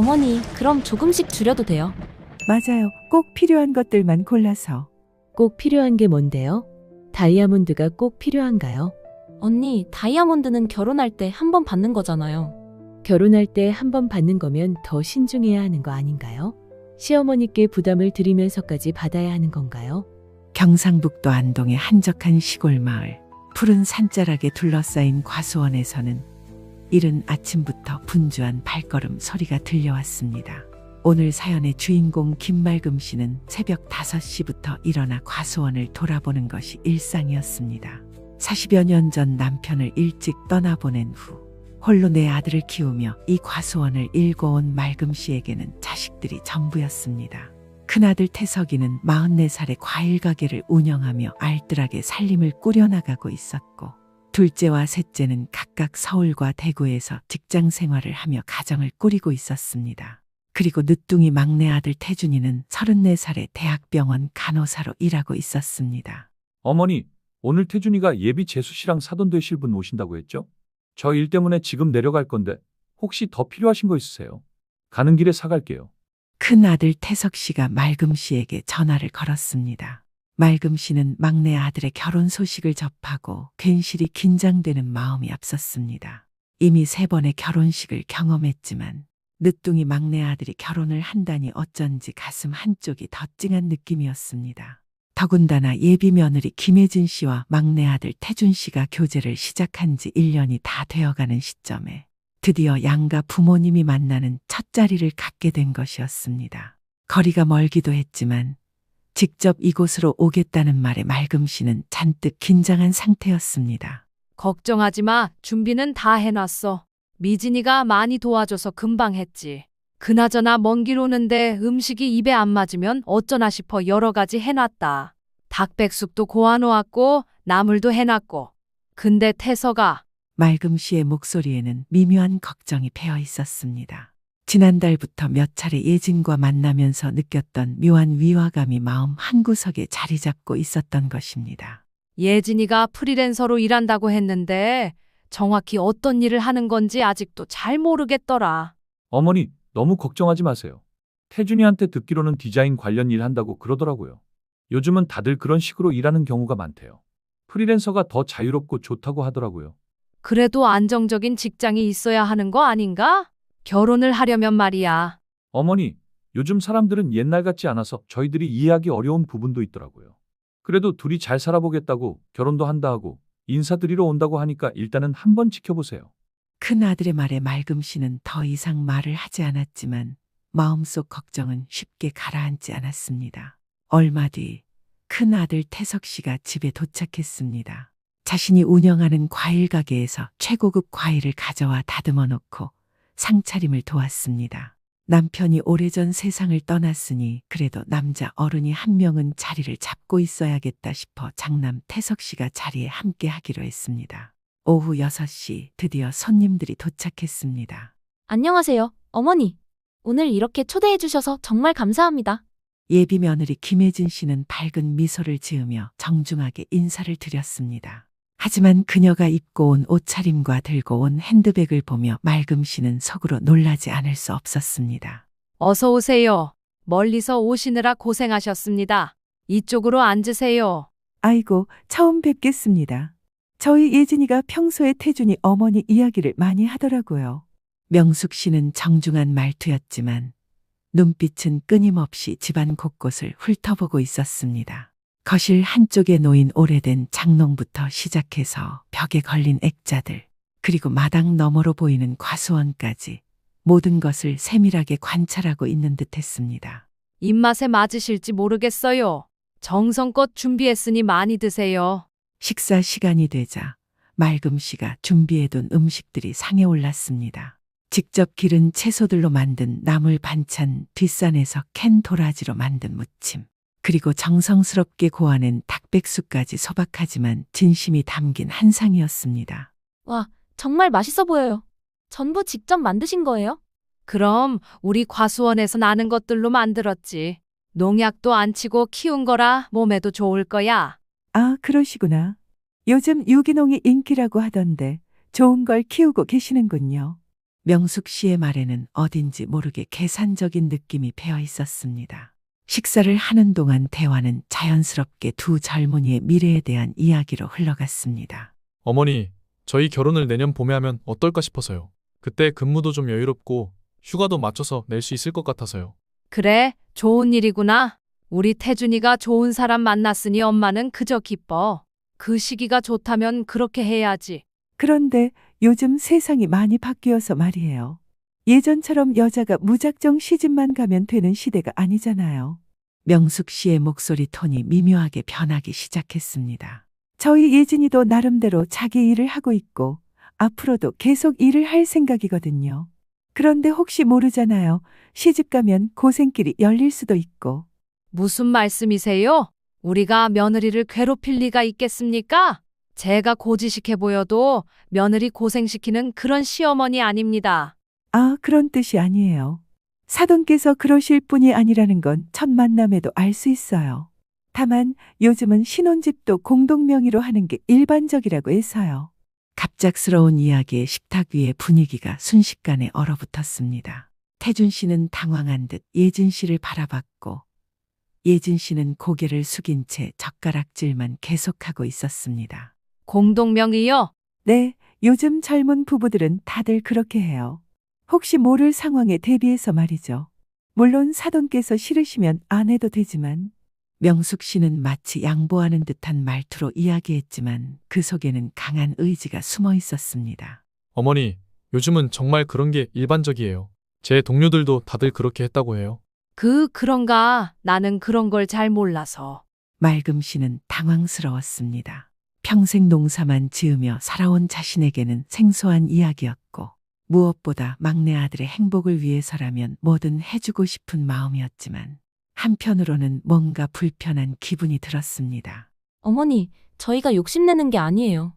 어머니, 그럼 조금씩 줄여도 돼요. 맞아요. 꼭 필요한 것들만 골라서. 꼭 필요한 게 뭔데요? 다이아몬드가 꼭 필요한가요? 언니, 다이아몬드는 결혼할 때 한 번 받는 거잖아요. 결혼할 때 한 번 받는 거면 더 신중해야 하는 거 아닌가요? 시어머니께 부담을 드리면서까지 받아야 하는 건가요? 경상북도 안동의 한적한 시골 마을, 푸른 산자락에 둘러싸인 과수원에서는 이른 아침부터 분주한 발걸음 소리가 들려왔습니다. 오늘 사연의 주인공 김말금 씨는 새벽 5시부터 일어나 과수원을 돌아보는 것이 일상이었습니다. 40여 년 전 남편을 일찍 떠나보낸 후 홀로 내 아들을 키우며 이 과수원을 일궈온 말금 씨에게는 자식들이 전부였습니다. 큰아들 태석이는 44살의 과일 가게를 운영하며 알뜰하게 살림을 꾸려나가고 있었고, 둘째와 셋째는 각각 서울과 대구에서 직장 생활을 하며 가정을 꾸리고 있었습니다. 그리고 늦둥이 막내 아들 태준이는 34살의 대학병원 간호사로 일하고 있었습니다. 어머니, 오늘 태준이가 예비 재수 씨랑 사돈 되실 분 오신다고 했죠? 저 일 때문에 지금 내려갈 건데 혹시 더 필요하신 거 있으세요? 가는 길에 사갈게요. 큰아들 태석 씨가 말금 씨에게 전화를 걸었습니다. 말금 씨는 막내 아들의 결혼 소식을 접하고 괜시리 긴장되는 마음이 앞섰습니다. 이미 3번의 결혼식을 경험했지만 늦둥이 막내 아들이 결혼을 한다니 어쩐지 가슴 한쪽이 더 찡한 느낌이었습니다. 더군다나 예비 며느리 김혜진 씨와 막내 아들 태준 씨가 교제를 시작한 지 1년이 다 되어가는 시점에 드디어 양가 부모님이 만나는 첫 자리를 갖게 된 것이었습니다. 거리가 멀기도 했지만 직접 이곳으로 오겠다는 말에 말금 씨는 잔뜩 긴장한 상태였습니다. 걱정하지 마. 준비는 다 해놨어. 미진이가 많이 도와줘서 금방 했지. 그나저나 먼 길 오는데 음식이 입에 안 맞으면 어쩌나 싶어 여러 가지 해놨다. 닭백숙도 고아놓았고 나물도 해놨고. 근데 태서가 말금 씨의 목소리에는 미묘한 걱정이 배어 있었습니다. 지난달부터 몇 차례 예진과 만나면서 느꼈던 묘한 위화감이 마음 한구석에 자리 잡고 있었던 것입니다. 예진이가 프리랜서로 일한다고 했는데 정확히 어떤 일을 하는 건지 아직도 잘 모르겠더라. 어머니, 너무 걱정하지 마세요. 태준이한테 듣기로는 디자인 관련 일 한다고 그러더라고요. 요즘은 다들 그런 식으로 일하는 경우가 많대요. 프리랜서가 더 자유롭고 좋다고 하더라고요. 그래도 안정적인 직장이 있어야 하는 거 아닌가? 결혼을 하려면 말이야. 어머니, 요즘 사람들은 옛날 같지 않아서 저희들이 이해하기 어려운 부분도 있더라고요. 그래도 둘이 잘 살아보겠다고 결혼도 한다 하고 인사드리러 온다고 하니까 일단은 한번 지켜보세요. 큰아들의 말에 말금 씨는 더 이상 말을 하지 않았지만 마음속 걱정은 쉽게 가라앉지 않았습니다. 얼마 뒤 큰아들 태석 씨가 집에 도착했습니다. 자신이 운영하는 과일 가게에서 최고급 과일을 가져와 다듬어 놓고 상차림을 도왔습니다. 남편이 오래전 세상을 떠났으니 그래도 남자 어른이 한 명은 자리를 잡고 있어야겠다 싶어 장남 태석 씨가 자리에 함께 하기로 했습니다. 오후 6시 드디어 손님들이 도착했습니다. 안녕하세요, 어머니. 오늘 이렇게 초대해 주셔서 정말 감사합니다. 예비 며느리 김혜진 씨는 밝은 미소를 지으며 정중하게 인사를 드렸습니다. 하지만 그녀가 입고 온 옷차림과 들고 온 핸드백을 보며 말금 씨는 속으로 놀라지 않을 수 없었습니다. 어서 오세요. 멀리서 오시느라 고생하셨습니다. 이쪽으로 앉으세요. 아이고, 처음 뵙겠습니다. 저희 예진이가 평소에 태준이 어머니 이야기를 많이 하더라고요. 명숙 씨는 정중한 말투였지만 눈빛은 끊임없이 집안 곳곳을 훑어보고 있었습니다. 거실 한쪽에 놓인 오래된 장롱부터 시작해서 벽에 걸린 액자들, 그리고 마당 너머로 보이는 과수원까지 모든 것을 세밀하게 관찰하고 있는 듯했습니다. 입맛에 맞으실지 모르겠어요. 정성껏 준비했으니 많이 드세요. 식사 시간이 되자 말금 씨가 준비해둔 음식들이 상에 올랐습니다. 직접 기른 채소들로 만든 나물 반찬, 뒷산에서 캔 도라지로 만든 무침, 그리고 정성스럽게 고아낸 닭백숙까지 소박하지만 진심이 담긴 한 상이었습니다. 와, 정말 맛있어 보여요. 전부 직접 만드신 거예요? 그럼 우리 과수원에서 나는 것들로 만들었지. 농약도 안 치고 키운 거라 몸에도 좋을 거야. 아, 그러시구나. 요즘 유기농이 인기라고 하던데 좋은 걸 키우고 계시는군요. 명숙 씨의 말에는 어딘지 모르게 계산적인 느낌이 배어 있었습니다. 식사를 하는 동안 대화는 자연스럽게 두 젊은이의 미래에 대한 이야기로 흘러갔습니다. 어머니, 저희 결혼을 내년 봄에 하면 어떨까 싶어서요. 그때 근무도 좀 여유롭고 휴가도 맞춰서 낼 수 있을 것 같아서요. 그래, 좋은 일이구나. 우리 태준이가 좋은 사람 만났으니 엄마는 그저 기뻐. 그 시기가 좋다면 그렇게 해야지. 그런데 요즘 세상이 많이 바뀌어서 말이에요. 예전처럼 여자가 무작정 시집만 가면 되는 시대가 아니잖아요. 명숙 씨의 목소리 톤이 미묘하게 변하기 시작했습니다. 저희 예진이도 나름대로 자기 일을 하고 있고 앞으로도 계속 일을 할 생각이거든요. 그런데 혹시 모르잖아요. 시집 가면 고생길이 열릴 수도 있고. 무슨 말씀이세요? 우리가 며느리를 괴롭힐 리가 있겠습니까? 제가 고지식해 보여도 며느리 고생시키는 그런 시어머니 아닙니다. 아, 그런 뜻이 아니에요. 사돈께서 그러실 분이 아니라는 건 첫 만남에도 알 수 있어요. 다만 요즘은 신혼집도 공동명의로 하는 게 일반적이라고 해서요. 갑작스러운 이야기에 식탁 위의 분위기가 순식간에 얼어붙었습니다. 태준 씨는 당황한 듯 예진 씨를 바라봤고 예진 씨는 고개를 숙인 채 젓가락질만 계속하고 있었습니다. 공동명의요? 네, 요즘 젊은 부부들은 다들 그렇게 해요. 혹시 모를 상황에 대비해서 말이죠. 물론 사돈께서 싫으시면 안 해도 되지만. 명숙 씨는 마치 양보하는 듯한 말투로 이야기했지만 그 속에는 강한 의지가 숨어 있었습니다. 어머니, 요즘은 정말 그런 게 일반적이에요. 제 동료들도 다들 그렇게 했다고 해요. 그런가? 나는 그런 걸 잘 몰라서. 맑음 씨는 당황스러웠습니다. 평생 농사만 지으며 살아온 자신에게는 생소한 이야기였고 무엇보다 막내 아들의 행복을 위해서라면 뭐든 해주고 싶은 마음이었지만 한편으로는 뭔가 불편한 기분이 들었습니다. 어머니, 저희가 욕심내는 게 아니에요.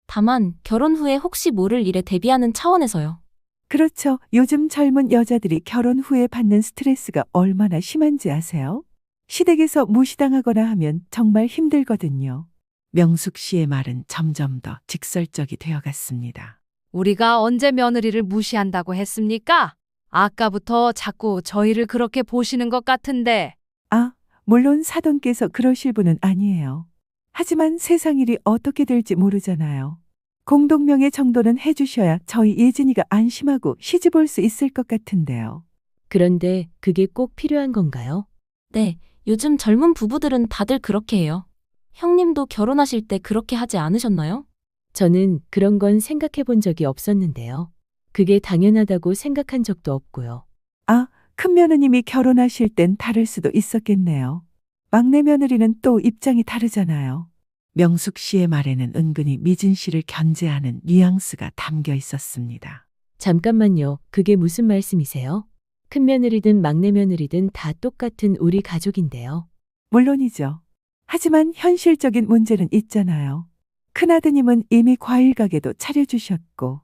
다만 결혼 후에 혹시 모를 일에 대비하는 차원에서요. 그렇죠. 요즘 젊은 여자들이 결혼 후에 받는 스트레스가 얼마나 심한지 아세요? 시댁에서 무시당하거나 하면 정말 힘들거든요. 명숙 씨의 말은 점점 더 직설적이 되어갔습니다. 우리가 언제 며느리를 무시한다고 했습니까? 아까부터 자꾸 저희를 그렇게 보시는 것 같은데. 아, 물론 사돈께서 그러실 분은 아니에요. 하지만 세상 일이 어떻게 될지 모르잖아요. 공동명의 정도는 해주셔야 저희 예진이가 안심하고 시집 올 수 있을 것 같은데요. 그런데 그게 꼭 필요한 건가요? 네, 요즘 젊은 부부들은 다들 그렇게 해요. 형님도 결혼하실 때 그렇게 하지 않으셨나요? 저는 그런 건 생각해 본 적이 없었는데요. 그게 당연하다고 생각한 적도 없고요. 아, 큰며느님이 결혼하실 땐 다를 수도 있었겠네요. 막내 며느리는 또 입장이 다르잖아요. 명숙 씨의 말에는 은근히 미진 씨를 견제하는 뉘앙스가 담겨 있었습니다. 잠깐만요. 그게 무슨 말씀이세요? 큰며느리든 막내며느리든 다 똑같은 우리 가족인데요. 물론이죠. 하지만 현실적인 문제는 있잖아요. 큰아드님은 이미 과일 가게도 차려주셨고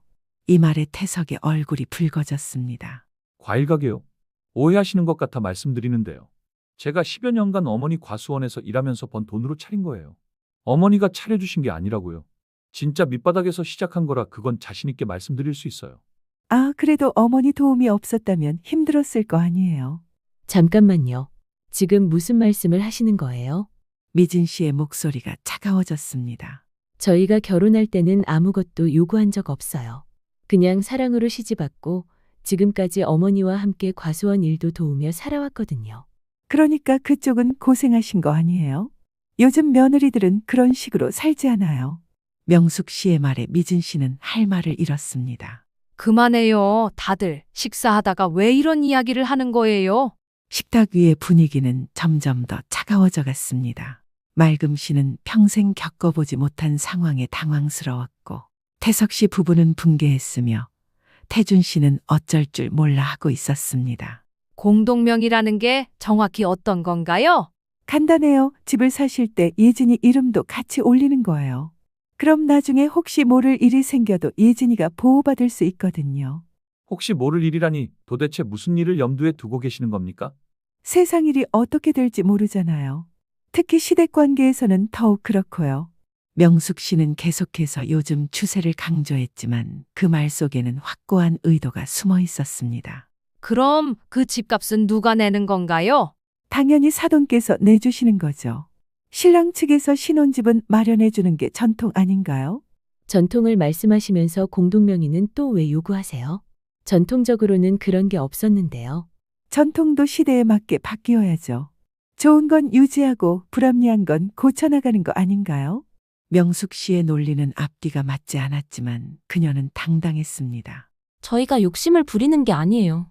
이 말에 태석의 얼굴이 붉어졌습니다. 과일 가게요? 오해하시는 것 같아 말씀드리는데요. 제가 10여 년간 어머니 과수원에서 일하면서 번 돈으로 차린 거예요. 어머니가 차려주신 게 아니라고요. 진짜 밑바닥에서 시작한 거라 그건 자신 있게 말씀드릴 수 있어요. 아, 그래도 어머니 도움이 없었다면 힘들었을 거 아니에요. 잠깐만요. 지금 무슨 말씀을 하시는 거예요? 미진 씨의 목소리가 차가워졌습니다. 저희가 결혼할 때는 아무것도 요구한 적 없어요. 그냥 사랑으로 시집왔고 지금까지 어머니와 함께 과수원 일도 도우며 살아왔거든요. 그러니까 그쪽은 고생하신 거 아니에요? 요즘 며느리들은 그런 식으로 살지 않아요. 명숙 씨의 말에 미진 씨는 할 말을 잃었습니다. 그만해요. 다들 식사하다가 왜 이런 이야기를 하는 거예요? 식탁 위의 분위기는 점점 더 차가워져 갔습니다. 맑음 씨는 평생 겪어보지 못한 상황에 당황스러웠고 태석 씨 부부는 붕괴했으며 태준 씨는 어쩔 줄 몰라 하고 있었습니다. 공동명의라는 게 정확히 어떤 건가요? 간단해요. 집을 사실 때 예진이 이름도 같이 올리는 거예요. 그럼 나중에 혹시 모를 일이 생겨도 예진이가 보호받을 수 있거든요. 혹시 모를 일이라니 도대체 무슨 일을 염두에 두고 계시는 겁니까? 세상 일이 어떻게 될지 모르잖아요. 특히 시댁 관계에서는 더욱 그렇고요. 명숙 씨는 계속해서 요즘 추세를 강조했지만 그 말 속에는 확고한 의도가 숨어 있었습니다. 그럼 그 집값은 누가 내는 건가요? 당연히 사돈께서 내주시는 거죠. 신랑 측에서 신혼집은 마련해 주는 게 전통 아닌가요? 전통을 말씀하시면서 공동명의는 또 왜 요구하세요? 전통적으로는 그런 게 없었는데요. 전통도 시대에 맞게 바뀌어야죠. 좋은 건 유지하고 불합리한 건 고쳐나가는 거 아닌가요? 명숙 씨의 논리는 앞뒤가 맞지 않았지만 그녀는 당당했습니다. 저희가 욕심을 부리는 게 아니에요.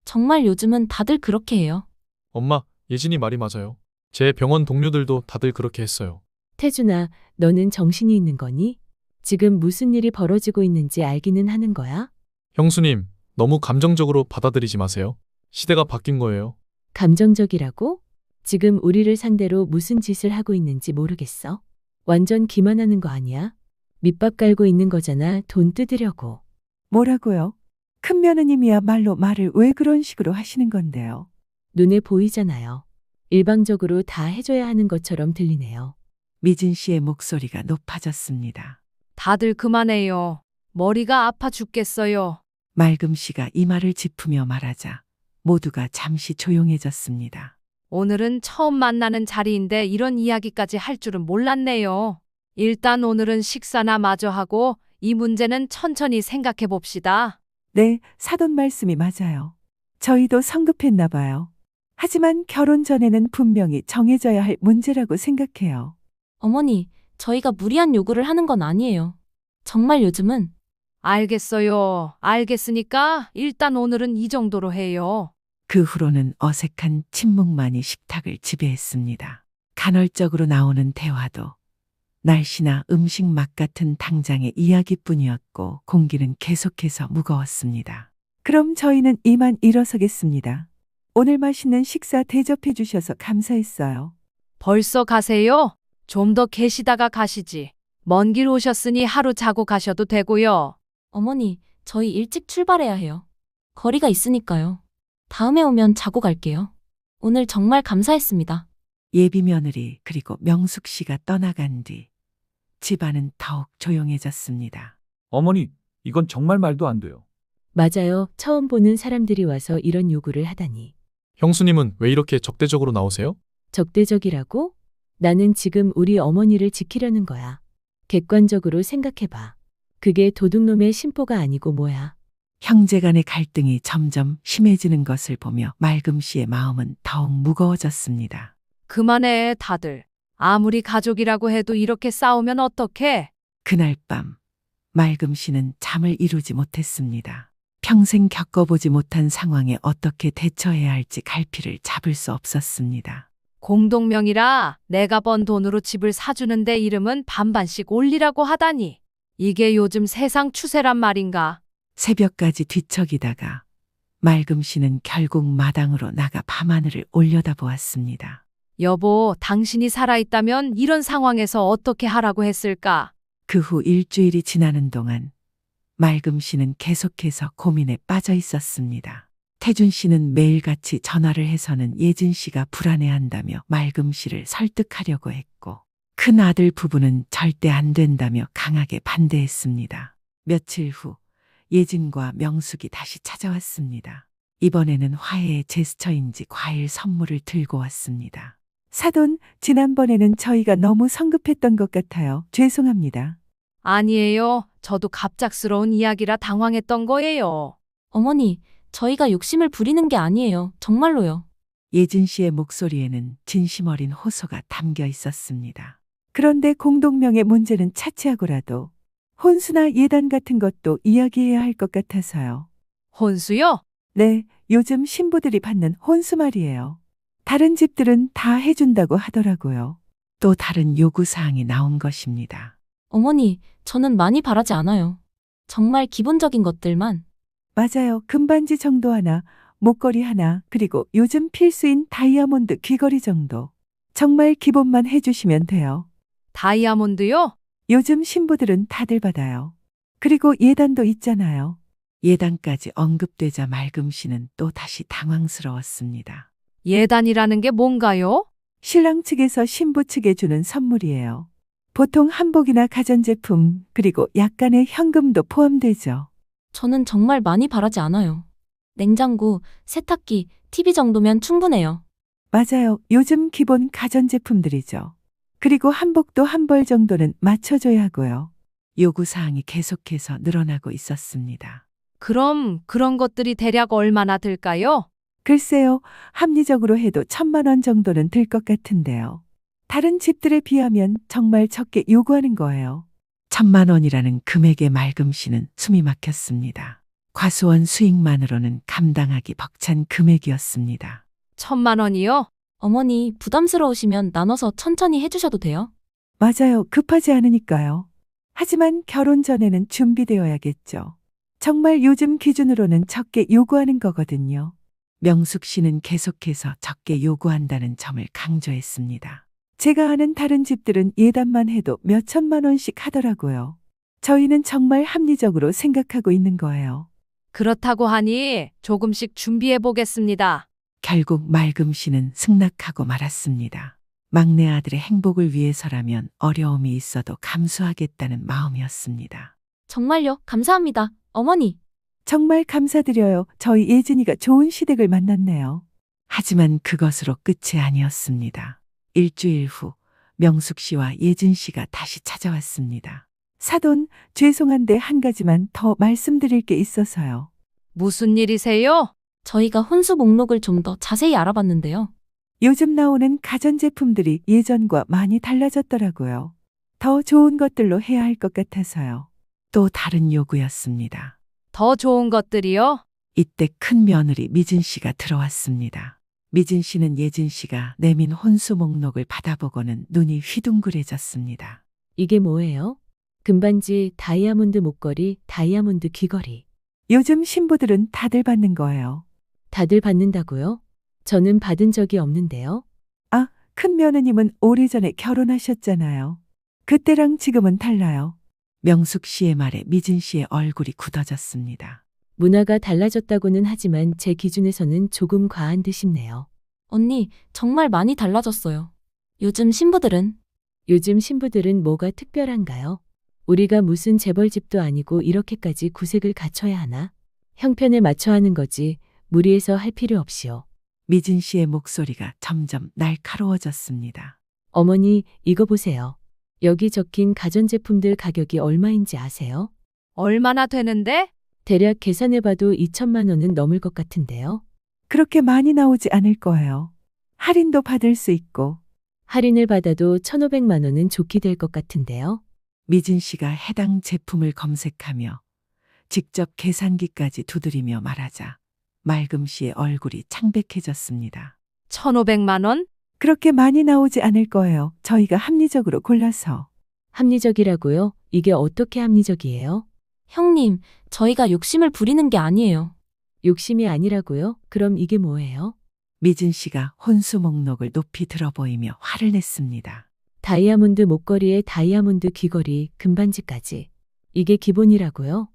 정말 요즘은 다들 그렇게 해요. 엄마, 예진이 말이 맞아요. 제 병원 동료들도 다들 그렇게 했어요. 태준아, 너는 정신이 있는 거니? 지금 무슨 일이 벌어지고 있는지 알기는 하는 거야? 형수님, 너무 감정적으로 받아들이지 마세요. 시대가 바뀐 거예요. 감정적이라고? 지금 우리를 상대로 무슨 짓을 하고 있는지 모르겠어? 완전 기만하는 거 아니야? 밑밥 깔고 있는 거잖아, 돈 뜯으려고. 뭐라고요? 큰 며느님이야말로 말을 왜 그런 식으로 하시는 건데요? 눈에 보이잖아요. 일방적으로 다 해줘야 하는 것처럼 들리네요. 미진 씨의 목소리가 높아졌습니다. 다들 그만해요. 머리가 아파 죽겠어요. 맑음 씨가 이 말을 짚으며 말하자 모두가 잠시 조용해졌습니다. 오늘은 처음 만나는 자리인데 이런 이야기까지 할 줄은 몰랐네요. 일단 오늘은 식사나 마저 하고 이 문제는 천천히 생각해 봅시다. 네, 사돈 말씀이 맞아요. 저희도 성급했나 봐요. 하지만 결혼 전에는 분명히 정해져야 할 문제라고 생각해요. 어머니, 저희가 무리한 요구를 하는 건 아니에요. 정말 요즘은 알겠어요. 알겠으니까 일단 오늘은 이 정도로 해요. 그 후로는 어색한 침묵만이 식탁을 지배했습니다. 간헐적으로 나오는 대화도 날씨나 음식 맛 같은 당장의 이야기뿐이었고 공기는 계속해서 무거웠습니다. 그럼 저희는 이만 일어서겠습니다. 오늘 맛있는 식사 대접해 주셔서 감사했어요. 벌써 가세요? 좀 더 계시다가 가시지. 먼 길 오셨으니 하루 자고 가셔도 되고요. 어머니, 저희 일찍 출발해야 해요. 거리가 있으니까요. 다음에 오면 자고 갈게요. 오늘 정말 감사했습니다. 예비 며느리 그리고 명숙 씨가 떠나간 뒤 집안은 더욱 조용해졌습니다. 어머니, 이건 정말 말도 안 돼요. 맞아요. 처음 보는 사람들이 와서 이런 요구를 하다니. 형수님은 왜 이렇게 적대적으로 나오세요? 적대적이라고? 나는 지금 우리 어머니를 지키려는 거야. 객관적으로 생각해봐. 그게 도둑놈의 심보가 아니고 뭐야. 형제 간의 갈등이 점점 심해지는 것을 보며 맑음 씨의 마음은 더욱 무거워졌습니다. 그만해, 다들. 아무리 가족이라고 해도 이렇게 싸우면 어떡해? 그날 밤 맑음 씨는 잠을 이루지 못했습니다. 평생 겪어보지 못한 상황에 어떻게 대처해야 할지 갈피를 잡을 수 없었습니다. 공동명의라 내가 번 돈으로 집을 사주는데 이름은 반반씩 올리라고 하다니. 이게 요즘 세상 추세란 말인가? 새벽까지 뒤척이다가 맑음 씨는 결국 마당으로 나가 밤하늘을 올려다보았습니다. 여보, 당신이 살아있다면 이런 상황에서 어떻게 하라고 했을까? 그 후 일주일이 지나는 동안 맑음 씨는 계속해서 고민에 빠져 있었습니다. 태준 씨는 매일같이 전화를 해서는 예진 씨가 불안해한다며 맑음 씨를 설득하려고 했고 큰 아들 부부는 절대 안 된다며 강하게 반대했습니다. 며칠 후 예진과 명숙이 다시 찾아왔습니다. 이번에는 화해의 제스처인지 과일 선물을 들고 왔습니다. 사돈, 지난번에는 저희가 너무 성급했던 것 같아요. 죄송합니다. 아니에요. 저도 갑작스러운 이야기라 당황했던 거예요. 어머니, 저희가 욕심을 부리는 게 아니에요. 정말로요. 예진 씨의 목소리에는 진심 어린 호소가 담겨 있었습니다. 그런데 공동명의 문제는 차치하고라도 혼수나 예단 같은 것도 이야기해야 할 것 같아서요. 혼수요? 네, 요즘 신부들이 받는 혼수 말이에요. 다른 집들은 다 해준다고 하더라고요. 또 다른 요구사항이 나온 것입니다. 어머니, 저는 많이 바라지 않아요. 정말 기본적인 것들만. 맞아요. 금반지 정도 하나, 목걸이 하나, 그리고 요즘 필수인 다이아몬드 귀걸이 정도. 정말 기본만 해주시면 돼요. 다이아몬드요? 요즘 신부들은 다들 받아요. 그리고 예단도 있잖아요. 예단까지 언급되자 맑음 씨는 또 다시 당황스러웠습니다. 예단이라는 게 뭔가요? 신랑 측에서 신부 측에 주는 선물이에요. 보통 한복이나 가전제품, 그리고 약간의 현금도 포함되죠. 저는 정말 많이 바라지 않아요. 냉장고, 세탁기, TV 정도면 충분해요. 맞아요. 요즘 기본 가전제품들이죠. 그리고 한복도 한 벌 정도는 맞춰줘야 하고요. 요구사항이 계속해서 늘어나고 있었습니다. 그럼 그런 것들이 대략 얼마나 들까요? 글쎄요, 합리적으로 해도 1,000만 원 정도는 들 것 같은데요. 다른 집들에 비하면 정말 적게 요구하는 거예요. 1,000만 원이라는 금액의 맑음 씨는 숨이 막혔습니다. 과수원 수익만으로는 감당하기 벅찬 금액이었습니다. 1,000만 원이요? 어머니, 부담스러우시면 나눠서 천천히 해주셔도 돼요. 맞아요. 급하지 않으니까요. 하지만 결혼 전에는 준비되어야겠죠. 정말 요즘 기준으로는 적게 요구하는 거거든요. 명숙 씨는 계속해서 적게 요구한다는 점을 강조했습니다. 제가 아는 다른 집들은 예단만 해도 몇 천만 원씩 하더라고요. 저희는 정말 합리적으로 생각하고 있는 거예요. 그렇다고 하니 조금씩 준비해 보겠습니다. 결국 맑음 씨는 승낙하고 말았습니다. 막내 아들의 행복을 위해서라면 어려움이 있어도 감수하겠다는 마음이었습니다. 정말요? 감사합니다. 어머니. 정말 감사드려요. 저희 예진이가 좋은 시댁을 만났네요. 하지만 그것으로 끝이 아니었습니다. 일주일 후 명숙 씨와 예진 씨가 다시 찾아왔습니다. 사돈, 죄송한데 한 가지만 더 말씀드릴 게 있어서요. 무슨 일이세요? 저희가 혼수 목록을 좀 더 자세히 알아봤는데요. 요즘 나오는 가전제품들이 예전과 많이 달라졌더라고요. 더 좋은 것들로 해야 할 것 같아서요. 또 다른 요구였습니다. 더 좋은 것들이요? 이때 큰 며느리 미진 씨가 들어왔습니다. 미진 씨는 예진 씨가 내민 혼수 목록을 받아보고는 눈이 휘둥그레졌습니다. 이게 뭐예요? 금반지, 다이아몬드 목걸이, 다이아몬드 귀걸이. 요즘 신부들은 다들 받는 거예요. 다들 받는다고요? 저는 받은 적이 없는데요. 아, 큰 며느님은 오래전에 결혼하셨잖아요. 그때랑 지금은 달라요. 명숙 씨의 말에 미진 씨의 얼굴이 굳어졌습니다. 문화가 달라졌다고는 하지만 제 기준에서는 조금 과한 듯 싶네요. 언니, 정말 많이 달라졌어요. 요즘 신부들은 요즘 신부들은 뭐가 특별한가요? 우리가 무슨 재벌집도 아니고 이렇게까지 구색을 갖춰야 하나? 형편에 맞춰 하는 거지 무리해서 할 필요 없이요. 미진 씨의 목소리가 점점 날카로워졌습니다. 어머니, 이거 보세요. 여기 적힌 가전제품들 가격이 얼마인지 아세요? 얼마나 되는데? 대략 계산해봐도 2천만 원은 넘을 것 같은데요. 그렇게 많이 나오지 않을 거예요. 할인도 받을 수 있고. 할인을 받아도 1,500만 원은 좋게 될 것 같은데요. 미진 씨가 해당 제품을 검색하며 직접 계산기까지 두드리며 말하자 맑음 씨의 얼굴이 창백해졌습니다. 1,500만 원? 그렇게 많이 나오지 않을 거예요. 저희가 합리적으로 골라서. 합리적이라고요? 이게 어떻게 합리적이에요? 형님, 저희가 욕심을 부리는 게 아니에요. 욕심이 아니라고요? 그럼 이게 뭐예요? 미진 씨가 혼수 목록을 높이 들어 보이며 화를 냈습니다. 다이아몬드 목걸이에 다이아몬드 귀걸이, 금반지까지. 이게 기본이라고요?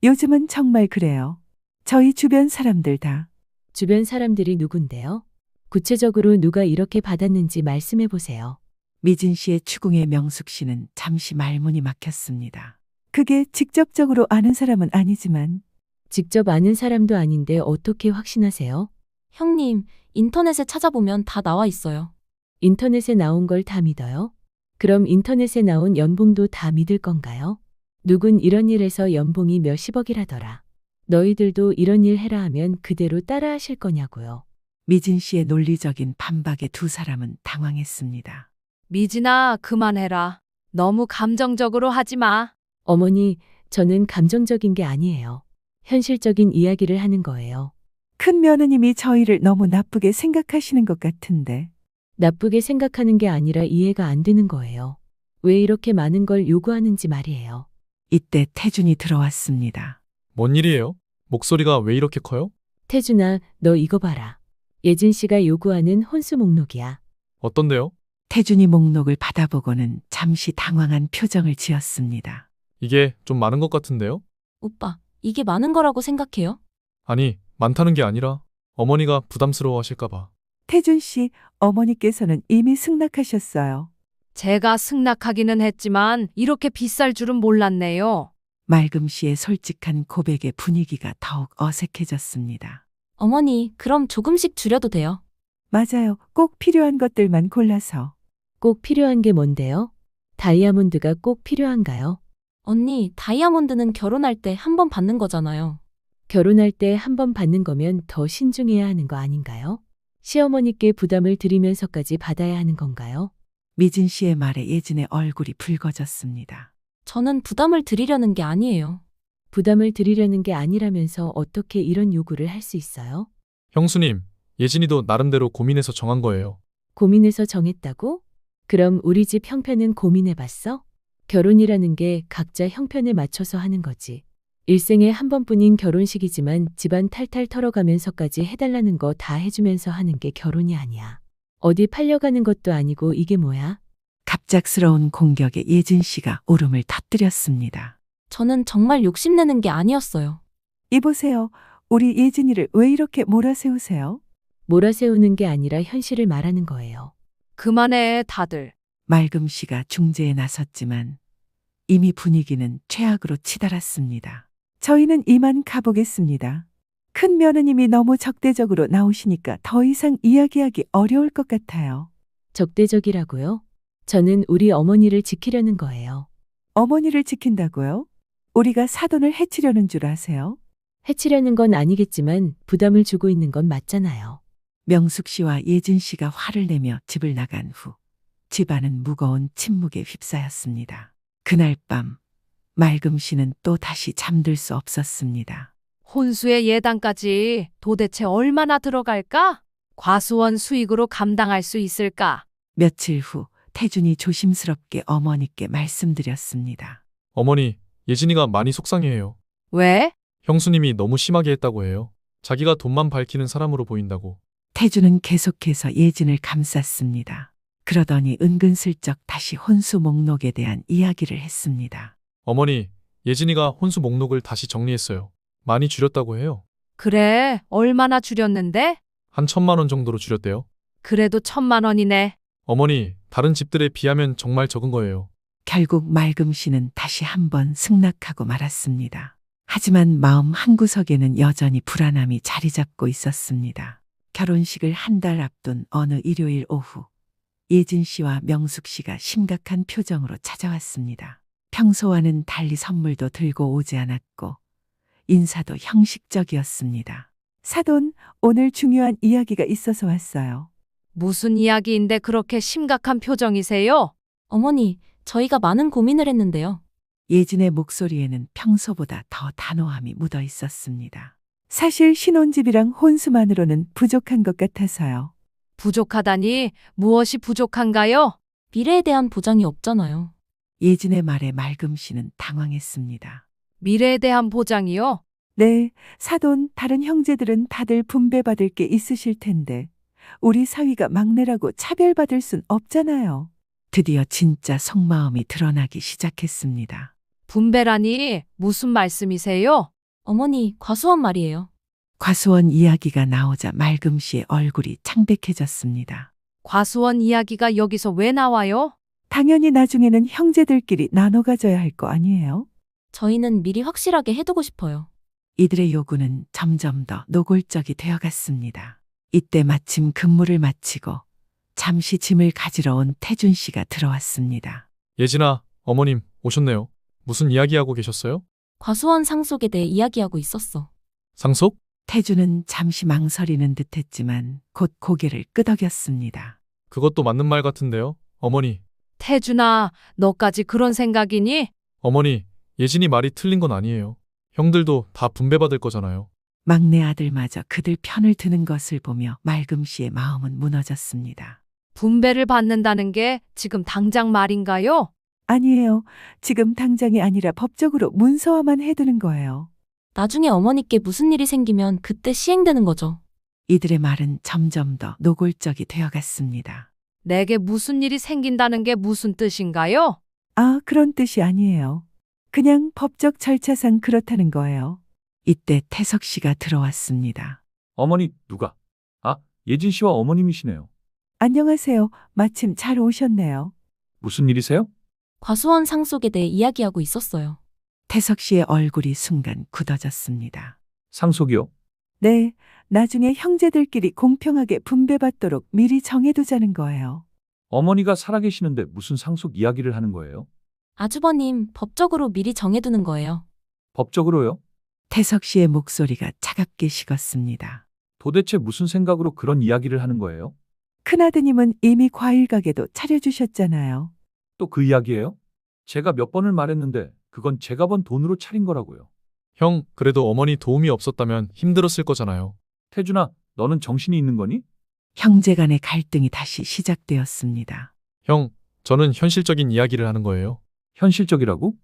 요즘은 정말 그래요. 저희 주변 사람들 다. 주변 사람들이 누군데요? 구체적으로 누가 이렇게 받았는지 말씀해 보세요. 미진 씨의 추궁에 명숙 씨는 잠시 말문이 막혔습니다. 그게 직접적으로 아는 사람은 아니지만 직접 아는 사람도 아닌데 어떻게 확신하세요? 형님, 인터넷에 찾아보면 다 나와 있어요. 인터넷에 나온 걸 다 믿어요? 그럼 인터넷에 나온 연봉도 다 믿을 건가요? 누군 이런 일 해서 연봉이 몇십억이라더라. 너희들도 이런 일 해라 하면 그대로 따라 하실 거냐고요. 미진 씨의 논리적인 반박에 두 사람은 당황했습니다. 미진아, 그만해라. 너무 감정적으로 하지 마. 어머니, 저는 감정적인 게 아니에요. 현실적인 이야기를 하는 거예요. 큰 며느님이 저희를 너무 나쁘게 생각하시는 것 같은데. 나쁘게 생각하는 게 아니라 이해가 안 되는 거예요. 왜 이렇게 많은 걸 요구하는지 말이에요. 이때 태준이 들어왔습니다. 뭔 일이에요? 목소리가 왜 이렇게 커요? 태준아, 너 이거 봐라. 예진 씨가 요구하는 혼수 목록이야. 어떤데요? 태준이 목록을 받아보고는 잠시 당황한 표정을 지었습니다. 이게 좀 많은 것 같은데요? 오빠, 이게 많은 거라고 생각해요? 아니, 많다는 게 아니라 어머니가 부담스러워 하실까봐. 태준 씨, 어머니께서는 이미 승낙하셨어요. 제가 승낙하기는 했지만 이렇게 비쌀 줄은 몰랐네요. 맑음 씨의 솔직한 고백에 분위기가 더욱 어색해졌습니다. 어머니, 그럼 조금씩 줄여도 돼요. 맞아요. 꼭 필요한 것들만 골라서. 꼭 필요한 게 뭔데요? 다이아몬드가 꼭 필요한가요? 언니, 다이아몬드는 결혼할 때 한 번 받는 거잖아요. 결혼할 때 한 번 받는 거면 더 신중해야 하는 거 아닌가요? 시어머니께 부담을 드리면서까지 받아야 하는 건가요? 미진 씨의 말에 예진의 얼굴이 붉어졌습니다. 저는 부담을 드리려는 게 아니에요. 부담을 드리려는 게 아니라면서 어떻게 이런 요구를 할 수 있어요? 형수님, 예진이도 나름대로 고민해서 정한 거예요. 고민해서 정했다고? 그럼 우리 집 형편은 고민해봤어? 결혼이라는 게 각자 형편에 맞춰서 하는 거지. 일생에 한 번뿐인 결혼식이지만 집안 탈탈 털어가면서까지 해달라는 거 다 해주면서 하는 게 결혼이 아니야. 어디 팔려가는 것도 아니고 이게 뭐야? 갑작스러운 공격에 예진 씨가 울음을 터뜨렸습니다. 저는 정말 욕심내는 게 아니었어요. 이보세요. 우리 예진이를 왜 이렇게 몰아세우세요? 몰아세우는 게 아니라 현실을 말하는 거예요. 그만해, 다들. 맑음 씨가 중재에 나섰지만 이미 분위기는 최악으로 치달았습니다. 저희는 이만 가보겠습니다. 큰 며느님이 너무 적대적으로 나오시니까 더 이상 이야기하기 어려울 것 같아요. 적대적이라고요? 저는 우리 어머니를 지키려는 거예요. 어머니를 지킨다고요? 우리가 사돈을 해치려는 줄 아세요? 해치려는 건 아니겠지만 부담을 주고 있는 건 맞잖아요. 명숙 씨와 예진 씨가 화를 내며 집을 나간 후 집안은 무거운 침묵에 휩싸였습니다. 그날 밤 맑음 씨는 또 다시 잠들 수 없었습니다. 혼수의 예단까지 도대체 얼마나 들어갈까? 과수원 수익으로 감당할 수 있을까? 며칠 후 태준이 조심스럽게 어머니께 말씀드렸습니다. 어머니, 예진이가 많이 속상해해요. 왜? 형수님이 너무 심하게 했다고 해요. 자기가 돈만 밝히는 사람으로 보인다고. 태준은 계속해서 예진을 감쌌습니다. 그러더니 은근슬쩍 다시 혼수 목록에 대한 이야기를 했습니다. 어머니, 예진이가 혼수 목록을 다시 정리했어요. 많이 줄였다고 해요. 그래, 얼마나 줄였는데? 한 1,000만 원 정도로 줄였대요. 그래도 1,000만 원이네. 어머니, 다른 집들에 비하면 정말 적은 거예요. 결국 맑음 씨는 다시 한번 승낙하고 말았습니다. 하지만 마음 한구석에는 여전히 불안함이 자리 잡고 있었습니다. 결혼식을 한 달 앞둔 어느 일요일 오후 예진 씨와 명숙 씨가 심각한 표정으로 찾아왔습니다. 평소와는 달리 선물도 들고 오지 않았고 인사도 형식적이었습니다. 사돈, 오늘 중요한 이야기가 있어서 왔어요. 무슨 이야기인데 그렇게 심각한 표정이세요? 어머니, 저희가 많은 고민을 했는데요. 예진의 목소리에는 평소보다 더 단호함이 묻어 있었습니다. 사실 신혼집이랑 혼수만으로는 부족한 것 같아서요. 부족하다니 무엇이 부족한가요? 미래에 대한 보장이 없잖아요. 예진의 말에 맑음 씨는 당황했습니다. 미래에 대한 보장이요? 네, 사돈, 다른 형제들은 다들 분배받을 게 있으실 텐데 우리 사위가 막내라고 차별받을 순 없잖아요. 드디어 진짜 속마음이 드러나기 시작했습니다. 분배라니 무슨 말씀이세요? 어머니, 과수원 말이에요. 과수원 이야기가 나오자 맑음 씨의 얼굴이 창백해졌습니다. 과수원 이야기가 여기서 왜 나와요? 당연히 나중에는 형제들끼리 나눠 가져야 할 거 아니에요? 저희는 미리 확실하게 해두고 싶어요. 이들의 요구는 점점 더 노골적이 되어갔습니다. 이때 마침 근무를 마치고 잠시 짐을 가지러 온 태준 씨가 들어왔습니다. 예진아, 어머님 오셨네요. 무슨 이야기하고 계셨어요? 과수원 상속에 대해 이야기하고 있었어. 상속? 태준은 잠시 망설이는 듯했지만 곧 고개를 끄덕였습니다. 그것도 맞는 말 같은데요. 어머니, 태준아, 너까지 그런 생각이니? 어머니, 예진이 말이 틀린 건 아니에요. 형들도 다 분배받을 거잖아요. 막내 아들마저 그들 편을 드는 것을 보며 맑음 씨의 마음은 무너졌습니다. 분배를 받는다는 게 지금 당장 말인가요? 아니에요. 지금 당장이 아니라 법적으로 문서화만 해두는 거예요. 나중에 어머니께 무슨 일이 생기면 그때 시행되는 거죠. 이들의 말은 점점 더 노골적이 되어갔습니다. 내게 무슨 일이 생긴다는 게 무슨 뜻인가요? 아, 그런 뜻이 아니에요. 그냥 법적 절차상 그렇다는 거예요. 이때 태석 씨가 들어왔습니다. 어머니, 누가? 아, 예진 씨와 어머님이시네요. 안녕하세요. 마침 잘 오셨네요. 무슨 일이세요? 과수원 상속에 대해 이야기하고 있었어요. 태석 씨의 얼굴이 순간 굳어졌습니다. 상속이요? 네, 나중에 형제들끼리 공평하게 분배받도록 미리 정해두자는 거예요. 어머니가 살아계시는데 무슨 상속 이야기를 하는 거예요? 아주버님, 법적으로 미리 정해두는 거예요. 법적으로요? 태석 씨의 목소리가 차갑게 식었습니다. 도대체 무슨 생각으로 그런 이야기를 하는 거예요? 큰아드님은 이미 과일 가게도 차려주셨잖아요. 또 그 이야기예요? 제가 몇 번을 말했는데 그건 제가 번 돈으로 차린 거라고요. 형, 그래도 어머니 도움이 없었다면 힘들었을 거잖아요. 태준아, 너는 정신이 있는 거니? 형제 간의 갈등이 다시 시작되었습니다. 형, 저는 현실적인 이야기를 하는 거예요. 현실적이라고?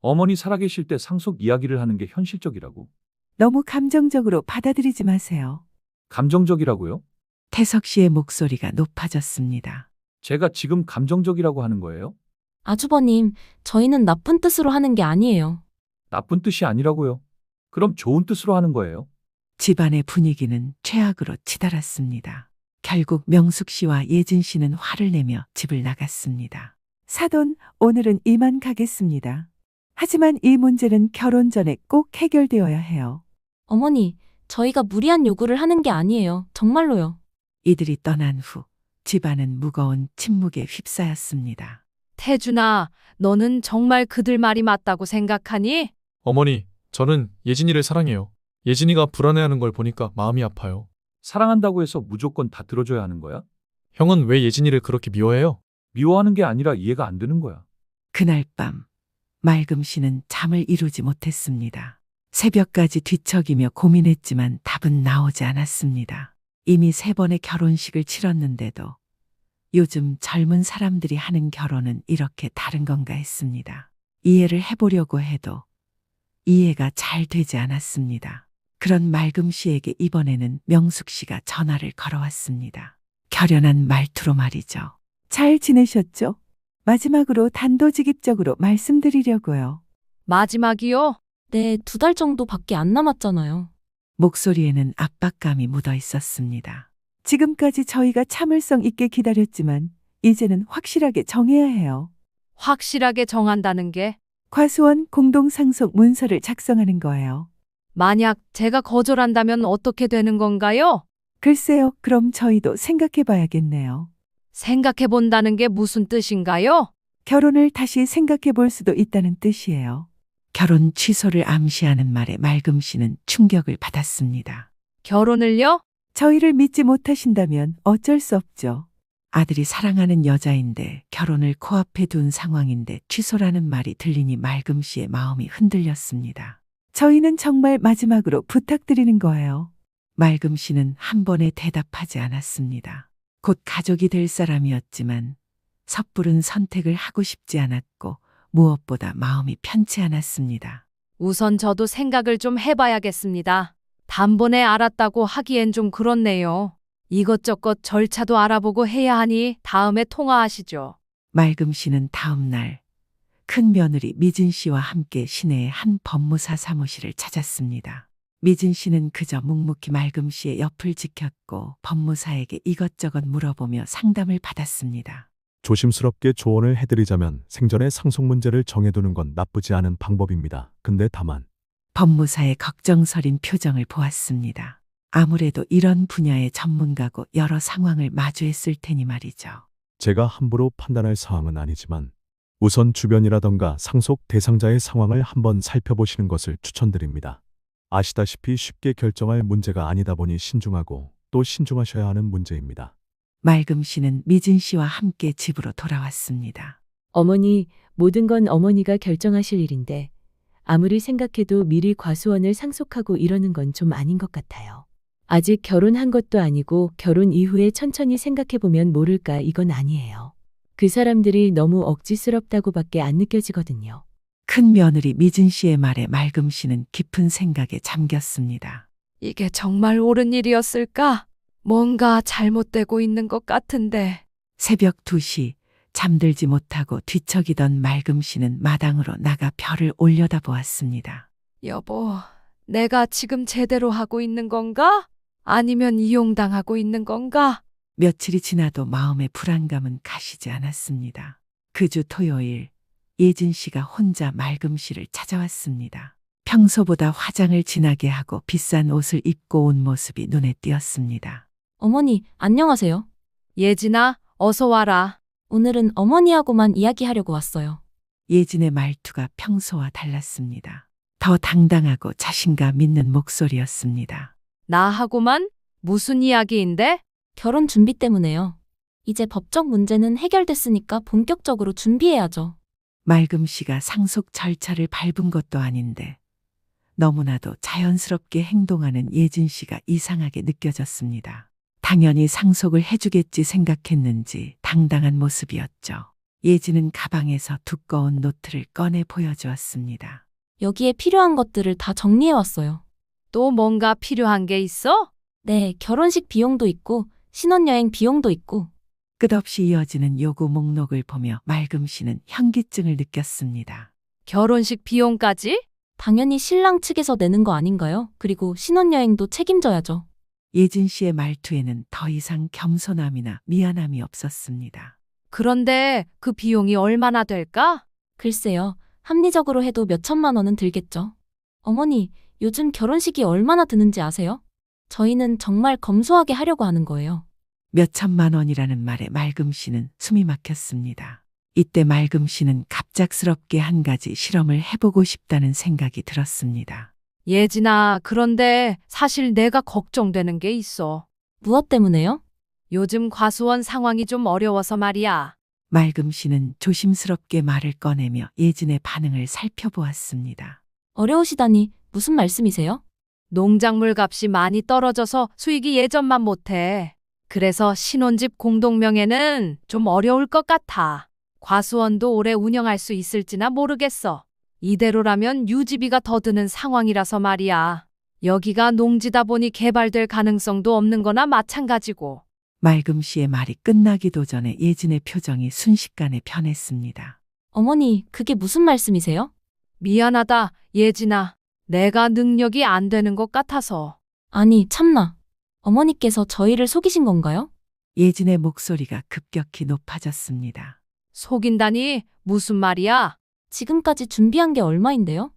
어머니 살아계실 때 상속 이야기를 하는 게 현실적이라고? 너무 감정적으로 받아들이지 마세요. 감정적이라고요? 태석 씨의 목소리가 높아졌습니다. 제가 지금 감정적이라고 하는 거예요? 아주버님, 저희는 나쁜 뜻으로 하는 게 아니에요. 나쁜 뜻이 아니라고요? 그럼 좋은 뜻으로 하는 거예요? 집안의 분위기는 최악으로 치달았습니다. 결국 명숙 씨와 예진 씨는 화를 내며 집을 나갔습니다. 사돈, 오늘은 이만 가겠습니다. 하지만 이 문제는 결혼 전에 꼭 해결되어야 해요. 어머니, 저희가 무리한 요구를 하는 게 아니에요. 정말로요. 이들이 떠난 후 집안은 무거운 침묵에 휩싸였습니다. 태준아, 너는 정말 그들 말이 맞다고 생각하니? 어머니, 저는 예진이를 사랑해요. 예진이가 불안해하는 걸 보니까 마음이 아파요. 사랑한다고 해서 무조건 다 들어줘야 하는 거야? 형은 왜 예진이를 그렇게 미워해요? 미워하는 게 아니라 이해가 안 되는 거야. 그날 밤 맑음 씨는 잠을 이루지 못했습니다. 새벽까지 뒤척이며 고민했지만 답은 나오지 않았습니다. 이미 3번의 결혼식을 치렀는데도 요즘 젊은 사람들이 하는 결혼은 이렇게 다른 건가 했습니다. 이해를 해보려고 해도 이해가 잘 되지 않았습니다. 그런 맑음 씨에게 이번에는 명숙 씨가 전화를 걸어왔습니다. 결연한 말투로 말이죠. 잘 지내셨죠? 마지막으로 단도직입적으로 말씀드리려고요. 마지막이요? 네, 2달 정도밖에 안 남았잖아요. 목소리에는 압박감이 묻어 있었습니다. 지금까지 저희가 참을성 있게 기다렸지만 이제는 확실하게 정해야 해요. 확실하게 정한다는 게 과수원 공동상속 문서를 작성하는 거예요. 만약 제가 거절한다면 어떻게 되는 건가요? 글쎄요, 그럼 저희도 생각해 봐야겠네요. 생각해 본다는 게 무슨 뜻인가요? 결혼을 다시 생각해 볼 수도 있다는 뜻이에요. 결혼 취소를 암시하는 말에 맑음 씨는 충격을 받았습니다. 결혼을요? 저희를 믿지 못하신다면 어쩔 수 없죠. 아들이 사랑하는 여자인데 결혼을 코앞에 둔 상황인데 취소라는 말이 들리니 맑음 씨의 마음이 흔들렸습니다. 저희는 정말 마지막으로 부탁드리는 거예요. 맑음 씨는 한 번에 대답하지 않았습니다. 곧 가족이 될 사람이었지만 섣부른 선택을 하고 싶지 않았고 무엇보다 마음이 편치 않았습니다. 우선 저도 생각을 좀 해봐야겠습니다. 단번에 알았다고 하기엔 좀 그렇네요. 이것저것 절차도 알아보고 해야 하니 다음에 통화하시죠. 맑음 씨는 다음 날 큰 며느리 미진 씨와 함께 시내의 한 법무사 사무실을 찾았습니다. 미진 씨는 그저 묵묵히 맑음 씨의 옆을 지켰고 법무사에게 이것저것 물어보며 상담을 받았습니다. 조심스럽게 조언을 해드리자면 생전에 상속 문제를 정해두는 건 나쁘지 않은 방법입니다. 근데 다만 법무사의 걱정서린 표정을 보았습니다. 아무래도 이런 분야의 전문가고 여러 상황을 마주했을 테니 말이죠. 제가 함부로 판단할 사항은 아니지만 우선 주변이라던가 상속 대상자의 상황을 한번 살펴보시는 것을 추천드립니다. 아시다시피 쉽게 결정할 문제가 아니다 보니 신중하고 또 신중하셔야 하는 문제입니다. 맑음 씨는 미진 씨와 함께 집으로 돌아왔습니다. 어머니, 모든 건 어머니가 결정하실 일인데 아무리 생각해도 미리 과수원을 상속하고 이러는 건 좀 아닌 것 같아요. 아직 결혼한 것도 아니고 결혼 이후에 천천히 생각해보면 모를까 이건 아니에요. 그 사람들이 너무 억지스럽다고밖에 안 느껴지거든요. 큰 며느리 미진 씨의 말에 맑음 씨는 깊은 생각에 잠겼습니다. 이게 정말 옳은 일이었을까? 뭔가 잘못되고 있는 것 같은데. 새벽 2시 잠들지 못하고 뒤척이던 맑음 씨는 마당으로 나가 별을 올려다보았습니다. 여보, 내가 지금 제대로 하고 있는 건가? 아니면 이용당하고 있는 건가? 며칠이 지나도 마음의 불안감은 가시지 않았습니다. 그 주 토요일 예진 씨가 혼자 맑음 씨를 찾아왔습니다. 평소보다 화장을 진하게 하고 비싼 옷을 입고 온 모습이 눈에 띄었습니다. 어머니, 안녕하세요. 예진아, 어서 와라. 오늘은 어머니하고만 이야기하려고 왔어요. 예진의 말투가 평소와 달랐습니다. 더 당당하고 자신감 있는 목소리였습니다. 나하고만? 무슨 이야기인데? 결혼 준비 때문에요. 이제 법적 문제는 해결됐으니까 본격적으로 준비해야죠. 맑음 씨가 상속 절차를 밟은 것도 아닌데 너무나도 자연스럽게 행동하는 예진 씨가 이상하게 느껴졌습니다. 당연히 상속을 해주겠지 생각했는지 당당한 모습이었죠. 예진은 가방에서 두꺼운 노트를 꺼내 보여주었습니다. 여기에 필요한 것들을 다 정리해왔어요. 또 뭔가 필요한 게 있어? 네, 결혼식 비용도 있고, 신혼여행 비용도 있고. 끝없이 이어지는 요구 목록을 보며 맑음 씨는 현기증을 느꼈습니다. 결혼식 비용까지? 당연히 신랑 측에서 내는 거 아닌가요? 그리고 신혼여행도 책임져야죠. 예진 씨의 말투에는 더 이상 겸손함이나 미안함이 없었습니다. 그런데 그 비용이 얼마나 될까? 글쎄요, 합리적으로 해도 몇 천만 원은 들겠죠. 어머니, 요즘 결혼식이 얼마나 드는지 아세요? 저희는 정말 검소하게 하려고 하는 거예요. 몇 천만 원이라는 말에 맑음 씨는 숨이 막혔습니다. 이때 맑음 씨는 갑작스럽게 한 가지 실험을 해보고 싶다는 생각이 들었습니다. 예진아, 그런데 사실 내가 걱정되는 게 있어. 무엇 때문에요? 요즘 과수원 상황이 좀 어려워서 말이야. 맑음 씨는 조심스럽게 말을 꺼내며 예진의 반응을 살펴보았습니다. 어려우시다니 무슨 말씀이세요? 농작물 값이 많이 떨어져서 수익이 예전만 못해. 그래서 신혼집 공동명예는 좀 어려울 것 같아. 과수원도 오래 운영할 수 있을지나 모르겠어. 이대로라면 유지비가 더 드는 상황이라서 말이야. 여기가 농지다 보니 개발될 가능성도 없는 거나 마찬가지고. 맑음 씨의 말이 끝나기도 전에 예진의 표정이 순식간에 변했습니다. 어머니, 그게 무슨 말씀이세요? 미안하다, 예진아. 내가 능력이 안 되는 것 같아서. 아니, 참나. 어머니께서 저희를 속이신 건가요? 예진의 목소리가 급격히 높아졌습니다. 속인다니 무슨 말이야? 지금까지 준비한 게 얼마인데요?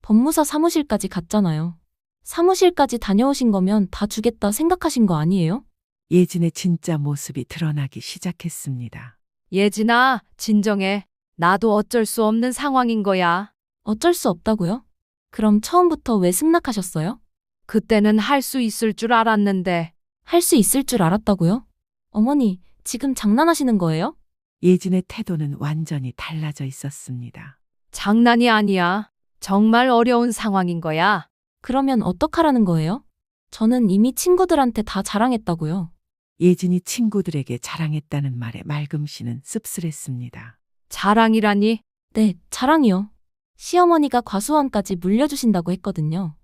법무사 사무실까지 갔잖아요. 사무실까지 다녀오신 거면 다 주겠다 생각하신 거 아니에요? 예진의 진짜 모습이 드러나기 시작했습니다. 예진아, 진정해. 나도 어쩔 수 없는 상황인 거야. 어쩔 수 없다고요? 그럼 처음부터 왜 승낙하셨어요? 그때는 할 수 있을 줄 알았는데. 할 수 있을 줄 알았다고요? 어머니, 지금 장난하시는 거예요? 예진의 태도는 완전히 달라져 있었습니다. 장난이 아니야. 정말 어려운 상황인 거야. 그러면 어떡하라는 거예요? 저는 이미 친구들한테 다 자랑했다고요. 예진이 친구들에게 자랑했다는 말에 맑음 씨는 씁쓸했습니다. 자랑이라니? 네, 자랑이요. 시어머니가 과수원까지 물려주신다고 했거든요.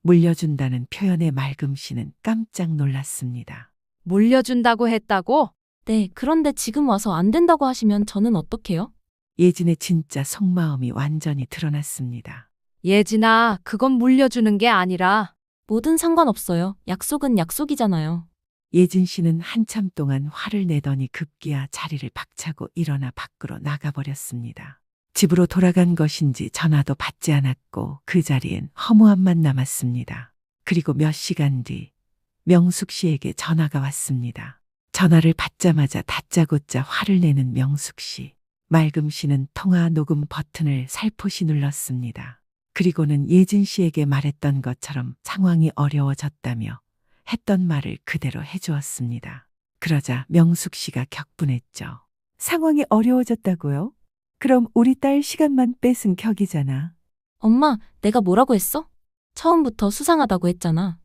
물려준다는 표현에 맑음 씨는 깜짝 놀랐습니다. 물려준다고 했다고? 네, 그런데 지금 와서 안 된다고 하시면 저는 어떡해요? 예진의 진짜 속마음이 완전히 드러났습니다. 예진아, 그건 물려주는 게 아니라. 뭐든 상관없어요. 약속은 약속이잖아요. 예진 씨는 한참 동안 화를 내더니 급기야 자리를 박차고 일어나 밖으로 나가버렸습니다. 집으로 돌아간 것인지 전화도 받지 않았고 그 자리엔 허무함만 남았습니다. 그리고 몇 시간 뒤 명숙 씨에게 전화가 왔습니다. 전화를 받자마자 다짜고짜 화를 내는 명숙 씨. 맑음 씨는 통화 녹음 버튼을 살포시 눌렀습니다. 그리고는 예진 씨에게 말했던 것처럼 상황이 어려워졌다며 했던 말을 그대로 해주었습니다. 그러자 명숙 씨가 격분했죠. 상황이 어려워졌다고요? 그럼 우리 딸 시간만 뺏은 격이잖아. 엄마, 내가 뭐라고 했어? 처음부터 수상하다고 했잖아.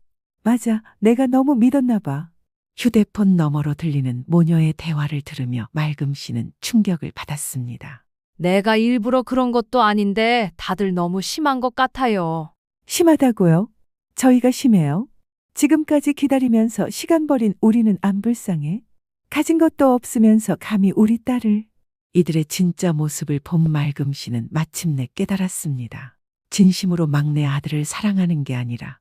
맞아, 내가 너무 믿었나 봐. 휴대폰 너머로 들리는 모녀의 대화를 들으며 맑음 씨는 충격을 받았습니다. 내가 일부러 그런 것도 아닌데 다들 너무 심한 것 같아요. 심하다고요? 저희가 심해요? 지금까지 기다리면서 시간 버린 우리는 안 불쌍해? 가진 것도 없으면서 감히 우리 딸을. 이들의 진짜 모습을 본 맑음 씨는 마침내 깨달았습니다. 진심으로 막내 아들을 사랑하는 게 아니라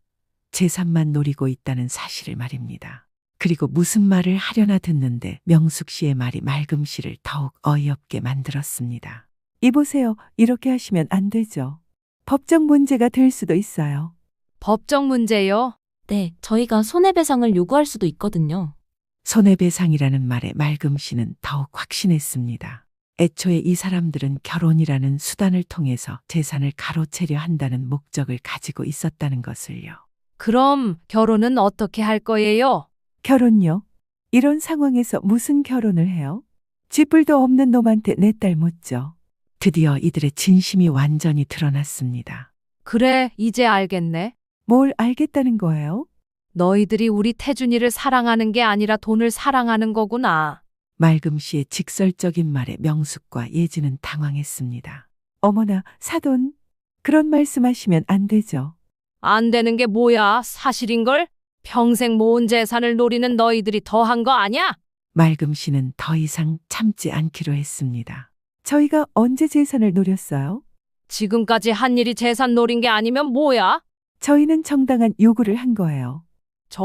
재산만 노리고 있다는 사실을 말입니다. 그리고 무슨 말을 하려나 듣는데 명숙 씨의 말이 맑음 씨를 더욱 어이없게 만들었습니다. 이보세요. 이렇게 하시면 안 되죠. 법적 문제가 될 수도 있어요. 법적 문제요? 네, 저희가 손해배상을 요구할 수도 있거든요. 손해배상이라는 말에 맑음 씨는 더욱 확신했습니다. 애초에 이 사람들은 결혼이라는 수단을 통해서 재산을 가로채려 한다는 목적을 가지고 있었다는 것을요. 그럼 결혼은 어떻게 할 거예요? 결혼요? 이런 상황에서 무슨 결혼을 해요? 쥐뿔도 없는 놈한테 내 딸 묻죠. 드디어 이들의 진심이 완전히 드러났습니다. 그래, 이제 알겠네. 뭘 알겠다는 거예요? 너희들이 우리 태준이를 사랑하는 게 아니라 돈을 사랑하는 거구나. 맑음 씨의 직설적인 말에 명숙과 예진은 당황했습니다. 어머나, 사돈. 그런 말씀하시면 안 되죠. 안 되는 게 뭐야? 사실인걸? 평생 모은 재산을 노리는 너희들이 더한 거 아냐? 맑음 씨는 더 이상 참지 않기로 했습니다. 저희가 언제 재산을 노렸어요? 지금까지 한 일이 재산 노린 게 아니면 뭐야? 저희는 정당한 요구를 한 거예요.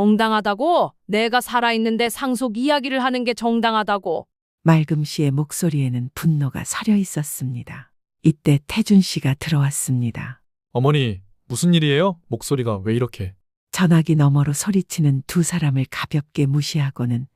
정당하다고? 내가 살아있는데 상속 이야기를 하는 게 정당하다고. 맑음 씨의 목소리에는 분노가 서려 있었습니다. 이때 태준 씨가 들어왔습니다. 어머니, 무슨 일이에요? 목소리가 왜 이렇게? 전화기 너머로 소리치는 두 사람을 가볍게 무시하고는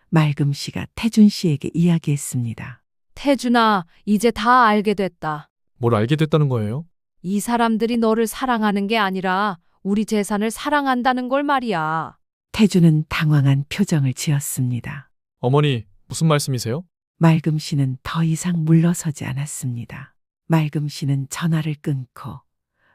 맑음 씨가 태준 씨에게 이야기했습니다. 태준아, 이제 다 알게 됐다. 뭘 알게 됐다는 거예요? 이 사람들이 너를 사랑하는 게 아니라 우리 재산을 사랑한다는 걸 말이야. 태준은 당황한 표정을 지었습니다. 어머니, 무슨 말씀이세요? 맑음 씨는 더 이상 물러서지 않았습니다. 맑음 씨는 전화를 끊고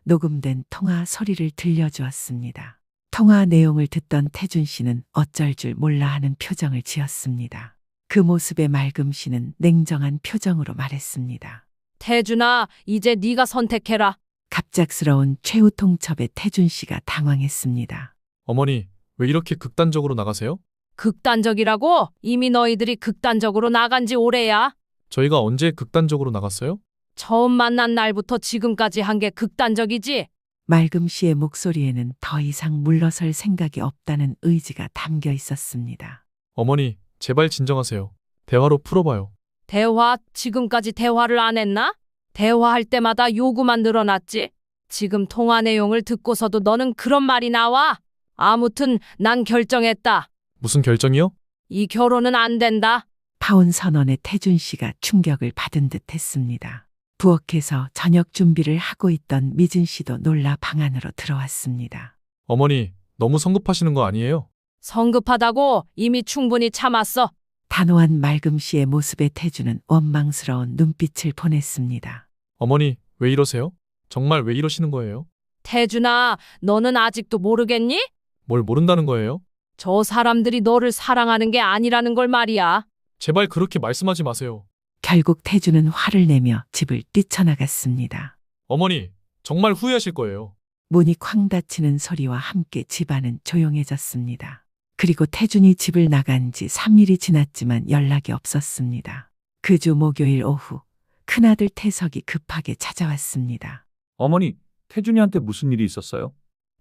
녹음된 통화 소리를 들려주었습니다. 통화 내용을 듣던 태준 씨는 어쩔 줄 몰라 하는 표정을 지었습니다. 그 모습에 맑음 씨는 냉정한 표정으로 말했습니다. 태준아, 이제 네가 선택해라. 갑작스러운 최후 통첩에 태준 씨가 당황했습니다. 어머니, 왜 이렇게 극단적으로 나가세요? 극단적이라고? 이미 너희들이 극단적으로 나간 지 오래야. 저희가 언제 극단적으로 나갔어요? 처음 만난 날부터 지금까지 한 게 극단적이지? 맑음 씨의 목소리에는 더 이상 물러설 생각이 없다는 의지가 담겨 있었습니다. 어머니, 제발 진정하세요. 대화로 풀어봐요. 대화, 지금까지 대화를 안 했나? 대화할 때마다 요구만 늘어났지. 지금 통화 내용을 듣고서도 너는 그런 말이 나와? 아무튼 난 결정했다. 무슨 결정이요? 이 결혼은 안 된다. 파혼 선언에 태준 씨가 충격을 받은 듯 했습니다. 부엌에서 저녁 준비를 하고 있던 미진 씨도 놀라 방 안으로 들어왔습니다. 어머니, 너무 성급하시는 거 아니에요? 성급하다고? 이미 충분히 참았어. 단호한 맑음 씨의 모습에 태준은 원망스러운 눈빛을 보냈습니다. 어머니, 왜 이러세요? 정말 왜 이러시는 거예요? 태준아, 너는 아직도 모르겠니? 뭘 모른다는 거예요? 저 사람들이 너를 사랑하는 게 아니라는 걸 말이야. 제발 그렇게 말씀하지 마세요. 결국 태준은 화를 내며 집을 뛰쳐나갔습니다. 어머니, 정말 후회하실 거예요. 문이 쾅 닫히는 소리와 함께 집안은 조용해졌습니다. 그리고 태준이 집을 나간 지 3일이 지났지만 연락이 없었습니다. 그 주 목요일 오후 큰아들 태석이 급하게 찾아왔습니다. 어머니, 태준이한테 무슨 일이 있었어요?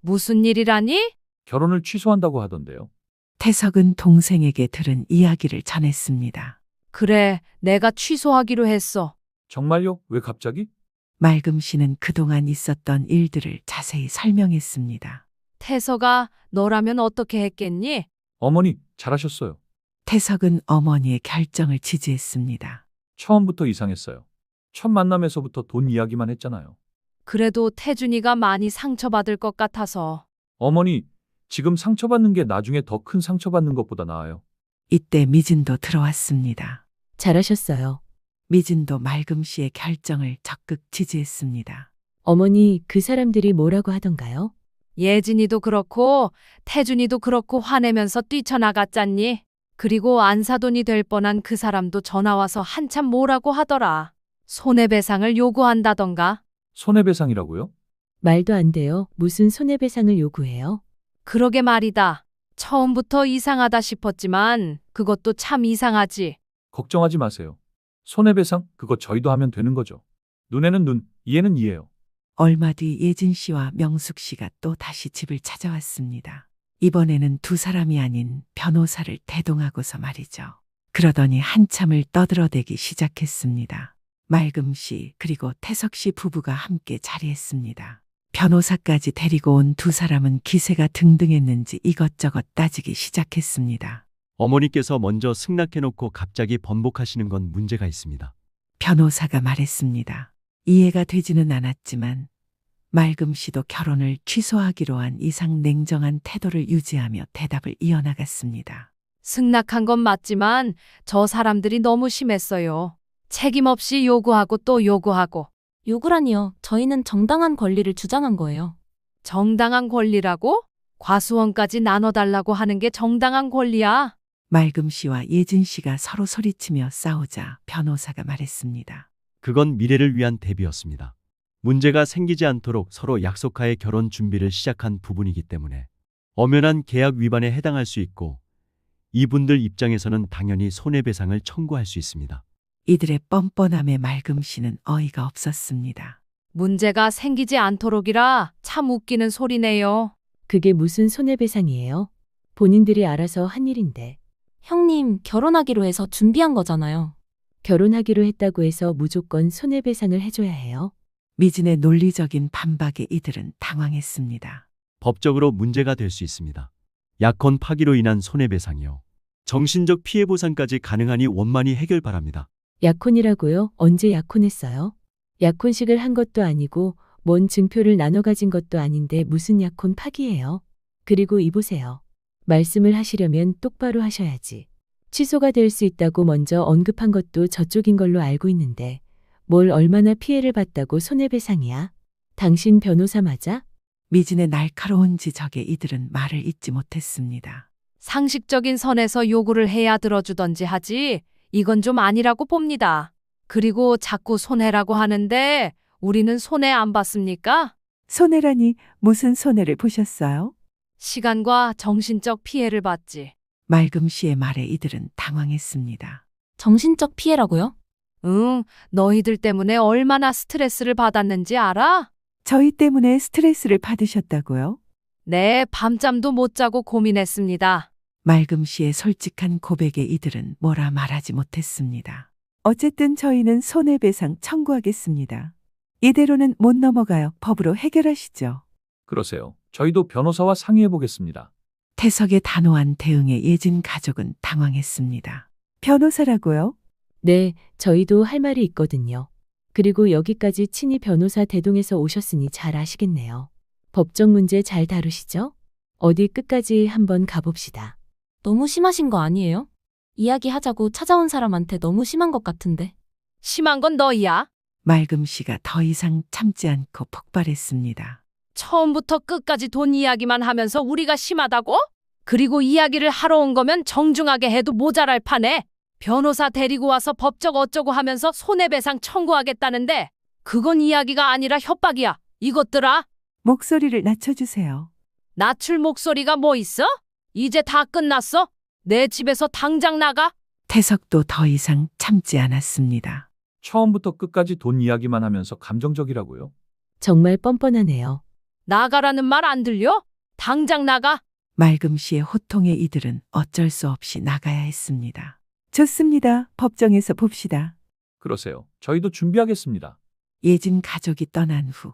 무슨 일이라니? 결혼을 취소한다고 하던데요. 태석은 동생에게 들은 이야기를 전했습니다. 그래, 내가 취소하기로 했어. 정말요? 왜 갑자기? 맑음 씨는 그동안 있었던 일들을 자세히 설명했습니다. 태서가 너라면 어떻게 했겠니? 어머니, 잘하셨어요. 태석은 어머니의 결정을 지지했습니다. 처음부터 이상했어요. 첫 만남에서부터 돈 이야기만 했잖아요. 그래도 태준이가 많이 상처받을 것 같아서. 어머니, 지금 상처받는 게 나중에 더 큰 상처받는 것보다 나아요. 이때 미진도 들어왔습니다. 잘하셨어요. 미진도 맑음 씨의 결정을 적극 지지했습니다. 어머니, 그 사람들이 뭐라고 하던가요? 예진이도 그렇고 태준이도 그렇고 화내면서 뛰쳐나갔잖니. 그리고 안사돈이 될 뻔한 그 사람도 전화와서 한참 뭐라고 하더라. 손해배상을 요구한다던가. 손해배상이라고요? 말도 안 돼요. 무슨 손해배상을 요구해요? 그러게 말이다. 처음부터 이상하다 싶었지만 그것도 참 이상하지. 걱정하지 마세요. 손해배상, 그거 저희도 하면 되는 거죠. 눈에는 눈, 이에는 이예요. 얼마 뒤 예진 씨와 명숙 씨가 또 다시 집을 찾아왔습니다. 이번에는 두 사람이 아닌 변호사를 대동하고서 말이죠. 그러더니 한참을 떠들어대기 시작했습니다. 맑음 씨 그리고 태석 씨 부부가 함께 자리했습니다. 변호사까지 데리고 온 두 사람은 기세가 등등했는지 이것저것 따지기 시작했습니다. 어머니께서 먼저 승낙해놓고 갑자기 번복하시는 건 문제가 있습니다. 변호사가 말했습니다. 이해가 되지는 않았지만 맑음 씨도 결혼을 취소하기로 한 이상 냉정한 태도를 유지하며 대답을 이어나갔습니다. 승낙한 건 맞지만 저 사람들이 너무 심했어요. 책임 없이 요구하고 또 요구하고. 요구라니요. 저희는 정당한 권리를 주장한 거예요. 정당한 권리라고? 과수원까지 나눠달라고 하는 게 정당한 권리야? 맑음 씨와 예진 씨가 서로 소리치며 싸우자 변호사가 말했습니다. 그건 미래를 위한 대비였습니다. 문제가 생기지 않도록 서로 약속하에 결혼 준비를 시작한 부분이기 때문에 엄연한 계약 위반에 해당할 수 있고 이분들 입장에서는 당연히 손해배상을 청구할 수 있습니다. 이들의 뻔뻔함에 맑음 씨는 어이가 없었습니다. 문제가 생기지 않도록이라 참 웃기는 소리네요. 그게 무슨 손해배상이에요? 본인들이 알아서 한 일인데. 형님, 결혼하기로 해서 준비한 거잖아요. 결혼하기로 했다고 해서 무조건 손해배상을 해줘야 해요? 미진의 논리적인 반박에 이들은 당황했습니다. 법적으로 문제가 될 수 있습니다. 약혼 파기로 인한 손해배상이요. 정신적 피해 보상까지 가능하니 원만히 해결 바랍니다. 약혼이라고요? 언제 약혼했어요? 약혼식을 한 것도 아니고 뭔 증표를 나눠 가진 것도 아닌데 무슨 약혼 파기예요? 그리고 이보세요. 말씀을 하시려면 똑바로 하셔야지. 취소가 될 수 있다고 먼저 언급한 것도 저쪽인 걸로 알고 있는데 뭘 얼마나 피해를 봤다고 손해배상이야? 당신 변호사 맞아? 미진의 날카로운 지적에 이들은 말을 잇지 못했습니다. 상식적인 선에서 요구를 해야 들어주던지 하지. 이건 좀 아니라고 봅니다. 그리고 자꾸 손해라고 하는데 우리는 손해 안 봤습니까? 손해라니 무슨 손해를 보셨어요? 시간과 정신적 피해를 봤지. 맑음 씨의 말에 이들은 당황했습니다. 정신적 피해라고요? 응, 너희들 때문에 얼마나 스트레스를 받았는지 알아? 저희 때문에 스트레스를 받으셨다고요? 네, 밤잠도 못 자고 고민했습니다. 맑음 씨의 솔직한 고백에 이들은 뭐라 말하지 못했습니다. 어쨌든 저희는 손해배상 청구하겠습니다. 이대로는 못 넘어가요. 법으로 해결하시죠. 그러세요. 저희도 변호사와 상의해 보겠습니다. 태석의 단호한 대응에 예진 가족은 당황했습니다. 변호사라고요? 네, 저희도 할 말이 있거든요. 그리고 여기까지 친히 변호사 대동해서 오셨으니 잘 아시겠네요. 법적 문제 잘 다루시죠? 어디 끝까지 한번 가봅시다. 너무 심하신 거 아니에요? 이야기하자고 찾아온 사람한테 너무 심한 것 같은데. 심한 건 너희야. 맑음 씨가 더 이상 참지 않고 폭발했습니다. 처음부터 끝까지 돈 이야기만 하면서 우리가 심하다고? 그리고 이야기를 하러 온 거면 정중하게 해도 모자랄 판에 변호사 데리고 와서 법적 어쩌고 하면서 손해배상 청구하겠다는데 그건 이야기가 아니라 협박이야. 이것들아. 목소리를 낮춰주세요. 낮출 목소리가 뭐 있어? 이제 다 끝났어? 내 집에서 당장 나가? 태석도 더 이상 참지 않았습니다. 처음부터 끝까지 돈 이야기만 하면서 감정적이라고요? 정말 뻔뻔하네요. 나가라는 말 안 들려? 당장 나가. 맑음 씨의 호통에 이들은 어쩔 수 없이 나가야 했습니다. 좋습니다. 법정에서 봅시다. 그러세요. 저희도 준비하겠습니다. 예진 가족이 떠난 후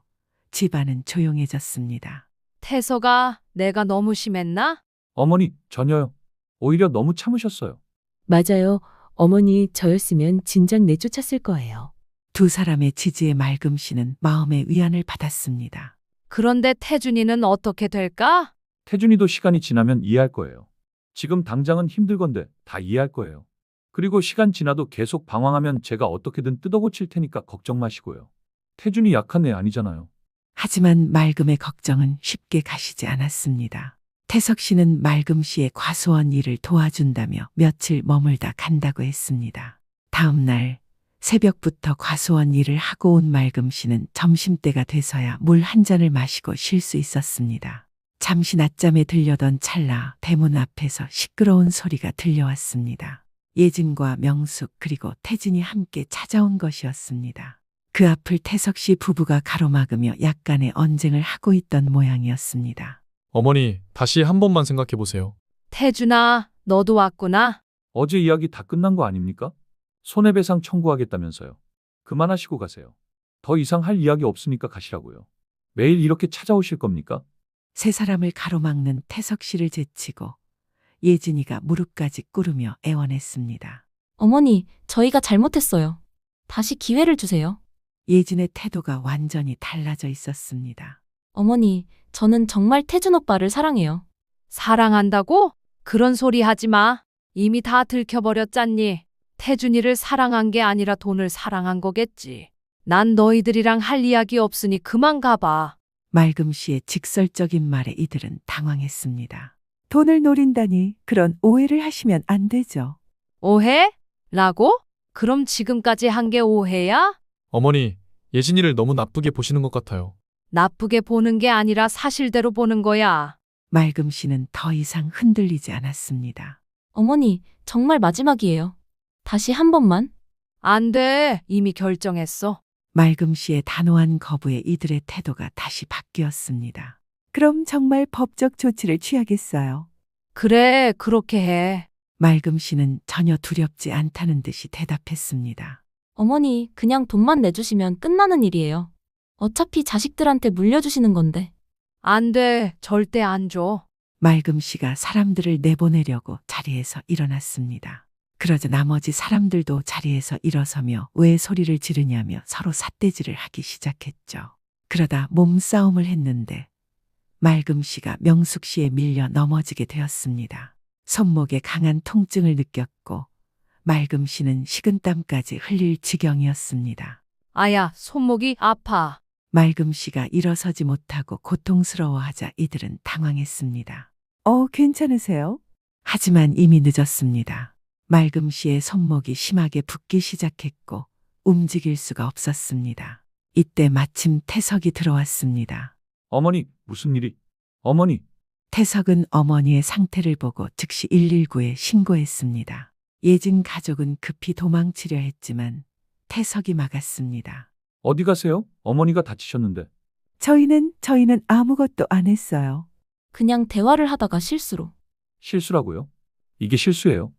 집안은 조용해졌습니다. 태서가 내가 너무 심했나? 어머니, 전혀요. 오히려 너무 참으셨어요. 맞아요. 어머니 저였으면 진작 내쫓았을 거예요. 두 사람의 지지에 맑음 씨는 마음의 위안을 받았습니다. 그런데 태준이는 어떻게 될까? 태준이도 시간이 지나면 이해할 거예요. 지금 당장은 힘들건데 다 이해할 거예요. 그리고 시간 지나도 계속 방황하면 제가 어떻게든 뜯어고칠 테니까 걱정 마시고요. 태준이 약한 애 아니잖아요. 하지만 맑음의 걱정은 쉽게 가시지 않았습니다. 태석 씨는 맑음 씨의 과소한 일을 도와준다며 며칠 머물다 간다고 했습니다. 다음 날 새벽부터 과소한 일을 하고 온 맑음 씨는 점심때가 돼서야 물 한 잔을 마시고 쉴 수 있었습니다. 잠시 낮잠에 들려던 찰나 대문 앞에서 시끄러운 소리가 들려왔습니다. 예진과 명숙 그리고 태진이 함께 찾아온 것이었습니다. 그 앞을 태석 씨 부부가 가로막으며 약간의 언쟁을 하고 있던 모양이었습니다. 어머니, 다시 한 번만 생각해 보세요. 태준아, 너도 왔구나. 어제 이야기 다 끝난 거 아닙니까? 손해배상 청구하겠다면서요. 그만하시고 가세요. 더 이상 할 이야기 없으니까 가시라고요. 매일 이렇게 찾아오실 겁니까? 세 사람을 가로막는 태석 씨를 제치고 예진이가 무릎까지 꿇으며 애원했습니다. 어머니, 저희가 잘못했어요. 다시 기회를 주세요. 예진의 태도가 완전히 달라져 있었습니다. 어머니, 저는 정말 태준 오빠를 사랑해요. 사랑한다고? 그런 소리 하지 마. 이미 다 들켜버렸잖니. 태준이를 사랑한 게 아니라 돈을 사랑한 거겠지. 난 너희들이랑 할 이야기 없으니 그만 가봐. 맑음 씨의 직설적인 말에 이들은 당황했습니다. 돈을 노린다니 그런 오해를 하시면 안 되죠. 오해? 라고? 그럼 지금까지 한 게 오해야? 어머니, 예진이를 너무 나쁘게 보시는 것 같아요. 나쁘게 보는 게 아니라 사실대로 보는 거야. 맑음 씨는 더 이상 흔들리지 않았습니다. 어머니, 정말 마지막이에요. 다시 한 번만. 안 돼. 이미 결정했어. 맑음 씨의 단호한 거부에 이들의 태도가 다시 바뀌었습니다. 그럼 정말 법적 조치를 취하겠어요. 그래, 그렇게 해. 맑음 씨는 전혀 두렵지 않다는 듯이 대답했습니다. 어머니, 그냥 돈만 내주시면 끝나는 일이에요. 어차피 자식들한테 물려주시는 건데. 안 돼. 절대 안 줘. 맑음 씨가 사람들을 내보내려고 자리에서 일어났습니다. 그러자 나머지 사람들도 자리에서 일어서며 왜 소리를 지르냐며 서로 삿대질을 하기 시작했죠. 그러다 몸싸움을 했는데 맑음 씨가 명숙 씨에 밀려 넘어지게 되었습니다. 손목에 강한 통증을 느꼈고 맑음 씨는 식은땀까지 흘릴 지경이었습니다. 아야, 손목이 아파. 맑음 씨가 일어서지 못하고 고통스러워하자 이들은 당황했습니다. 괜찮으세요? 하지만 이미 늦었습니다. 맑음 씨의 손목이 심하게 붓기 시작했고 움직일 수가 없었습니다. 이때 마침 태석이 들어왔습니다. 어머니, 무슨 일이? 어머니, 태석은 어머니의 상태를 보고 즉시 119에 신고했습니다. 예진 가족은 급히 도망치려 했지만 태석이 막았습니다. 어디 가세요? 어머니가 다치셨는데. 저희는 아무것도 안 했어요. 그냥 대화를 하다가 실수로. 실수라고요? 이게 실수예요?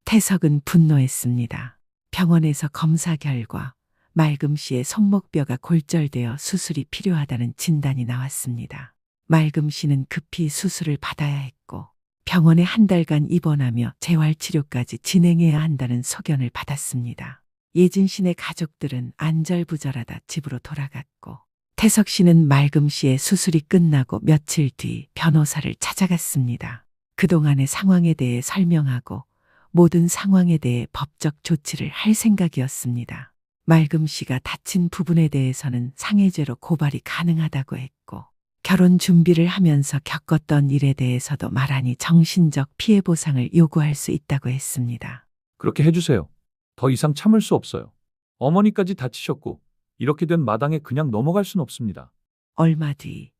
태석은 분노했습니다. 병원에서 검사 결과 맑음 씨의 손목뼈가 골절되어 수술이 필요하다는 진단이 나왔습니다. 맑음 씨는 급히 수술을 받아야 했고 병원에 한 달간 입원하며 재활치료까지 진행해야 한다는 소견을 받았습니다. 예진 씨네 가족들은 안절부절하다 집으로 돌아갔고 태석 씨는 맑음 씨의 수술이 끝나고 며칠 뒤 변호사를 찾아갔습니다. 그동안의 상황에 대해 설명하고 모든 상황에 대해 법적 조치를 할 생각이었습니다. 맑음 씨가 다친 부분에 대해서는 상해죄로 고발이 가능하다고 했고 결혼 준비를 하면서 겪었던 일에 대해서도 말하니 정신적 피해 보상을 요구할 수 있다고 했습니다. 그렇게 해주세요. 더 이상 참을 수 없어요. 어머니까지 다치셨고 이렇게 된 마당에 그냥 넘어갈 순 없습니다. 얼마 뒤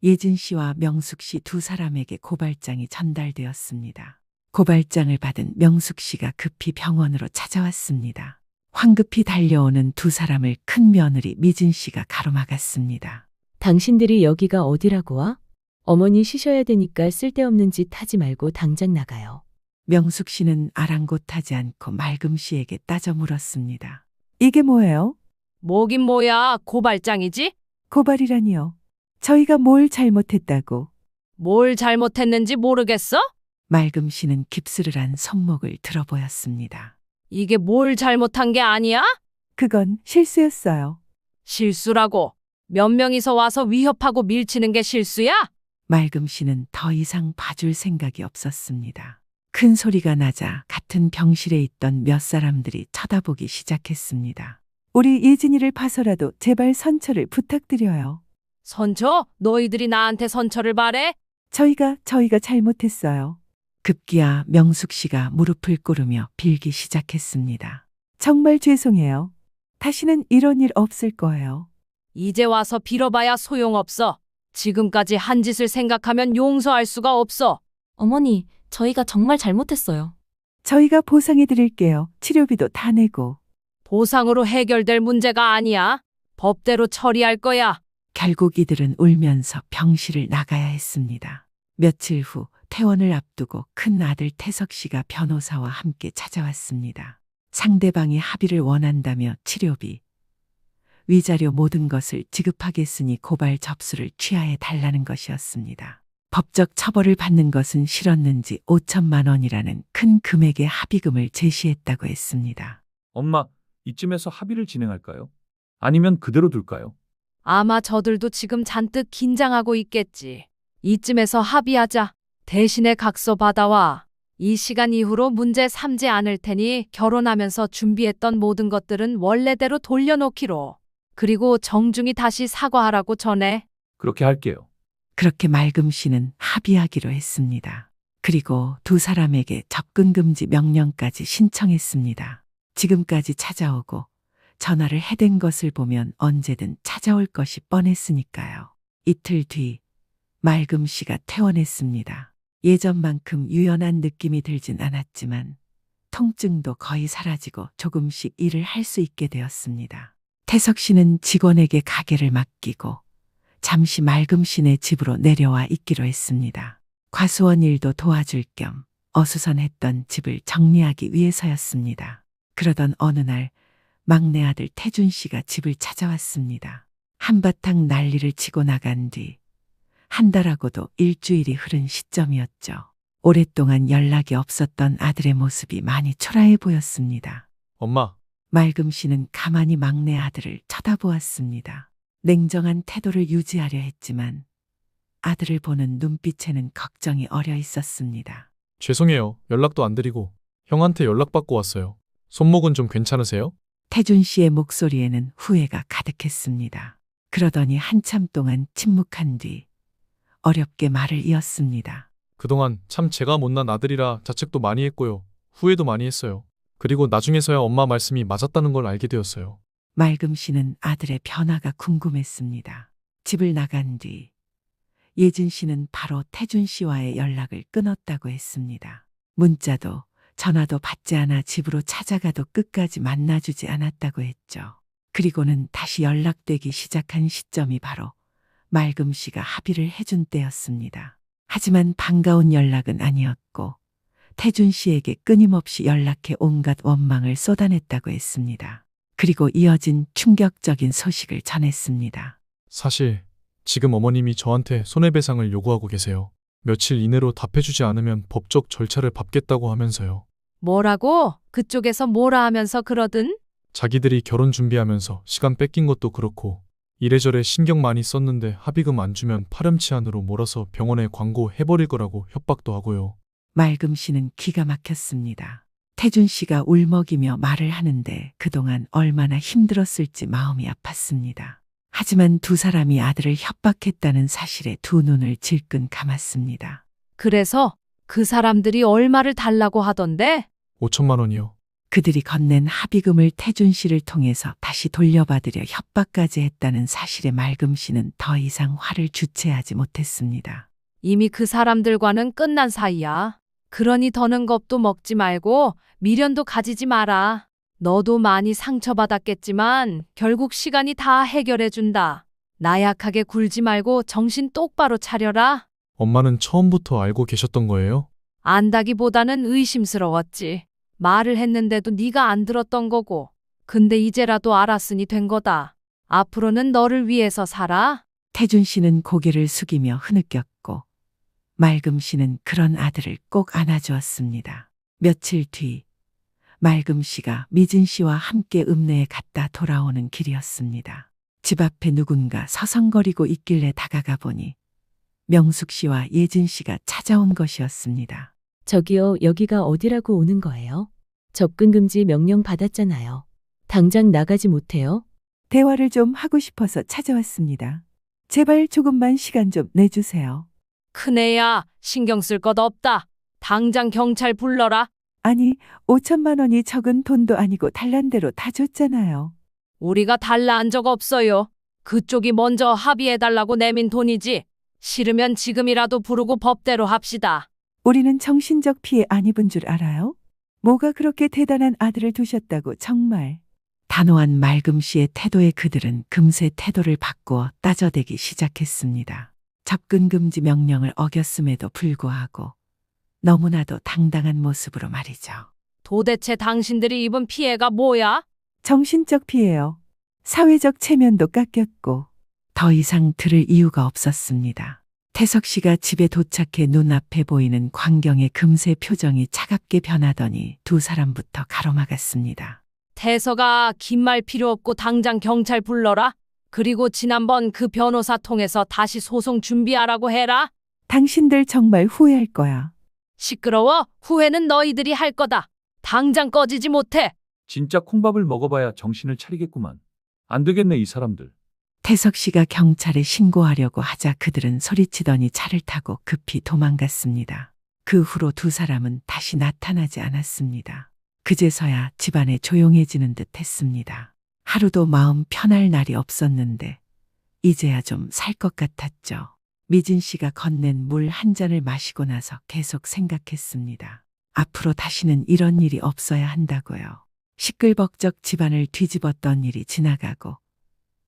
예진 씨와 명숙 씨 두 사람에게 고발장이 전달되었습니다. 고발장을 받은 명숙 씨가 급히 병원으로 찾아왔습니다. 황급히 달려오는 두 사람을 큰 며느리 미진 씨가 가로막았습니다. 당신들이 여기가 어디라고 와? 어머니 쉬셔야 되니까 쓸데없는 짓 하지 말고 당장 나가요. 명숙 씨는 아랑곳하지 않고 맑음 씨에게 따져 물었습니다. 이게 뭐예요? 뭐긴 뭐야. 고발장이지? 고발이라니요. 저희가 뭘 잘못했다고. 뭘 잘못했는지 모르겠어? 맑음 씨는 깁스를 손목을 들어 보였습니다. 이게 뭘 잘못한 게 아니야? 그건 실수였어요. 실수라고. 몇 명이서 와서 위협하고 밀치는 게 실수야? 맑음 씨는 더 이상 봐줄 생각이 없었습니다. 큰 소리가 나자 같은 병실에 있던 몇 사람들이 쳐다보기 시작했습니다. 우리 예진이를 봐서라도 제발 선처를 부탁드려요. 선처? 너희들이 나한테 선처를 바래? 저희가 잘못했어요. 급기야 명숙 씨가 무릎을 꿇으며 빌기 시작했습니다. 정말 죄송해요. 다시는 이런 일 없을 거예요. 이제 와서 빌어봐야 소용없어. 지금까지 한 짓을 생각하면 용서할 수가 없어. 어머니, 저희가 정말 잘못했어요. 저희가 보상해 드릴게요. 치료비도 다 내고. 보상으로 해결될 문제가 아니야. 법대로 처리할 거야. 결국 이들은 울면서 병실을 나가야 했습니다. 며칠 후 퇴원을 앞두고 큰 아들 태석 씨가 변호사와 함께 찾아왔습니다. 상대방이 합의를 원한다며 치료비, 위자료 모든 것을 지급하겠으니 고발 접수를 취하해 달라는 것이었습니다. 법적 처벌을 받는 것은 싫었는지 5천만 원이라는 큰 금액의 합의금을 제시했다고 했습니다. 엄마, 이쯤에서 합의를 진행할까요? 아니면 그대로 둘까요? 아마 저들도 지금 잔뜩 긴장하고 있겠지. 이쯤에서 합의하자. 대신에 각서 받아와. 이 시간 이후로 문제 삼지 않을 테니 결혼하면서 준비했던 모든 것들은 원래대로 돌려놓기로. 그리고 정중히 다시 사과하라고 전해. 그렇게 할게요. 그렇게 맑음 씨는 합의하기로 했습니다. 그리고 두 사람에게 접근금지 명령까지 신청했습니다. 지금까지 찾아오고 전화를 해댄 것을 보면 언제든 찾아올 것이 뻔했으니까요. 이틀 뒤 맑음 씨가 퇴원했습니다. 예전만큼 유연한 느낌이 들진 않았지만 통증도 거의 사라지고 조금씩 일을 할 수 있게 되었습니다. 태석 씨는 직원에게 가게를 맡기고 잠시 맑음 씨네 집으로 내려와 있기로 했습니다. 과수원 일도 도와줄 겸 어수선했던 집을 정리하기 위해서였습니다. 그러던 어느 날 막내 아들 태준 씨가 집을 찾아왔습니다. 한바탕 난리를 치고 나간 뒤 한 달하고도 일주일이 흐른 시점이었죠. 오랫동안 연락이 없었던 아들의 모습이 많이 초라해 보였습니다. 엄마, 맑음 씨는 가만히 막내 아들을 쳐다보았습니다. 냉정한 태도를 유지하려 했지만 아들을 보는 눈빛에는 걱정이 어려 있었습니다. 죄송해요. 연락도 안 드리고 형한테 연락받고 왔어요. 손목은 좀 괜찮으세요? 태준 씨의 목소리에는 후회가 가득했습니다. 그러더니 한참 동안 침묵한 뒤 어렵게 말을 이었습니다. 그동안 참 제가 못난 아들이라 자책도 많이 했고요. 후회도 많이 했어요. 그리고 나중에서야 엄마 말씀이 맞았다는 걸 알게 되었어요. 맑음 씨는 아들의 변화가 궁금했습니다. 집을 나간 뒤 예진 씨는 바로 태준 씨와의 연락을 끊었다고 했습니다. 문자도 전화도 받지 않아 집으로 찾아가도 끝까지 만나주지 않았다고 했죠. 그리고는 다시 연락되기 시작한 시점이 바로 맑음 씨가 합의를 해준 때였습니다. 하지만 반가운 연락은 아니었고 태준 씨에게 끊임없이 연락해 온갖 원망을 쏟아냈다고 했습니다. 그리고 이어진 충격적인 소식을 전했습니다. 사실 지금 어머님이 저한테 손해배상을 요구하고 계세요. 며칠 이내로 답해주지 않으면 법적 절차를 밟겠다고 하면서요. 뭐라고? 그쪽에서 뭐라 하면서 그러든? 자기들이 결혼 준비하면서 시간 뺏긴 것도 그렇고 이래저래 신경 많이 썼는데 합의금 안 주면 파렴치 안으로 몰아서 병원에 광고해버릴 거라고 협박도 하고요. 맑음 씨는 기가 막혔습니다. 태준 씨가 울먹이며 말을 하는데 그동안 얼마나 힘들었을지 마음이 아팠습니다. 하지만 두 사람이 아들을 협박했다는 사실에 두 눈을 질끈 감았습니다. 그래서 그 사람들이 얼마를 달라고 하던데? 5천만 원이요. 그들이 건넨 합의금을 태준 씨를 통해서 다시 돌려받으려 협박까지 했다는 사실에 맑음 씨는 더 이상 화를 주체하지 못했습니다. 이미 그 사람들과는 끝난 사이야. 그러니 더는 겁도 먹지 말고 미련도 가지지 마라. 너도 많이 상처받았겠지만 결국 시간이 다 해결해준다. 나약하게 굴지 말고 정신 똑바로 차려라. 엄마는 처음부터 알고 계셨던 거예요? 안다기보다는 의심스러웠지. 말을 했는데도 네가 안 들었던 거고. 근데 이제라도 알았으니 된 거다. 앞으로는 너를 위해서 살아. 태준 씨는 고개를 숙이며 흐느꼈고 맑음 씨는 그런 아들을 꼭 안아주었습니다. 며칠 뒤 맑음 씨가 미진 씨와 함께 읍내에 갔다 돌아오는 길이었습니다. 집 앞에 누군가 서성거리고 있길래 다가가 보니 명숙 씨와 예진 씨가 찾아온 것이었습니다. 저기요, 여기가 어디라고 오는 거예요? 접근금지 명령 받았잖아요. 당장 나가지 못해요? 대화를 좀 하고 싶어서 찾아왔습니다. 제발 조금만 시간 좀 내주세요. 큰애야, 신경 쓸 것 없다. 당장 경찰 불러라. 아니, 5천만 원이 적은 돈도 아니고 달란 대로 다 줬잖아요. 우리가 달라 한 적 없어요. 그쪽이 먼저 합의해달라고 내민 돈이지. 싫으면 지금이라도 부르고 법대로 합시다. 우리는 정신적 피해 안 입은 줄 알아요? 뭐가 그렇게 대단한 아들을 두셨다고 정말. 단호한 맑음 씨의 태도에 그들은 금세 태도를 바꾸어 따져대기 시작했습니다. 접근 금지 명령을 어겼음에도 불구하고 너무나도 당당한 모습으로 말이죠. 도대체 당신들이 입은 피해가 뭐야? 정신적 피해요. 사회적 체면도 깎였고 더 이상 들을 이유가 없었습니다. 태석 씨가 집에 도착해 눈앞에 보이는 광경의 금세 표정이 차갑게 변하더니 두 사람부터 가로막았습니다. 태서가 긴 말 필요 없고 당장 경찰 불러라. 그리고 지난번 그 변호사 통해서 다시 소송 준비하라고 해라. 당신들 정말 후회할 거야. 시끄러워. 후회는 너희들이 할 거다. 당장 꺼지지 못해. 진짜 콩밥을 먹어봐야 정신을 차리겠구만. 안 되겠네, 이 사람들. 태석 씨가 경찰에 신고하려고 하자 그들은 소리치더니 차를 타고 급히 도망갔습니다. 그 후로 두 사람은 다시 나타나지 않았습니다. 그제서야 집안에 조용해지는 듯 했습니다. 하루도 마음 편할 날이 없었는데 이제야 좀 살 것 같았죠. 미진 씨가 건넨 물 한 잔을 마시고 나서 계속 생각했습니다. 앞으로 다시는 이런 일이 없어야 한다고요. 시끌벅적 집안을 뒤집었던 일이 지나가고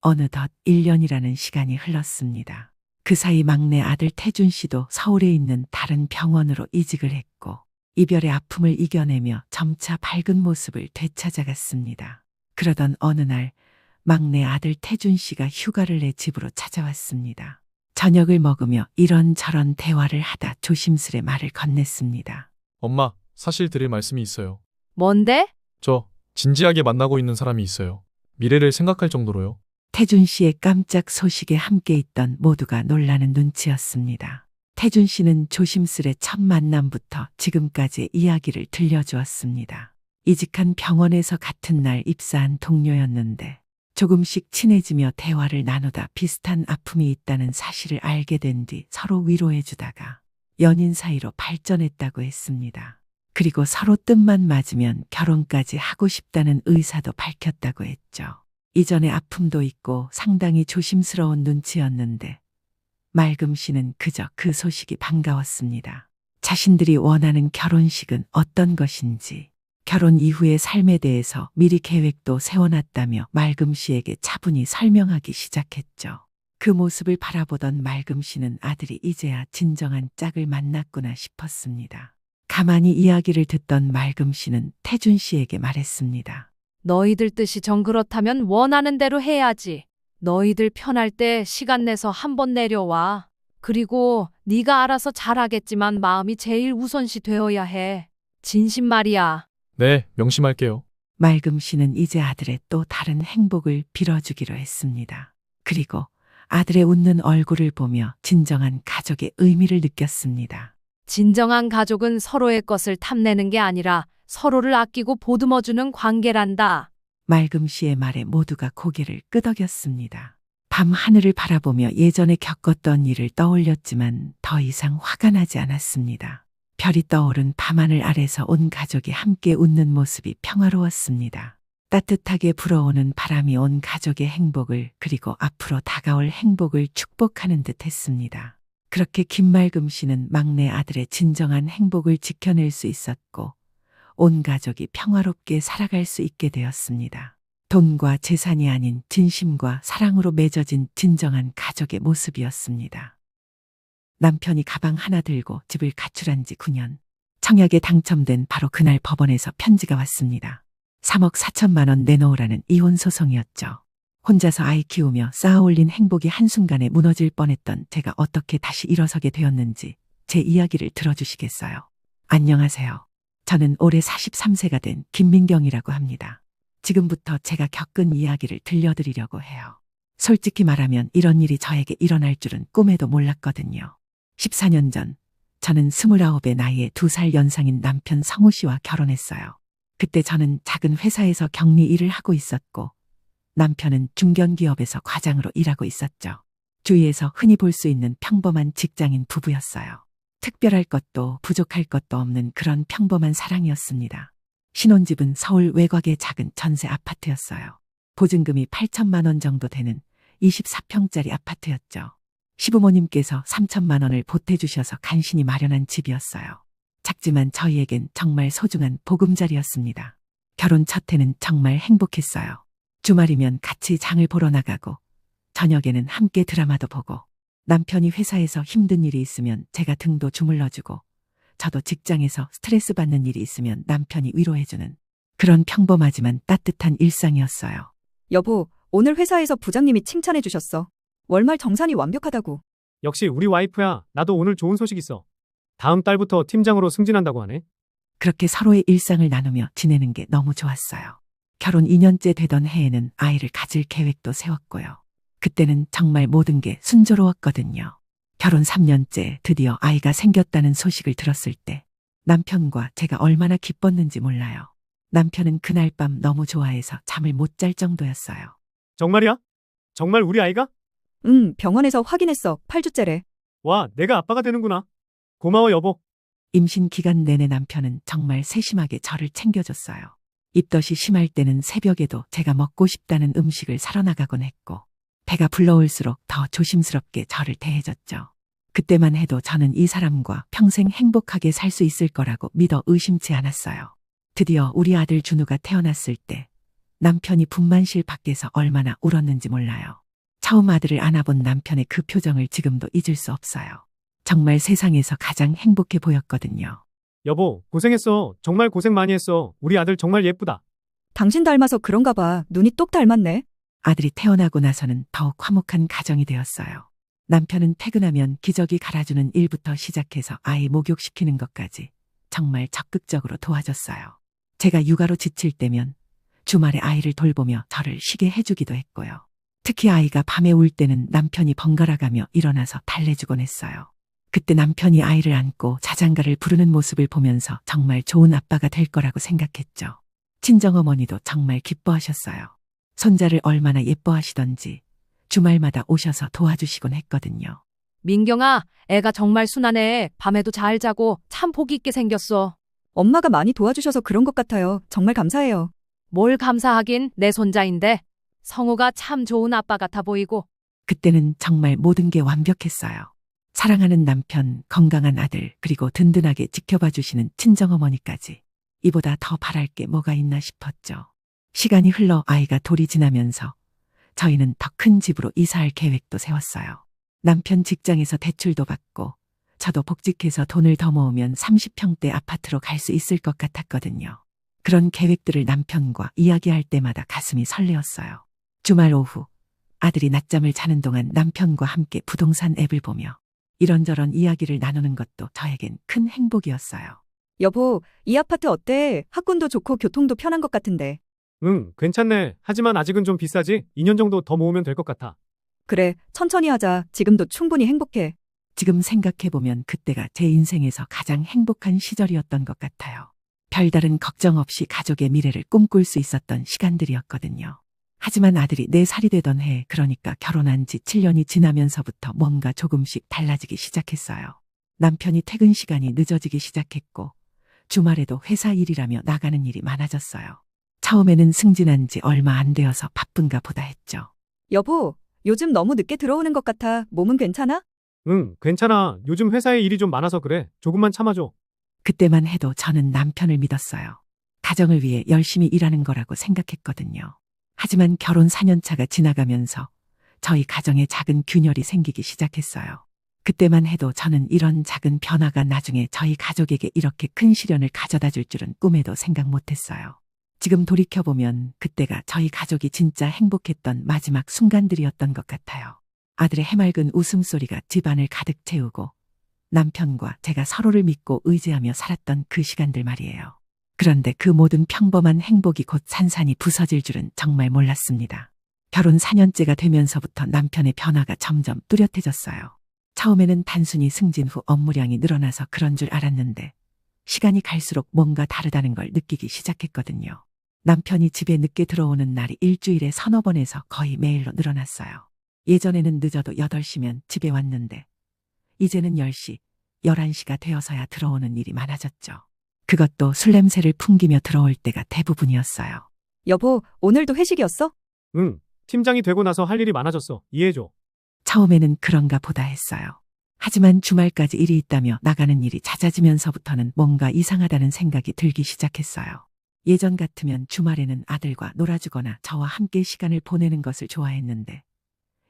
어느덧 1년이라는 시간이 흘렀습니다. 그 사이 막내 아들 태준 씨도 서울에 있는 다른 병원으로 이직을 했고 이별의 아픔을 이겨내며 점차 밝은 모습을 되찾아갔습니다. 그러던 어느 날 막내 아들 태준 씨가 휴가를 내 집으로 찾아왔습니다. 저녁을 먹으며 이런저런 대화를 하다 조심스레 말을 건넸습니다. 엄마, 사실 드릴 말씀이 있어요. 뭔데? 저 진지하게 만나고 있는 사람이 있어요. 미래를 생각할 정도로요. 태준 씨의 깜짝 소식에 함께 있던 모두가 놀라는 눈치였습니다. 태준 씨는 조심스레 첫 만남부터 지금까지의 이야기를 들려주었습니다. 이직한 병원에서 같은 날 입사한 동료였는데 조금씩 친해지며 대화를 나누다 비슷한 아픔이 있다는 사실을 알게 된 뒤 서로 위로해주다가 연인 사이로 발전했다고 했습니다. 그리고 서로 뜻만 맞으면 결혼까지 하고 싶다는 의사도 밝혔다고 했죠. 이전의 아픔도 있고 상당히 조심스러운 눈치였는데 맑음 씨는 그저 그 소식이 반가웠습니다. 자신들이 원하는 결혼식은 어떤 것인지, 결혼 이후의 삶에 대해서 미리 계획도 세워놨다며 맑음 씨에게 차분히 설명하기 시작했죠. 그 모습을 바라보던 맑음 씨는 아들이 이제야 진정한 짝을 만났구나 싶었습니다. 가만히 이야기를 듣던 맑음 씨는 태준 씨에게 말했습니다. 너희들 뜻이 정 그렇다면 원하는 대로 해야지. 너희들 편할 때 시간 내서 한번 내려와. 그리고 네가 알아서 잘하겠지만 마음이 제일 우선시 되어야 해. 진심 말이야. 네, 명심할게요. 맑음 씨는 이제 아들의 또 다른 행복을 빌어주기로 했습니다. 그리고 아들의 웃는 얼굴을 보며 진정한 가족의 의미를 느꼈습니다. 진정한 가족은 서로의 것을 탐내는 게 아니라 서로를 아끼고 보듬어주는 관계란다. 맑음 씨의 말에 모두가 고개를 끄덕였습니다. 밤 하늘을 바라보며 예전에 겪었던 일을 떠올렸지만 더 이상 화가 나지 않았습니다. 별이 떠오른 밤하늘 아래서 온 가족이 함께 웃는 모습이 평화로웠습니다. 따뜻하게 불어오는 바람이 온 가족의 행복을 그리고 앞으로 다가올 행복을 축복하는 듯 했습니다. 그렇게 김맑음 씨는 막내 아들의 진정한 행복을 지켜낼 수 있었고 온 가족이 평화롭게 살아갈 수 있게 되었습니다. 돈과 재산이 아닌 진심과 사랑으로 맺어진 진정한 가족의 모습이었습니다. 남편이 가방 하나 들고 집을 가출한 지 9년. 청약에 당첨된 바로 그날 법원에서 편지가 왔습니다. 3억 4천만 원 내놓으라는 이혼 소송이었죠. 혼자서 아이 키우며 쌓아올린 행복이 한순간에 무너질 뻔했던 제가 어떻게 다시 일어서게 되었는지 제 이야기를 들어주시겠어요? 안녕하세요. 저는 올해 43세가 된 김민경이라고 합니다. 지금부터 제가 겪은 이야기를 들려드리려고 해요. 솔직히 말하면 이런 일이 저에게 일어날 줄은 꿈에도 몰랐거든요. 14년 전 저는 29의 나이에 2살 연상인 남편 성우 씨와 결혼했어요. 그때 저는 작은 회사에서 격리 일을 하고 있었고 남편은 중견기업에서 과장으로 일하고 있었죠. 주위에서 흔히 볼 수 있는 평범한 직장인 부부였어요. 특별할 것도 부족할 것도 없는 그런 평범한 사랑이었습니다. 신혼집은 서울 외곽의 작은 전세 아파트였어요. 보증금이 8천만 원 정도 되는 24평짜리 아파트였죠. 시부모님께서 3천만 원을 보태주셔서 간신히 마련한 집이었어요. 작지만 저희에겐 정말 소중한 보금자리였습니다. 결혼 첫 해는 정말 행복했어요. 주말이면 같이 장을 보러 나가고 저녁에는 함께 드라마도 보고 남편이 회사에서 힘든 일이 있으면 제가 등도 주물러주고, 저도 직장에서 스트레스 받는 일이 있으면 남편이 위로해주는 그런 평범하지만 따뜻한 일상이었어요. 여보, 오늘 회사에서 부장님이 칭찬해 주셨어. 월말 정산이 완벽하다고. 역시 우리 와이프야. 나도 오늘 좋은 소식 있어. 다음 달부터 팀장으로 승진한다고 하네. 그렇게 서로의 일상을 나누며 지내는 게 너무 좋았어요. 결혼 2년째 되던 해에는 아이를 가질 계획도 세웠고요. 그때는 정말 모든 게 순조로웠거든요. 결혼 3년째 드디어 아이가 생겼다는 소식을 들었을 때 남편과 제가 얼마나 기뻤는지 몰라요. 남편은 그날 밤 너무 좋아해서 잠을 못 잘 정도였어요. 정말이야? 정말 우리 아이가? 응, 병원에서 확인했어. 8주째래. 와, 내가 아빠가 되는구나. 고마워, 여보. 임신 기간 내내 남편은 정말 세심하게 저를 챙겨줬어요. 입덧이 심할 때는 새벽에도 제가 먹고 싶다는 음식을 사러 나가곤 했고, 배가 불러올수록 더 조심스럽게 저를 대해줬죠. 그때만 해도 저는 이 사람과 평생 행복하게 살 수 있을 거라고 믿어 의심치 않았어요. 드디어 우리 아들 준우가 태어났을 때 남편이 분만실 밖에서 얼마나 울었는지 몰라요. 처음 아들을 안아본 남편의 그 표정을 지금도 잊을 수 없어요. 정말 세상에서 가장 행복해 보였거든요. 여보, 고생했어. 정말 고생 많이 했어. 우리 아들 정말 예쁘다. 당신 닮아서 그런가 봐. 눈이 똑 닮았네. 아들이 태어나고 나서는 더욱 화목한 가정이 되었어요. 남편은 퇴근하면 기저귀 갈아주는 일부터 시작해서 아이 목욕시키는 것까지 정말 적극적으로 도와줬어요. 제가 육아로 지칠 때면 주말에 아이를 돌보며 저를 쉬게 해주기도 했고요. 특히 아이가 밤에 울 때는 남편이 번갈아가며 일어나서 달래주곤 했어요. 그때 남편이 아이를 안고 자장가를 부르는 모습을 보면서 정말 좋은 아빠가 될 거라고 생각했죠. 친정어머니도 정말 기뻐하셨어요. 손자를 얼마나 예뻐하시던지 주말마다 오셔서 도와주시곤 했거든요. 민경아, 애가 정말 순하네. 밤에도 잘 자고 참 복 있게 생겼어. 엄마가 많이 도와주셔서 그런 것 같아요. 정말 감사해요. 뭘 감사하긴, 내 손자인데. 성우가 참 좋은 아빠 같아 보이고. 그때는 정말 모든 게 완벽했어요. 사랑하는 남편, 건강한 아들, 그리고 든든하게 지켜봐 주시는 친정어머니까지. 이보다 더 바랄 게 뭐가 있나 싶었죠. 시간이 흘러 아이가 돌이 지나면서 저희는 더 큰 집으로 이사할 계획도 세웠어요. 남편 직장에서 대출도 받고 저도 복직해서 돈을 더 모으면 30평대 아파트로 갈 수 있을 것 같았거든요. 그런 계획들을 남편과 이야기할 때마다 가슴이 설레었어요. 주말 오후 아들이 낮잠을 자는 동안 남편과 함께 부동산 앱을 보며 이런저런 이야기를 나누는 것도 저에겐 큰 행복이었어요. 여보, 이 아파트 어때? 학군도 좋고 교통도 편한 것 같은데. 응, 괜찮네. 하지만 아직은 좀 비싸지? 2년 정도 더 모으면 될 것 같아. 그래, 천천히 하자. 지금도 충분히 행복해. 지금 생각해보면 그때가 제 인생에서 가장 행복한 시절이었던 것 같아요. 별다른 걱정 없이 가족의 미래를 꿈꿀 수 있었던 시간들이었거든요. 하지만 아들이 4살이 되던 해, 그러니까 결혼한 지 7년이 지나면서부터 뭔가 조금씩 달라지기 시작했어요. 남편이 퇴근 시간이 늦어지기 시작했고 주말에도 회사 일이라며 나가는 일이 많아졌어요. 처음에는 승진한 지 얼마 안 되어서 바쁜가 보다 했죠. 여보, 요즘 너무 늦게 들어오는 것 같아. 몸은 괜찮아? 응, 괜찮아. 요즘 회사에 일이 좀 많아서 그래. 조금만 참아줘. 그때만 해도 저는 남편을 믿었어요. 가정을 위해 열심히 일하는 거라고 생각했거든요. 하지만 결혼 4년 차가 지나가면서 저희 가정에 작은 균열이 생기기 시작했어요. 그때만 해도 저는 이런 작은 변화가 나중에 저희 가족에게 이렇게 큰 시련을 가져다 줄 줄은 꿈에도 생각 못했어요. 지금 돌이켜보면 그때가 저희 가족이 진짜 행복했던 마지막 순간들이었던 것 같아요. 아들의 해맑은 웃음소리가 집안을 가득 채우고 남편과 제가 서로를 믿고 의지하며 살았던 그 시간들 말이에요. 그런데 그 모든 평범한 행복이 곧 산산이 부서질 줄은 정말 몰랐습니다. 결혼 4년째가 되면서부터 남편의 변화가 점점 뚜렷해졌어요. 처음에는 단순히 승진 후 업무량이 늘어나서 그런 줄 알았는데 시간이 갈수록 뭔가 다르다는 걸 느끼기 시작했거든요. 남편이 집에 늦게 들어오는 날이 일주일에 서너 번에서 거의 매일로 늘어났어요. 예전에는 늦어도 8시면 집에 왔는데 이제는 10시, 11시가 되어서야 들어오는 일이 많아졌죠. 그것도 술 냄새를 풍기며 들어올 때가 대부분이었어요. 여보, 오늘도 회식이었어? 응, 팀장이 되고 나서 할 일이 많아졌어. 이해해줘. 처음에는 그런가 보다 했어요. 하지만 주말까지 일이 있다며 나가는 일이 잦아지면서부터는 뭔가 이상하다는 생각이 들기 시작했어요. 예전 같으면 주말에는 아들과 놀아주거나 저와 함께 시간을 보내는 것을 좋아했는데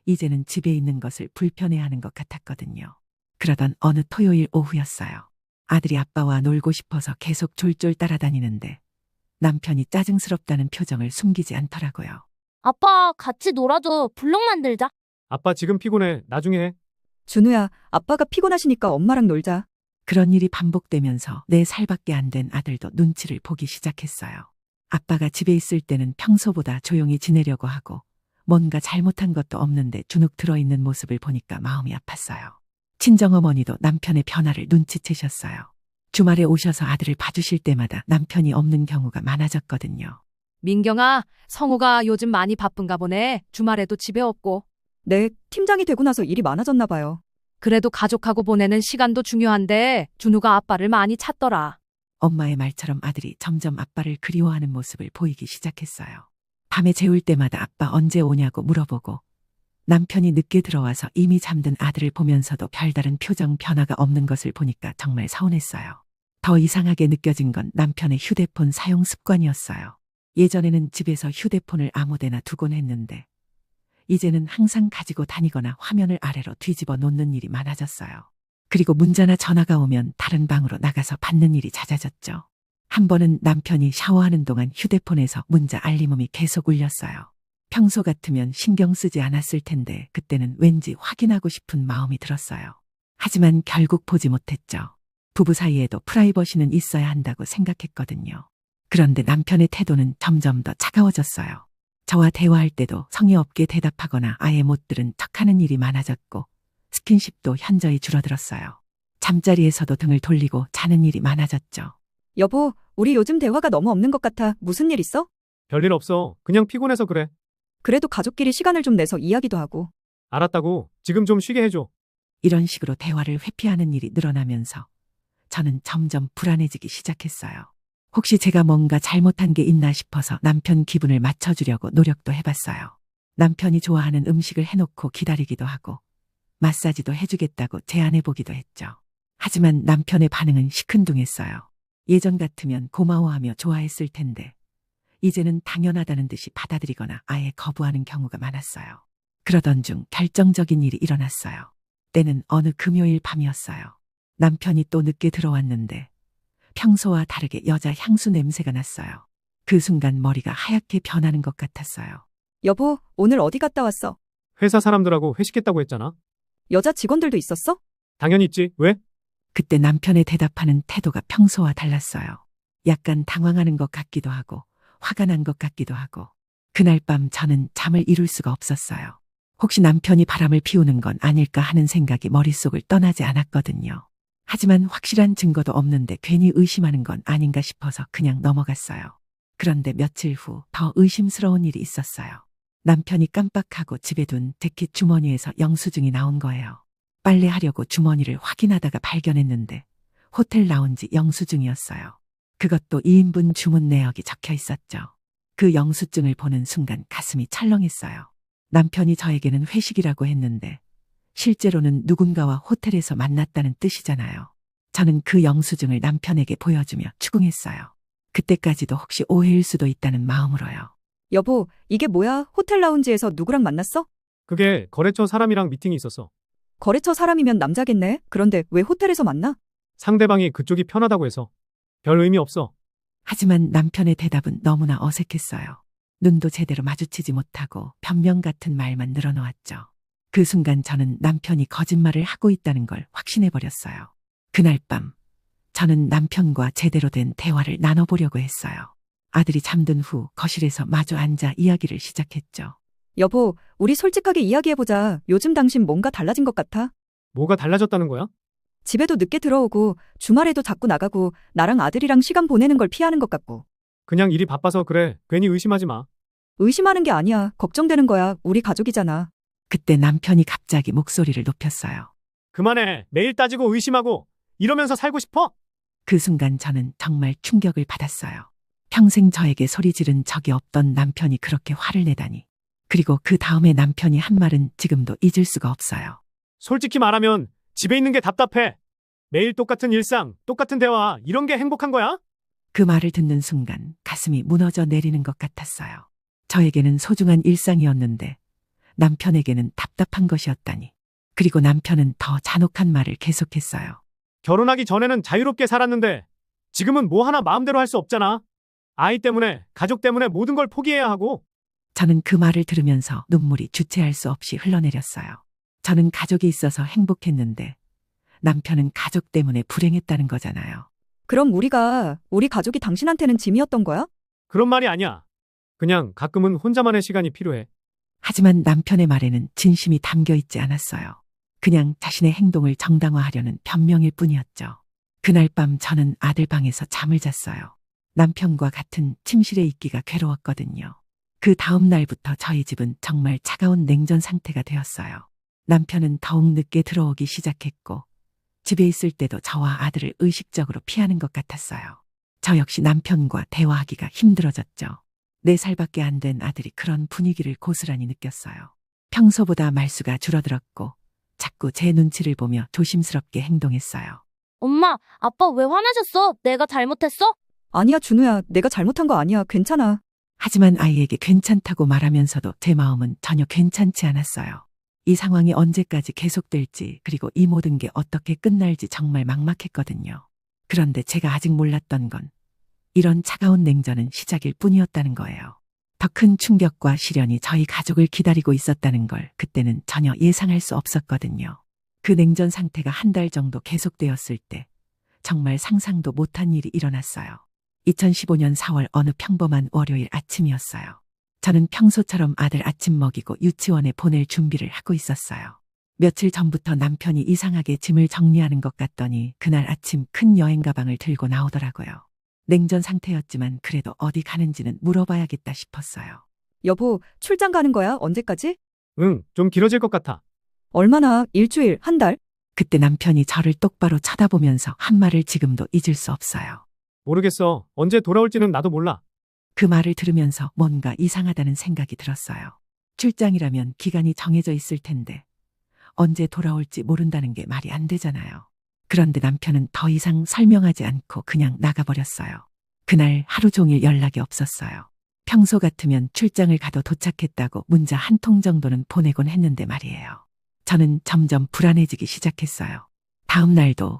이제는 집에 있는 것을 불편해하는 것 같았거든요. 그러던 어느 토요일 오후였어요. 아들이 아빠와 놀고 싶어서 계속 졸졸 따라다니는데 남편이 짜증스럽다는 표정을 숨기지 않더라고요. 아빠, 같이 놀아줘. 블록 만들자. 아빠 지금 피곤해. 나중에 해. 준우야, 아빠가 피곤하시니까 엄마랑 놀자. 그런 일이 반복되면서 4살밖에 안 된 아들도 눈치를 보기 시작했어요. 아빠가 집에 있을 때는 평소보다 조용히 지내려고 하고 뭔가 잘못한 것도 없는데 주눅 들어있는 모습을 보니까 마음이 아팠어요. 친정어머니도 남편의 변화를 눈치채셨어요. 주말에 오셔서 아들을 봐주실 때마다 남편이 없는 경우가 많아졌거든요. 민경아, 성우가 요즘 많이 바쁜가 보네. 주말에도 집에 없고. 네, 팀장이 되고 나서 일이 많아졌나 봐요. 그래도 가족하고 보내는 시간도 중요한데 준우가 아빠를 많이 찾더라. 엄마의 말처럼 아들이 점점 아빠를 그리워하는 모습을 보이기 시작했어요. 밤에 재울 때마다 아빠 언제 오냐고 물어보고 남편이 늦게 들어와서 이미 잠든 아들을 보면서도 별다른 표정 변화가 없는 것을 보니까 정말 서운했어요. 더 이상하게 느껴진 건 남편의 휴대폰 사용 습관이었어요. 예전에는 집에서 휴대폰을 아무데나 두곤 했는데 이제는 항상 가지고 다니거나 화면을 아래로 뒤집어 놓는 일이 많아졌어요. 그리고 문자나 전화가 오면 다른 방으로 나가서 받는 일이 잦아졌죠. 한 번은 남편이 샤워하는 동안 휴대폰에서 문자 알림음이 계속 울렸어요. 평소 같으면 신경 쓰지 않았을 텐데 그때는 왠지 확인하고 싶은 마음이 들었어요. 하지만 결국 보지 못했죠. 부부 사이에도 프라이버시는 있어야 한다고 생각했거든요. 그런데 남편의 태도는 점점 더 차가워졌어요. 저와 대화할 때도 성의 없게 대답하거나 아예 못 들은 척하는 일이 많아졌고 스킨십도 현저히 줄어들었어요. 잠자리에서도 등을 돌리고 자는 일이 많아졌죠. 여보, 우리 요즘 대화가 너무 없는 것 같아. 무슨 일 있어? 별일 없어. 그냥 피곤해서 그래. 그래도 가족끼리 시간을 좀 내서 이야기도 하고. 알았다고. 지금 좀 쉬게 해줘. 이런 식으로 대화를 회피하는 일이 늘어나면서 저는 점점 불안해지기 시작했어요. 혹시 제가 뭔가 잘못한 게 있나 싶어서 남편 기분을 맞춰주려고 노력도 해봤어요. 남편이 좋아하는 음식을 해놓고 기다리기도 하고 마사지도 해주겠다고 제안해보기도 했죠. 하지만 남편의 반응은 시큰둥했어요. 예전 같으면 고마워하며 좋아했을 텐데 이제는 당연하다는 듯이 받아들이거나 아예 거부하는 경우가 많았어요. 그러던 중 결정적인 일이 일어났어요. 때는 어느 금요일 밤이었어요. 남편이 또 늦게 들어왔는데 평소와 다르게 여자 향수 냄새가 났어요. 그 순간 머리가 하얗게 변하는 것 같았어요. 여보, 오늘 어디 갔다 왔어? 회사 사람들하고 회식했다고 했잖아. 여자 직원들도 있었어? 당연히 있지. 왜? 그때 남편의 대답하는 태도가 평소와 달랐어요. 약간 당황하는 것 같기도 하고 화가 난 것 같기도 하고 그날 밤 저는 잠을 이룰 수가 없었어요. 혹시 남편이 바람을 피우는 건 아닐까 하는 생각이 머릿속을 떠나지 않았거든요. 하지만 확실한 증거도 없는데 괜히 의심하는 건 아닌가 싶어서 그냥 넘어갔어요. 그런데 며칠 후 더 의심스러운 일이 있었어요. 남편이 깜빡하고 집에 둔 재킷 주머니에서 영수증이 나온 거예요. 빨래하려고 주머니를 확인하다가 발견했는데 호텔 라운지 영수증이었어요. 그것도 2인분 주문 내역이 적혀 있었죠. 그 영수증을 보는 순간 가슴이 철렁했어요. 남편이 저에게는 회식이라고 했는데 실제로는 누군가와 호텔에서 만났다는 뜻이잖아요. 저는 그 영수증을 남편에게 보여주며 추궁했어요. 그때까지도 혹시 오해일 수도 있다는 마음으로요. 여보, 이게 뭐야? 호텔 라운지에서 누구랑 만났어? 그게 거래처 사람이랑 미팅이 있었어. 거래처 사람이면 남자겠네. 그런데 왜 호텔에서 만나? 상대방이 그쪽이 편하다고 해서. 별 의미 없어. 하지만 남편의 대답은 너무나 어색했어요. 눈도 제대로 마주치지 못하고 변명 같은 말만 늘어놓았죠. 그 순간 저는 남편이 거짓말을 하고 있다는 걸 확신해버렸어요. 그날 밤 저는 남편과 제대로 된 대화를 나눠보려고 했어요. 아들이 잠든 후 거실에서 마주 앉아 이야기를 시작했죠. 여보, 우리 솔직하게 이야기해보자. 요즘 당신 뭔가 달라진 것 같아. 뭐가 달라졌다는 거야? 집에도 늦게 들어오고 주말에도 자꾸 나가고 나랑 아들이랑 시간 보내는 걸 피하는 것 같고. 그냥 일이 바빠서 그래. 괜히 의심하지 마. 의심하는 게 아니야. 걱정되는 거야. 우리 가족이잖아. 그때 남편이 갑자기 목소리를 높였어요. 그만해. 매일 따지고 의심하고 이러면서 살고 싶어? 그 순간 저는 정말 충격을 받았어요. 평생 저에게 소리 지른 적이 없던 남편이 그렇게 화를 내다니. 그리고 그 다음에 남편이 한 말은 지금도 잊을 수가 없어요. 솔직히 말하면 집에 있는 게 답답해. 매일 똑같은 일상, 똑같은 대화, 이런 게 행복한 거야? 그 말을 듣는 순간 가슴이 무너져 내리는 것 같았어요. 저에게는 소중한 일상이었는데 남편에게는 답답한 것이었다니. 그리고 남편은 더 잔혹한 말을 계속했어요. 결혼하기 전에는 자유롭게 살았는데 지금은 뭐 하나 마음대로 할 수 없잖아. 아이 때문에, 가족 때문에 모든 걸 포기해야 하고. 저는 그 말을 들으면서 눈물이 주체할 수 없이 흘러내렸어요. 저는 가족이 있어서 행복했는데 남편은 가족 때문에 불행했다는 거잖아요. 그럼 우리 가족이 당신한테는 짐이었던 거야? 그런 말이 아니야. 그냥 가끔은 혼자만의 시간이 필요해. 하지만 남편의 말에는 진심이 담겨 있지 않았어요. 그냥 자신의 행동을 정당화하려는 변명일 뿐이었죠. 그날 밤 저는 아들 방에서 잠을 잤어요. 남편과 같은 침실에 있기가 괴로웠거든요. 그 다음 날부터 저희 집은 정말 차가운 냉전 상태가 되었어요. 남편은 더욱 늦게 들어오기 시작했고 집에 있을 때도 저와 아들을 의식적으로 피하는 것 같았어요. 저 역시 남편과 대화하기가 힘들어졌죠. 4살밖에 안 된 아들이 그런 분위기를 고스란히 느꼈어요. 평소보다 말수가 줄어들었고 자꾸 제 눈치를 보며 조심스럽게 행동했어요. 엄마, 아빠 왜 화나셨어? 내가 잘못했어? 아니야, 준우야. 내가 잘못한 거 아니야. 괜찮아. 하지만 아이에게 괜찮다고 말하면서도 제 마음은 전혀 괜찮지 않았어요. 이 상황이 언제까지 계속될지 그리고 이 모든 게 어떻게 끝날지 정말 막막했거든요. 그런데 제가 아직 몰랐던 건 이런 차가운 냉전은 시작일 뿐이었다는 거예요. 더 큰 충격과 시련이 저희 가족을 기다리고 있었다는 걸 그때는 전혀 예상할 수 없었거든요. 그 냉전 상태가 한 달 정도 계속되었을 때 정말 상상도 못한 일이 일어났어요. 2015년 4월 어느 평범한 월요일 아침이었어요. 저는 평소처럼 아들 아침 먹이고 유치원에 보낼 준비를 하고 있었어요. 며칠 전부터 남편이 이상하게 짐을 정리하는 것 같더니 그날 아침 큰 여행 가방을 들고 나오더라고요. 냉전 상태였지만 그래도 어디 가는지는 물어봐야겠다 싶었어요. 여보, 출장 가는 거야? 언제까지? 응, 좀 길어질 것 같아. 얼마나? 일주일? 한 달? 그때 남편이 저를 똑바로 쳐다보면서 한 말을 지금도 잊을 수 없어요. 모르겠어. 언제 돌아올지는 나도 몰라. 그 말을 들으면서 뭔가 이상하다는 생각이 들었어요. 출장이라면 기간이 정해져 있을 텐데 언제 돌아올지 모른다는 게 말이 안 되잖아요. 그런데 남편은 더 이상 설명하지 않고 그냥 나가버렸어요. 그날 하루 종일 연락이 없었어요. 평소 같으면 출장을 가도 도착했다고 문자 한 통 정도는 보내곤 했는데 말이에요. 저는 점점 불안해지기 시작했어요.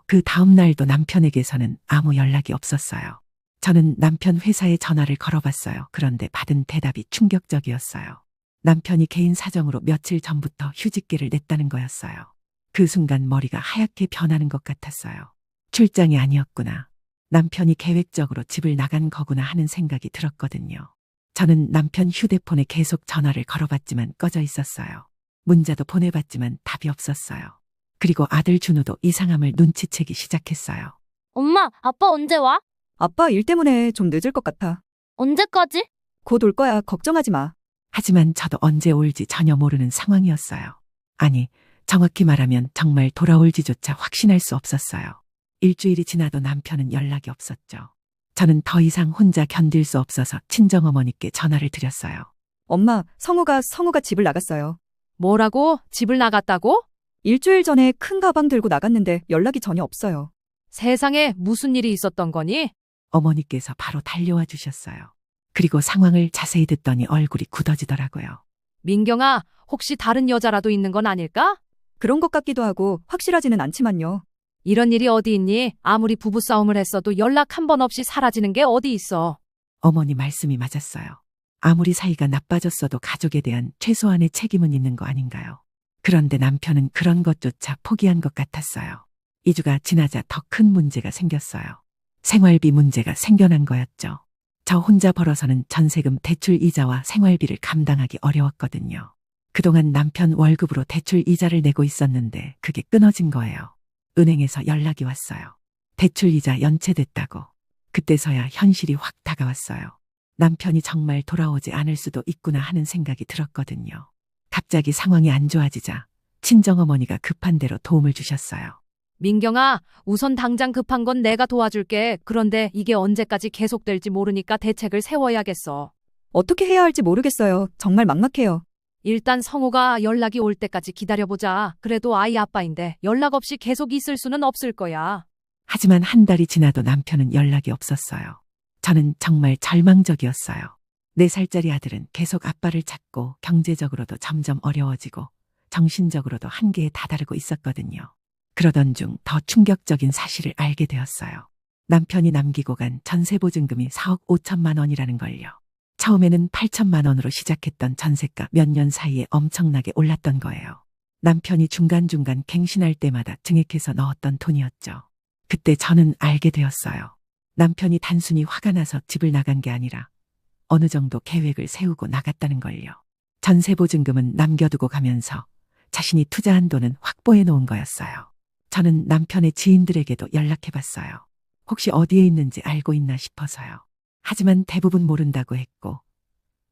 그 다음 날도 남편에게서는 아무 연락이 없었어요. 저는 남편 회사에 전화를 걸어봤어요. 그런데 받은 대답이 충격적이었어요. 남편이 개인 사정으로 며칠 전부터 휴직계를 냈다는 거였어요. 그 순간 머리가 하얗게 변하는 것 같았어요. 출장이 아니었구나. 남편이 계획적으로 집을 나간 거구나 하는 생각이 들었거든요. 저는 남편 휴대폰에 계속 전화를 걸어봤지만 꺼져 있었어요. 문자도 보내봤지만 답이 없었어요. 그리고 아들 준우도 이상함을 눈치채기 시작했어요. 엄마, 아빠 언제 와? 아빠 일 때문에 좀 늦을 것 같아. 언제까지? 곧 올 거야. 걱정하지 마. 하지만 저도 언제 올지 전혀 모르는 상황이었어요. 아니, 정확히 말하면 정말 돌아올지조차 확신할 수 없었어요. 일주일이 지나도 남편은 연락이 없었죠. 저는 더 이상 혼자 견딜 수 없어서 친정어머니께 전화를 드렸어요. 엄마, 성우가 집을 나갔어요. 뭐라고? 집을 나갔다고? 일주일 전에 큰 가방 들고 나갔는데 연락이 전혀 없어요. 세상에 무슨 일이 있었던 거니? 어머니께서 바로 달려와 주셨어요. 그리고 상황을 자세히 듣더니 얼굴이 굳어지더라고요. 민경아, 혹시 다른 여자라도 있는 건 아닐까? 그런 것 같기도 하고 확실하지는 않지만요. 이런 일이 어디 있니? 아무리 부부싸움을 했어도 연락 한 번 없이 사라지는 게 어디 있어. 어머니 말씀이 맞았어요. 아무리 사이가 나빠졌어도 가족에 대한 최소한의 책임은 있는 거 아닌가요? 그런데 남편은 그런 것조차 포기한 것 같았어요. 2주가 지나자 더 큰 문제가 생겼어요. 생활비 문제가 생겨난 거였죠. 저 혼자 벌어서는 전세금 대출 이자와 생활비를 감당하기 어려웠거든요. 그동안 남편 월급으로 대출 이자를 내고 있었는데 그게 끊어진 거예요. 은행에서 연락이 왔어요. 대출 이자 연체됐다고. 그때서야 현실이 확 다가왔어요. 남편이 정말 돌아오지 않을 수도 있구나 하는 생각이 들었거든요. 갑자기 상황이 안 좋아지자 친정어머니가 급한 대로 도움을 주셨어요. 민경아, 우선 당장 급한 건 내가 도와줄게. 그런데 이게 언제까지 계속될지 모르니까 대책을 세워야겠어. 어떻게 해야 할지 모르겠어요. 정말 막막해요. 일단 성우가 연락이 올 때까지 기다려보자. 그래도 아이 아빠인데 연락 없이 계속 있을 수는 없을 거야. 하지만 한 달이 지나도 남편은 연락이 없었어요. 저는 정말 절망적이었어요. 4살짜리 아들은 계속 아빠를 찾고 경제적으로도 점점 어려워지고 정신적으로도 한계에 다다르고 있었거든요. 그러던 중 더 충격적인 사실을 알게 되었어요. 남편이 남기고 간 전세보증금이 4억 5천만 원이라는 걸요. 처음에는 8천만 원으로 시작했던 전세가 몇 년 사이에 엄청나게 올랐던 거예요. 남편이 중간중간 갱신할 때마다 증액해서 넣었던 돈이었죠. 그때 저는 알게 되었어요. 남편이 단순히 화가 나서 집을 나간 게 아니라 어느 정도 계획을 세우고 나갔다는 걸요. 전세보증금은 남겨두고 가면서 자신이 투자한 돈은 확보해 놓은 거였어요. 저는 남편의 지인들에게도 연락해 봤어요. 혹시 어디에 있는지 알고 있나 싶어서요. 하지만 대부분 모른다고 했고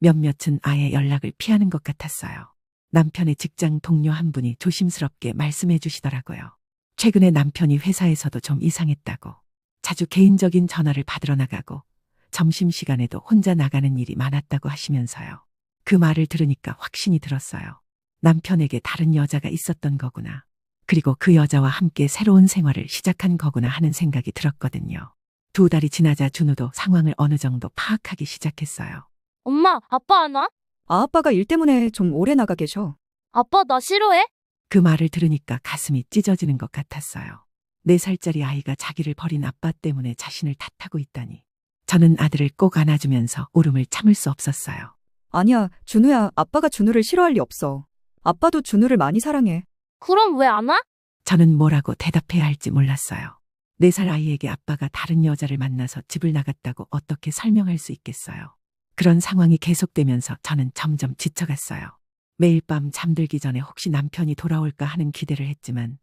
몇몇은 아예 연락을 피하는 것 같았어요. 남편의 직장 동료 한 분이 조심스럽게 말씀해 주시더라고요. 최근에 남편이 회사에서도 좀 이상했다고. 자주 개인적인 전화를 받으러 나가고 점심시간에도 혼자 나가는 일이 많았다고 하시면서요. 그 말을 들으니까 확신이 들었어요. 남편에게 다른 여자가 있었던 거구나. 그리고 그 여자와 함께 새로운 생활을 시작한 거구나 하는 생각이 들었거든요. 2달이 지나자 준우도 상황을 어느 정도 파악하기 시작했어요. 엄마, 아빠 안 와? 아빠가 일 때문에 좀 오래 나가 계셔. 아빠 나 싫어해? 그 말을 들으니까 가슴이 찢어지는 것 같았어요. 4살짜리 아이가 자기를 버린 아빠 때문에 자신을 탓하고 있다니. 저는 아들을 꼭 안아주면서 울음을 참을 수 없었어요. 아니야, 준우야. 아빠가 준우를 싫어할 리 없어. 아빠도 준우를 많이 사랑해. 그럼 왜 안 와? 저는 뭐라고 대답해야 할지 몰랐어요. 4살 아이에게 아빠가 다른 여자를 만나서 집을 나갔다고 어떻게 설명할 수 있겠어요. 그런 상황이 계속되면서 저는 점점 지쳐갔어요. 매일 밤 잠들기 전에 혹시 남편이 돌아올까 하는 기대를 했지만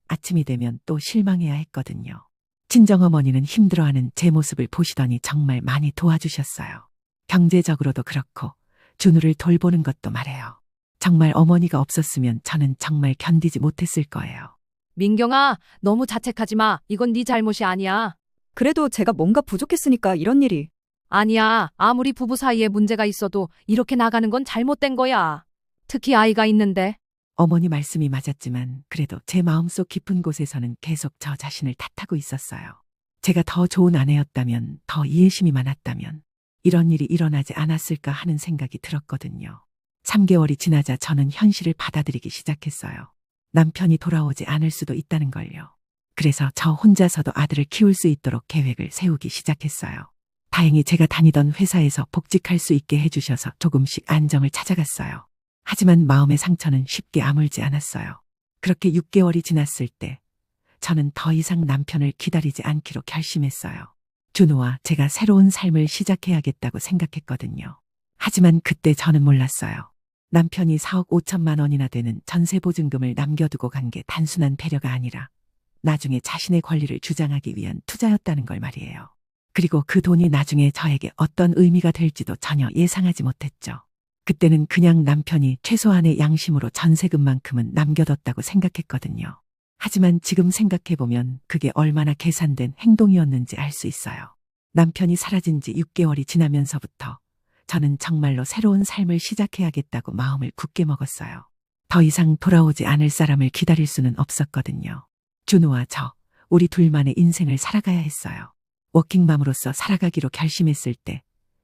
아침이 되면 또 실망해야 했거든요. 친정어머니는 힘들어하는 제 모습을 보시더니 정말 많이 도와주셨어요. 경제적으로도 그렇고 준우를 돌보는 것도 말해요. 정말 어머니가 없었으면 저는 정말 견디지 못했을 거예요. 민경아, 너무 자책하지 마. 이건 네 잘못이 아니야. 그래도 제가 뭔가 부족했으니까 이런 일이. 아니야. 아무리 부부 사이에 문제가 있어도 이렇게 나가는 건 잘못된 거야. 특히 아이가 있는데. 어머니 말씀이 맞았지만 그래도 제 마음속 깊은 곳에서는 계속 저 자신을 탓하고 있었어요. 제가 더 좋은 아내였다면, 더 이해심이 많았다면 이런 일이 일어나지 않았을까 하는 생각이 들었거든요. 3개월이 지나자 저는 현실을 받아들이기 시작했어요. 남편이 돌아오지 않을 수도 있다는 걸요. 그래서 저 혼자서도 아들을 키울 수 있도록 계획을 세우기 시작했어요. 다행히 제가 다니던 회사에서 복직할 수 있게 해주셔서 조금씩 안정을 찾아갔어요. 하지만 마음의 상처는 쉽게 아물지 않았어요. 그렇게 6개월이 지났을 때 저는 더 이상 남편을 기다리지 않기로 결심했어요. 준우와 제가 새로운 삶을 시작해야겠다고 생각했거든요. 하지만 그때 저는 몰랐어요. 남편이 4억 5천만 원이나 되는 전세보증금을 남겨두고 간 게 단순한 배려가 아니라 나중에 자신의 권리를 주장하기 위한 투자였다는 걸 말이에요. 그리고 그 돈이 나중에 저에게 어떤 의미가 될지도 전혀 예상하지 못했죠. 그때는 그냥 남편이 최소한의 양심으로 전세금만큼은 남겨뒀다고 생각했거든요. 하지만 지금 생각해보면 그게 얼마나 계산된 행동이었는지 알 수 있어요. 남편이 사라진 지 6개월이 지나면서부터 저는 정말로 새로운 삶을 시작해야겠다고 마음을 굳게 먹었어요. 더 이상 돌아오지 않을 사람을 기다릴 수는 없었거든요. 준우와 저, 우리 둘만의 인생을 살아가야 했어요. 워킹맘으로서 살아가기로 결심했을 때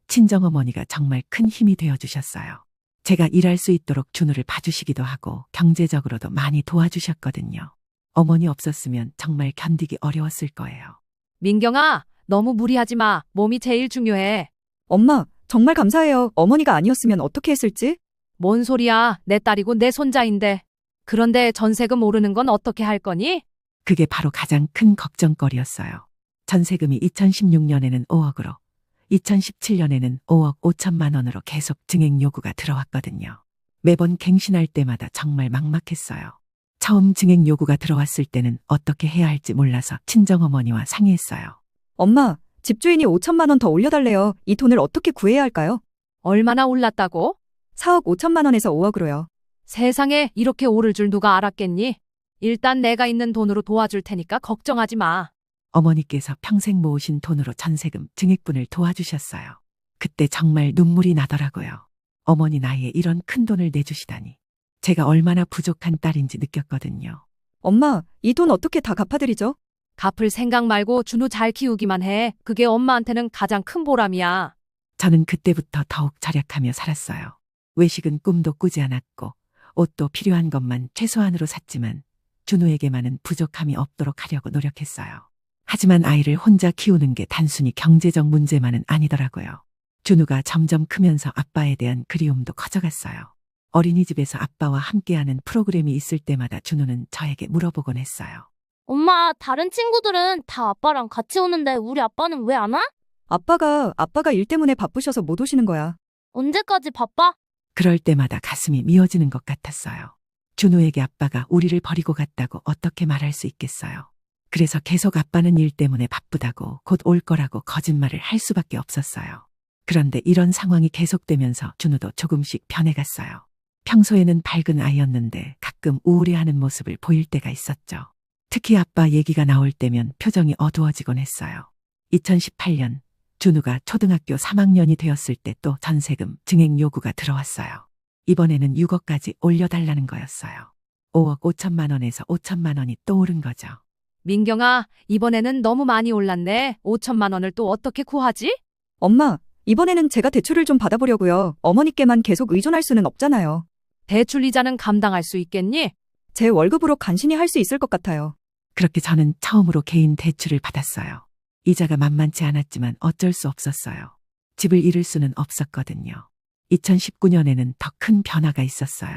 친정어머니가 정말 큰 힘이 되어주셨어요. 제가 일할 수 있도록 준우를 봐주시기도 하고 경제적으로도 많이 도와주셨거든요. 어머니 없었으면 정말 견디기 어려웠을 거예요. 민경아, 너무 무리하지 마. 몸이 제일 중요해. 엄마, 정말 감사해요. 어머니가 아니었으면 어떻게 했을지? 뭔 소리야. 내 딸이고 내 손자인데. 그런데 전세금 오르는 건 어떻게 할 거니? 그게 바로 가장 큰 걱정거리였어요. 전세금이 2016년에는 5억으로 2017년에는 5억 5천만 원으로 계속 증액 요구가 들어왔거든요. 매번 갱신할 때마다 정말 막막했어요. 처음 증액 요구가 들어왔을 때는 어떻게 해야 할지 몰라서 친정어머니와 상의했어요. 엄마, 집주인이 5천만 원 더 올려달래요. 이 돈을 어떻게 구해야 할까요? 얼마나 올랐다고? 4억 5천만 원에서 5억으로요. 세상에 이렇게 오를 줄 누가 알았겠니? 일단 내가 있는 돈으로 도와줄 테니까 걱정하지 마. 어머니께서 평생 모으신 돈으로 전세금 증액분을 도와주셨어요. 그때 정말 눈물이 나더라고요. 어머니 나이에 이런 큰 돈을 내주시다니. 제가 얼마나 부족한 딸인지 느꼈거든요. 엄마, 이 돈 어떻게 다 갚아드리죠? 갚을 생각 말고 준우 잘 키우기만 해. 그게 엄마한테는 가장 큰 보람이야. 저는 그때부터 더욱 절약하며 살았어요. 외식은 꿈도 꾸지 않았고 옷도 필요한 것만 최소한으로 샀지만 준우에게만은 부족함이 없도록 하려고 노력했어요. 하지만 아이를 혼자 키우는 게 단순히 경제적 문제만은 아니더라고요. 준우가 점점 크면서 아빠에 대한 그리움도 커져갔어요. 어린이집에서 아빠와 함께하는 프로그램이 있을 때마다 준우는 저에게 물어보곤 했어요. 엄마, 다른 친구들은 다 아빠랑 같이 오는데 우리 아빠는 왜 안 와? 아빠가 일 때문에 바쁘셔서 못 오시는 거야. 언제까지 바빠? 그럴 때마다 가슴이 미어지는 것 같았어요. 준우에게 아빠가 우리를 버리고 갔다고 어떻게 말할 수 있겠어요. 그래서 계속 아빠는 일 때문에 바쁘다고 곧 올 거라고 거짓말을 할 수밖에 없었어요. 그런데 이런 상황이 계속되면서 준우도 조금씩 변해갔어요. 평소에는 밝은 아이였는데 가끔 우울해하는 모습을 보일 때가 있었죠. 특히 아빠 얘기가 나올 때면 표정이 어두워지곤 했어요. 2018년 준우가 초등학교 3학년이 되었을 때 또 전세금 증액 요구가 들어왔어요. 이번에는 6억까지 올려달라는 거였어요. 5억 5천만 원에서 5천만 원이 또 오른 거죠. 민경아, 이번에는 너무 많이 올랐네. 5천만 원을 또 어떻게 구하지? 엄마, 이번에는 제가 대출을 좀 받아보려고요. 어머니께만 계속 의존할 수는 없잖아요. 대출 이자는 감당할 수 있겠니? 제 월급으로 간신히 할 수 있을 것 같아요. 그렇게 저는 처음으로 개인 대출을 받았어요. 이자가 만만치 않았지만 어쩔 수 없었어요. 집을 잃을 수는 없었거든요. 2019년에는 더 큰 변화가 있었어요.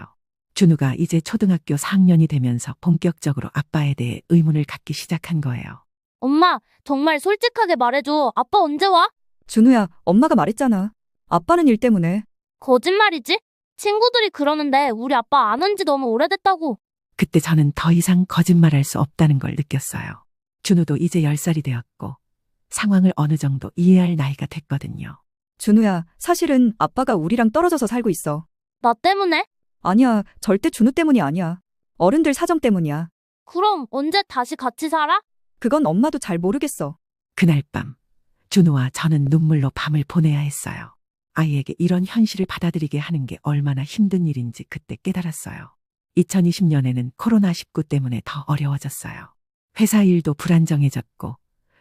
준우가 이제 초등학교 4학년이 되면서 본격적으로 아빠에 대해 의문을 갖기 시작한 거예요. 엄마, 정말 솔직하게 말해줘. 아빠 언제 와? 준우야, 엄마가 말했잖아. 아빠는 일 때문에. 거짓말이지? 친구들이 그러는데 우리 아빠 안 온 지 너무 오래됐다고. 그때 저는 더 이상 거짓말할 수 없다는 걸 느꼈어요. 준우도 이제 10살이 되었고 상황을 어느 정도 이해할 나이가 됐거든요. 준우야, 사실은 아빠가 우리랑 떨어져서 살고 있어. 나 때문에? 아니야, 절대 준우 때문이 아니야. 어른들 사정 때문이야. 그럼 언제 다시 같이 살아? 그건 엄마도 잘 모르겠어. 그날 밤 준우와 저는 눈물로 밤을 보내야 했어요. 아이에게 이런 현실을 받아들이게 하는 게 얼마나 힘든 일인지 그때 깨달았어요. 2020년에는 코로나19 때문에 더 어려워졌어요. 회사 일도 불안정해졌고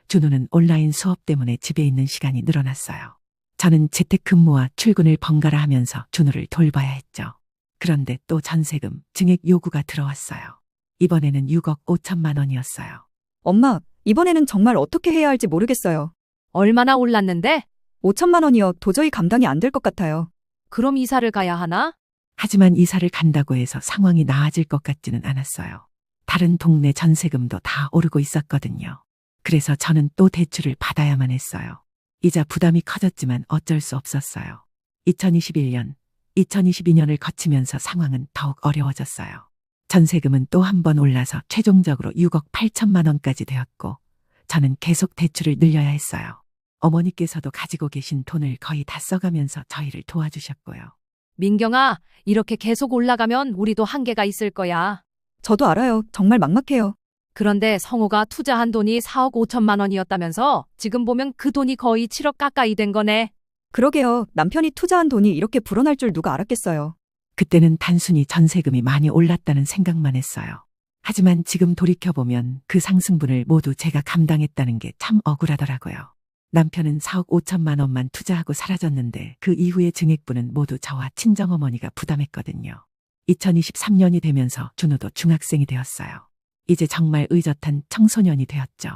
준우는 온라인 수업 때문에 집에 있는 시간이 늘어났어요. 저는 재택근무와 출근을 번갈아 하면서 준우를 돌봐야 했죠. 그런데 또 전세금 증액 요구가 들어왔어요. 이번에는 6억 5천만 원이었어요. 엄마, 이번에는 정말 어떻게 해야 할지 모르겠어요. 얼마나 올랐는데? 5천만 원이요. 도저히 감당이 안 될 것 같아요. 그럼 이사를 가야 하나? 하지만 이사를 간다고 해서 상황이 나아질 것 같지는 않았어요. 다른 동네 전세금도 다 오르고 있었거든요. 그래서 저는 또 대출을 받아야만 했어요. 이자 부담이 커졌지만 어쩔 수 없었어요. 2021년, 2022년을 거치면서 상황은 더욱 어려워졌어요. 전세금은 또 한 번 올라서 최종적으로 6억 8천만 원까지 되었고 저는 계속 대출을 늘려야 했어요. 어머니께서도 가지고 계신 돈을 거의 다 써가면서 저희를 도와주셨고요. 민경아, 이렇게 계속 올라가면 우리도 한계가 있을 거야. 저도 알아요. 정말 막막해요. 그런데 성호가 투자한 돈이 4억 5천만 원이었다면서 지금 보면 그 돈이 거의 7억 가까이 된 거네. 그러게요. 남편이 투자한 돈이 이렇게 불어날 줄 누가 알았겠어요. 그때는 단순히 전세금이 많이 올랐다는 생각만 했어요. 하지만 지금 돌이켜보면 그 상승분을 모두 제가 감당했다는 게 참 억울하더라고요. 남편은 4억 5천만 원만 투자하고 사라졌는데 그 이후의 증액분은 모두 저와 친정어머니가 부담했거든요. 2023년이 되면서 준우도 중학생이 되었어요. 이제 정말 의젓한 청소년이 되었죠.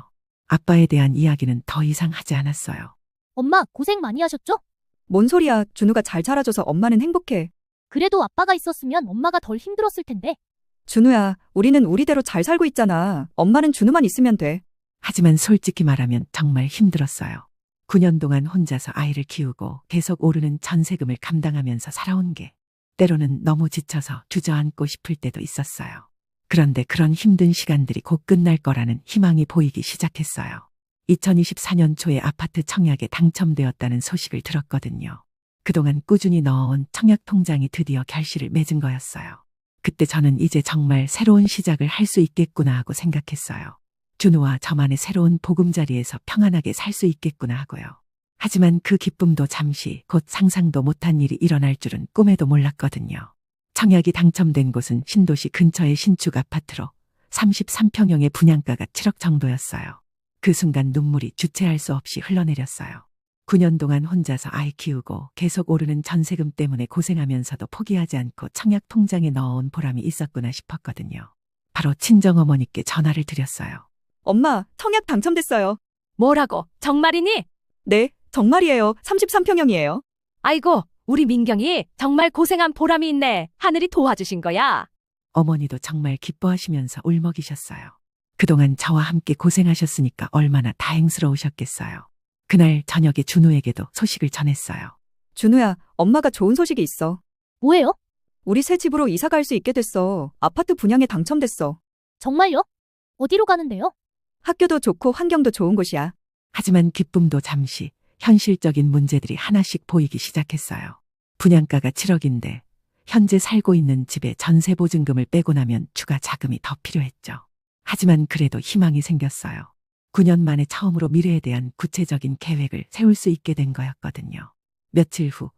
아빠에 대한 이야기는 더 이상 하지 않았어요. 엄마, 고생 많이 하셨죠? 뭔 소리야. 준우가 잘 자라줘서 엄마는 행복해. 그래도 아빠가 있었으면 엄마가 덜 힘들었을 텐데. 준우야, 우리는 우리대로 잘 살고 있잖아. 엄마는 준우만 있으면 돼. 하지만 솔직히 말하면 정말 힘들었어요. 9년 동안 혼자서 아이를 키우고 계속 오르는 전세금을 감당하면서 살아온 게 때로는 너무 지쳐서 주저앉고 싶을 때도 있었어요. 그런데 그런 힘든 시간들이 곧 끝날 거라는 희망이 보이기 시작했어요. 2024년 초에 아파트 청약에 당첨되었다는 소식을 들었거든요. 그동안 꾸준히 넣어온 청약 통장이 드디어 결실을 맺은 거였어요. 그때 저는 이제 정말 새로운 시작을 할 수 있겠구나 하고 생각했어요. 준우와 저만의 새로운 보금자리에서 평안하게 살 수 있겠구나 하고요. 하지만 그 기쁨도 잠시, 곧 상상도 못한 일이 일어날 줄은 꿈에도 몰랐거든요. 청약이 당첨된 곳은 신도시 근처의 신축 아파트로 33평형의 분양가가 7억 정도였어요. 그 순간 눈물이 주체할 수 없이 흘러내렸어요. 9년 동안 혼자서 아이 키우고 계속 오르는 전세금 때문에 고생하면서도 포기하지 않고 청약 통장에 넣어온 보람이 있었구나 싶었거든요. 바로 친정어머니께 전화를 드렸어요. 엄마, 청약 당첨됐어요. 뭐라고? 정말이니? 네, 정말이에요. 33평형이에요. 아이고, 우리 민경이 정말 고생한 보람이 있네. 하늘이 도와주신 거야. 어머니도 정말 기뻐하시면서 울먹이셨어요. 그동안 저와 함께 고생하셨으니까 얼마나 다행스러우셨겠어요. 그날 저녁에 준우에게도 소식을 전했어요. 준우야, 엄마가 좋은 소식이 있어. 뭐예요? 우리 새 집으로 이사 갈 수 있게 됐어. 아파트 분양에 당첨됐어. 정말요? 어디로 가는데요? 학교도 좋고 환경도 좋은 곳이야. 하지만 기쁨도 잠시 현실적인 문제들이 하나씩 보이기 시작했어요. 분양가가 7억인데 현재 살고 있는 집에 전세 보증금을 빼고 나면 추가 자금이 더 필요했죠. 하지만 그래도 희망이 생겼어요. 9년 만에 처음으로 미래에 대한 구체적인 계획을 세울 수 있게 된 거였거든요. 며칠 후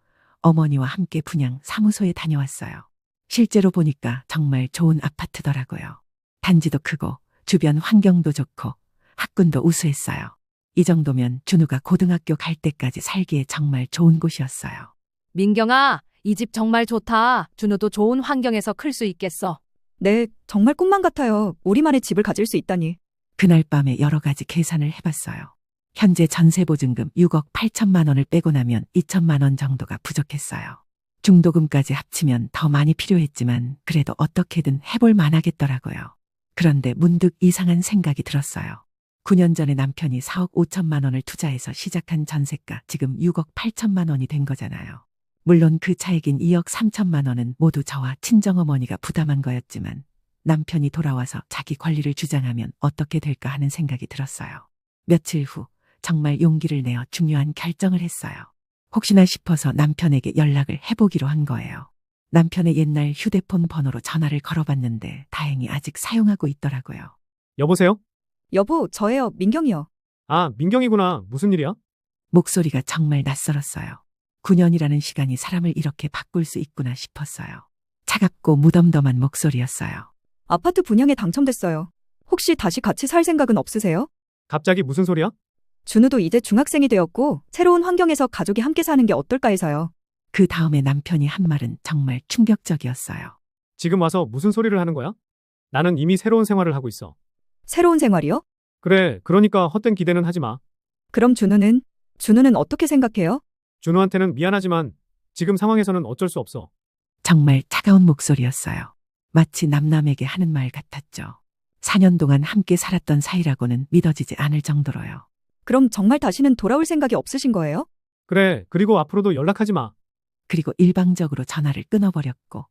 어머니와 함께 분양 사무소에 다녀왔어요. 실제로 보니까 정말 좋은 아파트더라고요. 단지도 크고 주변 환경도 좋고 학군도 우수했어요. 이 정도면 준우가 고등학교 갈 때까지 살기에 정말 좋은 곳이었어요. 민경아, 이 집 정말 좋다. 준우도 좋은 환경에서 클 수 있겠어. 네, 정말 꿈만 같아요. 우리만의 집을 가질 수 있다니. 그날 밤에 여러 가지 계산을 해봤어요. 현재 전세 보증금 6억 8천만 원을 빼고 나면 2천만 원 정도가 부족했어요. 중도금까지 합치면 더 많이 필요했지만 그래도 어떻게든 해볼 만하겠더라고요. 그런데 문득 이상한 생각이 들었어요. 9년 전에 남편이 4억 5천만 원을 투자해서 시작한 전세가 지금 6억 8천만 원이 된 거잖아요. 물론 그 차액인 2억 3천만 원은 모두 저와 친정어머니가 부담한 거였지만 남편이 돌아와서 자기 권리를 주장하면 어떻게 될까 하는 생각이 들었어요. 며칠 후 정말 용기를 내어 중요한 결정을 했어요. 혹시나 싶어서 남편에게 연락을 해보기로 한 거예요. 남편의 옛날 휴대폰 번호로 전화를 걸어봤는데 다행히 아직 사용하고 있더라고요. 여보세요? 여보, 저예요. 민경이요. 아, 민경이구나. 무슨 일이야? 목소리가 정말 낯설었어요. 9년이라는 시간이 사람을 이렇게 바꿀 수 있구나 싶었어요. 차갑고 무덤덤한 목소리였어요. 아파트 분양에 당첨됐어요. 혹시 다시 같이 살 생각은 없으세요? 갑자기 무슨 소리야? 준우도 이제 중학생이 되었고 새로운 환경에서 가족이 함께 사는 게 어떨까 해서요. 그 다음에 남편이 한 말은 정말 충격적이었어요. 지금 와서 무슨 소리를 하는 거야? 나는 이미 새로운 생활을 하고 있어. 새로운 생활이요? 그래, 그러니까 헛된 기대는 하지 마. 그럼 준우는 어떻게 생각해요? 준우한테는 미안하지만 지금 상황에서는 어쩔 수 없어. 정말 차가운 목소리였어요. 마치 남남에게 하는 말 같았죠. 4년 동안 함께 살았던 사이라고는 믿어지지 않을 정도로요. 그럼 정말 다시는 돌아올 생각이 없으신 거예요? 그래, 그리고 앞으로도 연락하지 마. 그리고 일방적으로 전화를 끊어버렸고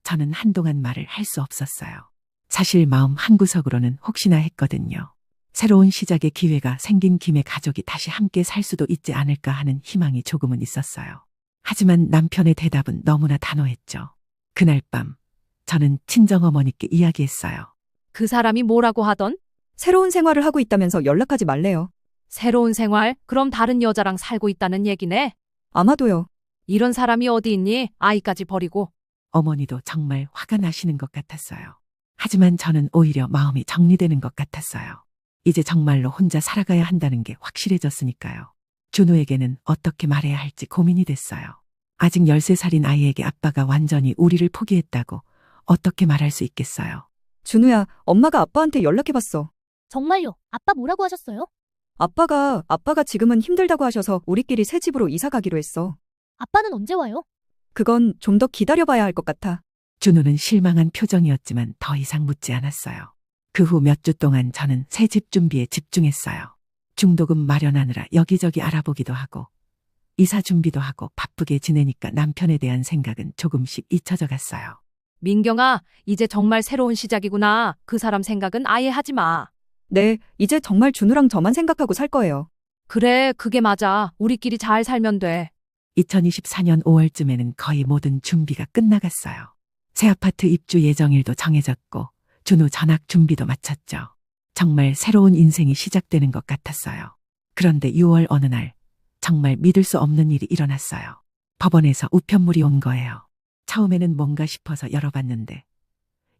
저는 한동안 말을 할 수 없었어요. 사실 마음 한구석으로는 혹시나 했거든요. 새로운 시작의 기회가 생긴 김에 가족이 다시 함께 살 수도 있지 않을까 하는 희망이 조금은 있었어요. 하지만 남편의 대답은 너무나 단호했죠. 그날 밤 저는 친정어머니께 이야기했어요. 그 사람이 뭐라고 하던? 새로운 생활을 하고 있다면서 연락하지 말래요. 새로운 생활? 그럼 다른 여자랑 살고 있다는 얘기네? 아마도요. 이런 사람이 어디 있니? 아이까지 버리고. 어머니도 정말 화가 나시는 것 같았어요. 하지만 저는 오히려 마음이 정리되는 것 같았어요. 이제 정말로 혼자 살아가야 한다는 게 확실해졌으니까요. 준우에게는 어떻게 말해야 할지 고민이 됐어요. 아직 13살인 아이에게 아빠가 완전히 우리를 포기했다고 어떻게 말할 수 있겠어요. 준우야, 엄마가 아빠한테 연락해봤어. 정말요? 아빠 뭐라고 하셨어요? 아빠가 지금은 힘들다고 하셔서 우리끼리 새 집으로 이사 가기로 했어. 아빠는 언제 와요? 그건 좀 더 기다려봐야 할 것 같아. 준우는 실망한 표정이었지만 더 이상 묻지 않았어요. 그 후 몇 주 동안 저는 새 집 준비에 집중했어요. 중도금 마련하느라 여기저기 알아보기도 하고 이사 준비도 하고 바쁘게 지내니까 남편에 대한 생각은 조금씩 잊혀져 갔어요. 민경아, 이제 정말 새로운 시작이구나. 그 사람 생각은 아예 하지 마. 네, 이제 정말 준우랑 저만 생각하고 살 거예요. 그래, 그게 맞아. 우리끼리 잘 살면 돼. 2024년 5월쯤에는 거의 모든 준비가 끝나갔어요. 새 아파트 입주 예정일도 정해졌고 준우 전학 준비도 마쳤죠. 정말 새로운 인생이 시작되는 것 같았어요. 그런데 6월 어느 날 정말 믿을 수 없는 일이 일어났어요. 법원에서 우편물이 온 거예요. 처음에는 뭔가 싶어서 열어봤는데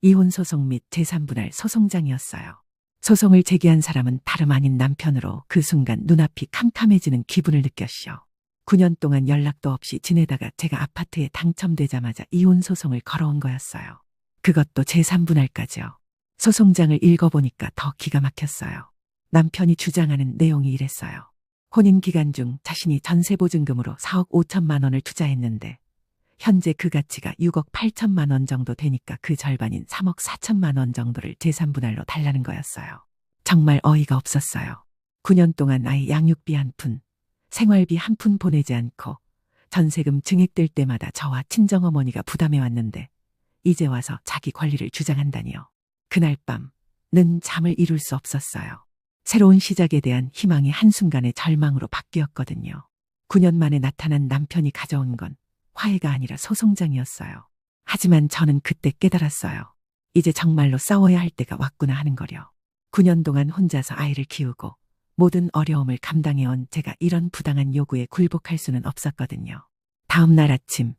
이혼 소송 및 재산분할 소송장이었어요. 소송을 제기한 사람은 다름 아닌 남편으로 그 순간 눈앞이 캄캄해지는 기분을 느꼈시오. 9년 동안 연락도 없이 지내다가 제가 아파트에 당첨되자마자 이혼 소송을 걸어온 거였어요. 그것도 제3분할까지요. 소송장을 읽어보니까 더 기가 막혔어요. 남편이 주장하는 내용이 이랬어요. 혼인 기간 중 자신이 전세보증금으로 4억 5천만 원을 투자했는데 현재 그 가치가 6억 8천만 원 정도 되니까 그 절반인 3억 4천만 원 정도를 제3분할로 달라는 거였어요. 정말 어이가 없었어요. 9년 동안 아이 양육비 한 푼, 생활비 한 푼 보내지 않고 전세금 증액될 때마다 저와 친정어머니가 부담해 왔는데 이제 와서 자기 권리를 주장한다니요. 그날 밤는 잠을 이룰 수 없었어요. 새로운 시작에 대한 희망이 한순간에 절망으로 바뀌었거든요. 9년 만에 나타난 남편이 가져온 건 화해가 아니라 소송장이었어요. 하지만 저는 그때 깨달았어요. 이제 정말로 싸워야 할 때가 왔구나 하는 거려. 9년 동안 혼자서 아이를 키우고 모든 어려움을 감당해온 제가 이런 부당한 요구에 굴복할 수는 없었거든요. 다음 날 아침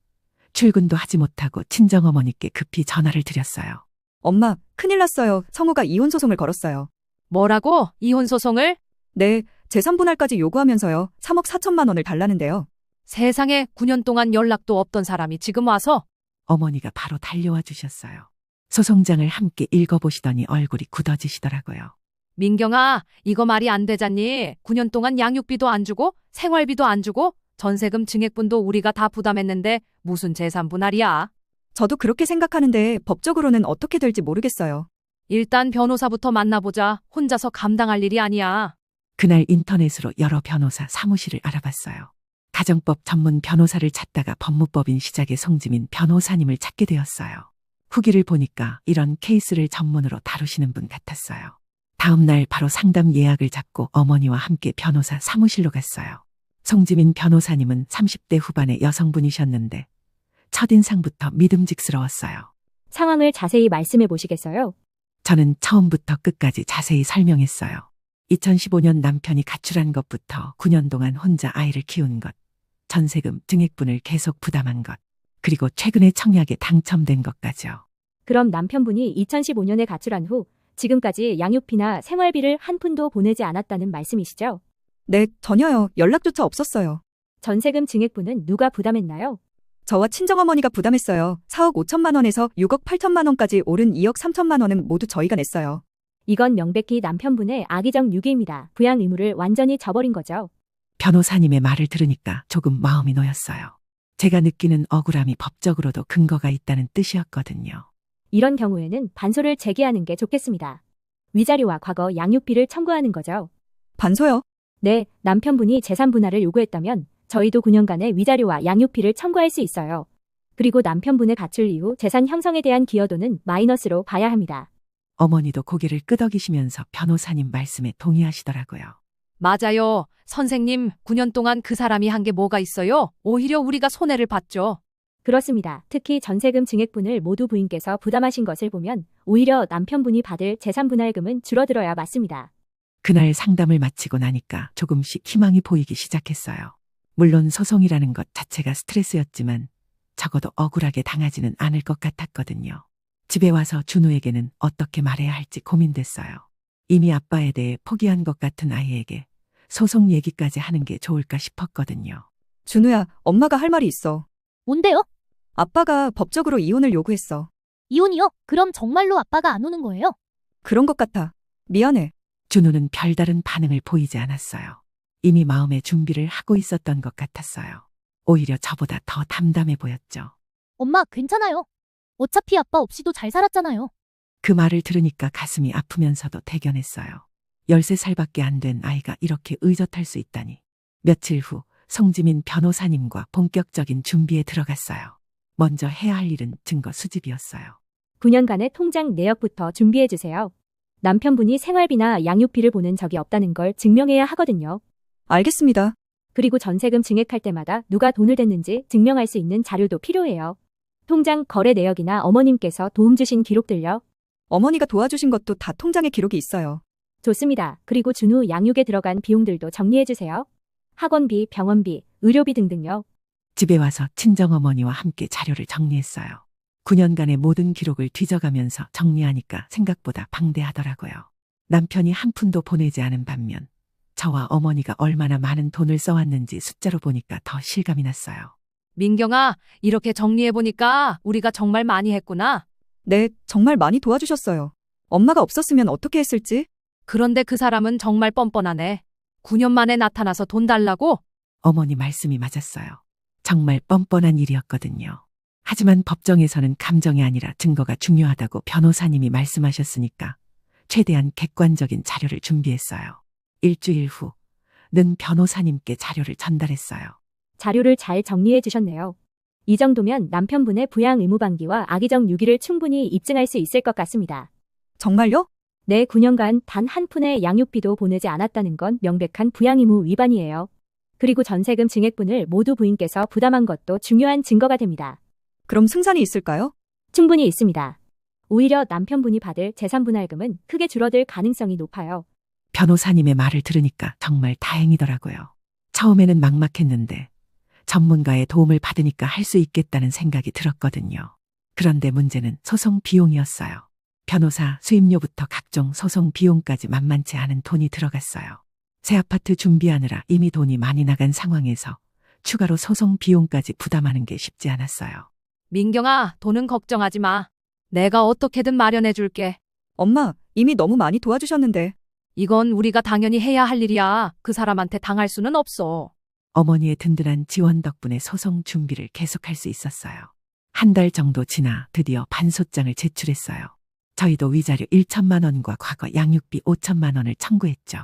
출근도 하지 못하고 친정어머니께 급히 전화를 드렸어요. 엄마, 큰일 났어요. 성우가 이혼 소송을 걸었어요. 뭐라고? 이혼 소송을? 네, 제3분할까지 요구하면서요. 3억 4천만 원을 달라는데요. 세상에 9년 동안 연락도 없던 사람이 지금 와서? 어머니가 바로 달려와 주셨어요. 소송장을 함께 읽어보시더니 얼굴이 굳어지시더라고요. 민경아, 이거 말이 안 되잖니. 9년 동안 양육비도 안 주고 생활비도 안 주고 전세금 증액분도 우리가 다 부담했는데 무슨 제3분할이야. 저도 그렇게 생각하는데 법적으로는 어떻게 될지 모르겠어요. 일단 변호사부터 만나보자. 혼자서 감당할 일이 아니야. 그날 인터넷으로 여러 변호사 사무실을 알아봤어요. 가정법 전문 변호사를 찾다가 법무법인 시작의 송지민 변호사님을 찾게 되었어요. 후기를 보니까 이런 케이스를 전문으로 다루시는 분 같았어요. 다음 날 바로 상담 예약을 잡고 어머니와 함께 변호사 사무실로 갔어요. 송지민 변호사님은 30대 후반의 여성분이셨는데 첫인상부터 믿음직스러웠어요. 상황을 자세히 말씀해 보시겠어요? 저는 처음부터 끝까지 자세히 설명했어요. 2015년 남편이 가출한 것부터 9년 동안 혼자 아이를 키운 것, 전세금 증액분을 계속 부담한 것, 그리고 최근에 청약에 당첨된 것까지요. 그럼 남편분이 2015년에 가출한 후 지금까지 양육비나 생활비를 한 푼도 보내지 않았다는 말씀이시죠? 네, 전혀요. 연락조차 없었어요. 전세금 증액분은 누가 부담했나요? 저와 친정어머니가 부담했어요. 4억 5천만 원에서 6억 8천만 원까지 오른 2억 3천만 원은 모두 저희가 냈어요. 이건 명백히 남편분의 악의적 유기입니다. 부양 의무를 완전히 저버린 거죠. 변호사님의 말을 들으니까 조금 마음이 놓였어요. 제가 느끼는 억울함이 법적으로도 근거가 있다는 뜻이었거든요. 이런 경우에는 반소를 제기하는 게 좋겠습니다. 위자료와 과거 양육비를 청구하는 거죠. 반소요? 네, 남편분이 재산 분할을 요구했다면 저희도 9년간의 위자료와 양육비를 청구할 수 있어요. 그리고 남편분의 가출 이후 재산 형성에 대한 기여도는 마이너스로 봐야 합니다. 어머니도 고개를 끄덕이시면서 변호사님 말씀에 동의하시더라고요. 맞아요. 선생님, 9년 동안 그 사람이 한 게 뭐가 있어요? 오히려 우리가 손해를 봤죠. 그렇습니다. 특히 전세금 증액분을 모두 부인께서 부담하신 것을 보면 오히려 남편분이 받을 재산분할금은 줄어들어야 맞습니다. 그날 상담을 마치고 나니까 조금씩 희망이 보이기 시작했어요. 물론 소송이라는 것 자체가 스트레스였지만 적어도 억울하게 당하지는 않을 것 같았거든요. 집에 와서 준우에게는 어떻게 말해야 할지 고민됐어요. 이미 아빠에 대해 포기한 것 같은 아이에게 소송 얘기까지 하는 게 좋을까 싶었거든요. 준우야, 엄마가 할 말이 있어. 뭔데요? 아빠가 법적으로 이혼을 요구했어. 이혼이요? 그럼 정말로 아빠가 안 오는 거예요? 그런 것 같아. 미안해. 준우는 별다른 반응을 보이지 않았어요. 이미 마음의 준비를 하고 있었던 것 같았어요. 오히려 저보다 더 담담해 보였죠. 엄마, 괜찮아요. 어차피 아빠 없이도 잘 살았잖아요. 그 말을 들으니까 가슴이 아프면서도 대견했어요. 13살밖에 안 된 아이가 이렇게 의젓할 수 있다니. 며칠 후 송지민 변호사님과 본격적인 준비에 들어갔어요. 먼저 해야 할 일은 증거 수집이었어요. 9년간의 통장 내역부터 준비해 주세요. 남편분이 생활비나 양육비를 보낸 적이 없다는 걸 증명해야 하거든요. 알겠습니다. 그리고 전세금 증액할 때마다 누가 돈을 댔는지 증명할 수 있는 자료도 필요해요. 통장 거래 내역이나 어머님께서 도움 주신 기록들요. 어머니가 도와주신 것도 다 통장에 기록이 있어요. 좋습니다. 그리고 준후 양육에 들어간 비용들도 정리해 주세요. 학원비, 병원비, 의료비 등등요. 집에 와서 친정어머니와 함께 자료를 정리했어요. 9년간의 모든 기록을 뒤져가면서 정리하니까 생각보다 방대하더라고요. 남편이 한 푼도 보내지 않은 반면 저와 어머니가 얼마나 많은 돈을 써왔는지 숫자로 보니까 더 실감이 났어요. 민경아, 이렇게 정리해보니까 우리가 정말 많이 했구나. 네, 정말 많이 도와주셨어요. 엄마가 없었으면 어떻게 했을지? 그런데 그 사람은 정말 뻔뻔하네. 9년 만에 나타나서 돈 달라고? 어머니 말씀이 맞았어요. 정말 뻔뻔한 일이었거든요. 하지만 법정에서는 감정이 아니라 증거가 중요하다고 변호사님이 말씀하셨으니까 최대한 객관적인 자료를 준비했어요. 일주일 후는 변호사님께 자료를 전달했어요. 자료를 잘 정리해 주셨네요. 이 정도면 남편분의 부양 의무 방기와 악의적 유기를 충분히 입증할 수 있을 것 같습니다. 정말요? 네, 9년간 단 한 푼의 양육비도 보내지 않았다는 건 명백한 부양 의무 위반이에요. 그리고 전세금 증액분을 모두 부인께서 부담한 것도 중요한 증거가 됩니다. 그럼 승산이 있을까요? 충분히 있습니다. 오히려 남편분이 받을 재산 분할금은 크게 줄어들 가능성이 높아요. 변호사님의 말을 들으니까 정말 다행이더라고요. 처음에는 막막했는데 전문가의 도움을 받으니까 할 수 있겠다는 생각이 들었거든요. 그런데 문제는 소송 비용이었어요. 변호사 수임료부터 각종 소송 비용까지 만만치 않은 돈이 들어갔어요. 새 아파트 준비하느라 이미 돈이 많이 나간 상황에서 추가로 소송 비용까지 부담하는 게 쉽지 않았어요. 민경아, 돈은 걱정하지 마. 내가 어떻게든 마련해 줄게. 엄마, 이미 너무 많이 도와주셨는데. 이건 우리가 당연히 해야 할 일이야. 그 사람한테 당할 수는 없어. 어머니의 든든한 지원 덕분에 소송 준비를 계속할 수 있었어요. 한 달 정도 지나 드디어 반소장을 제출했어요. 저희도 위자료 1천만 원과 과거 양육비 5천만 원을 청구했죠.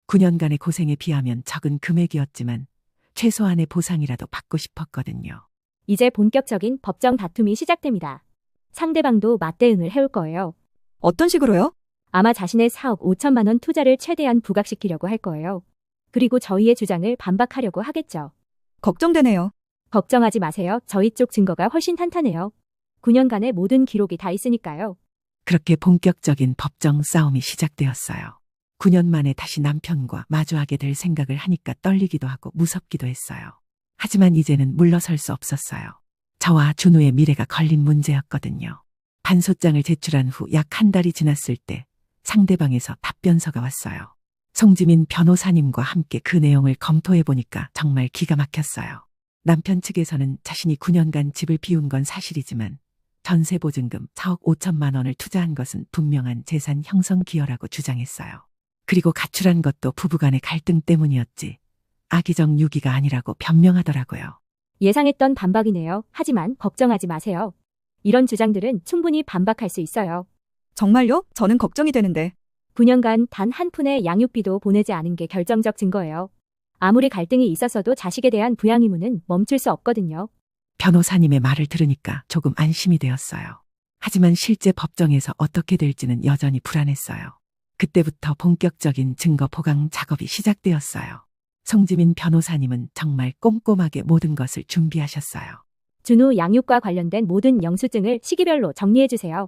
9년간의 고생에 비하면 적은 금액이었지만 최소한의 보상이라도 받고 싶었거든요. 이제 본격적인 법정 다툼이 시작됩니다. 상대방도 맞대응을 해올 거예요. 어떤 식으로요? 아마 자신의 4억 5천만 원 투자를 최대한 부각시키려고 할 거예요. 그리고 저희의 주장을 반박하려고 하겠죠. 걱정되네요. 걱정하지 마세요. 저희 쪽 증거가 훨씬 탄탄해요. 9년간의 모든 기록이 다 있으니까요. 그렇게 본격적인 법정 싸움이 시작되었어요. 9년 만에 다시 남편과 마주하게 될 생각을 하니까 떨리기도 하고 무섭기도 했어요. 하지만 이제는 물러설 수 없었어요. 저와 준우의 미래가 걸린 문제였거든요. 반소장을 제출한 후 약 한 달이 지났을 때 상대방에서 답변서가 왔어요. 송지민 변호사님과 함께 그 내용을 검토해보니까 정말 기가 막혔어요. 남편 측에서는 자신이 9년간 집을 비운 건 사실이지만 전세보증금 4억 5천만 원을 투자한 것은 분명한 재산 형성 기여라고 주장했어요. 그리고 가출한 것도 부부간의 갈등 때문이었지 악의적 유기가 아니라고 변명하더라고요. 예상했던 반박이네요. 하지만 걱정하지 마세요. 이런 주장들은 충분히 반박할 수 있어요. 정말요? 저는 걱정이 되는데. 9년간 단 한 푼의 양육비도 보내지 않은 게 결정적 증거예요. 아무리 갈등이 있었어도 자식에 대한 부양 의무는 멈출 수 없거든요. 변호사님의 말을 들으니까 조금 안심이 되었어요. 하지만 실제 법정에서 어떻게 될지는 여전히 불안했어요. 그때부터 본격적인 증거 보강 작업이 시작되었어요. 송지민 변호사님은 정말 꼼꼼하게 모든 것을 준비하셨어요. 준우 양육과 관련된 모든 영수증을 시기별로 정리해주세요.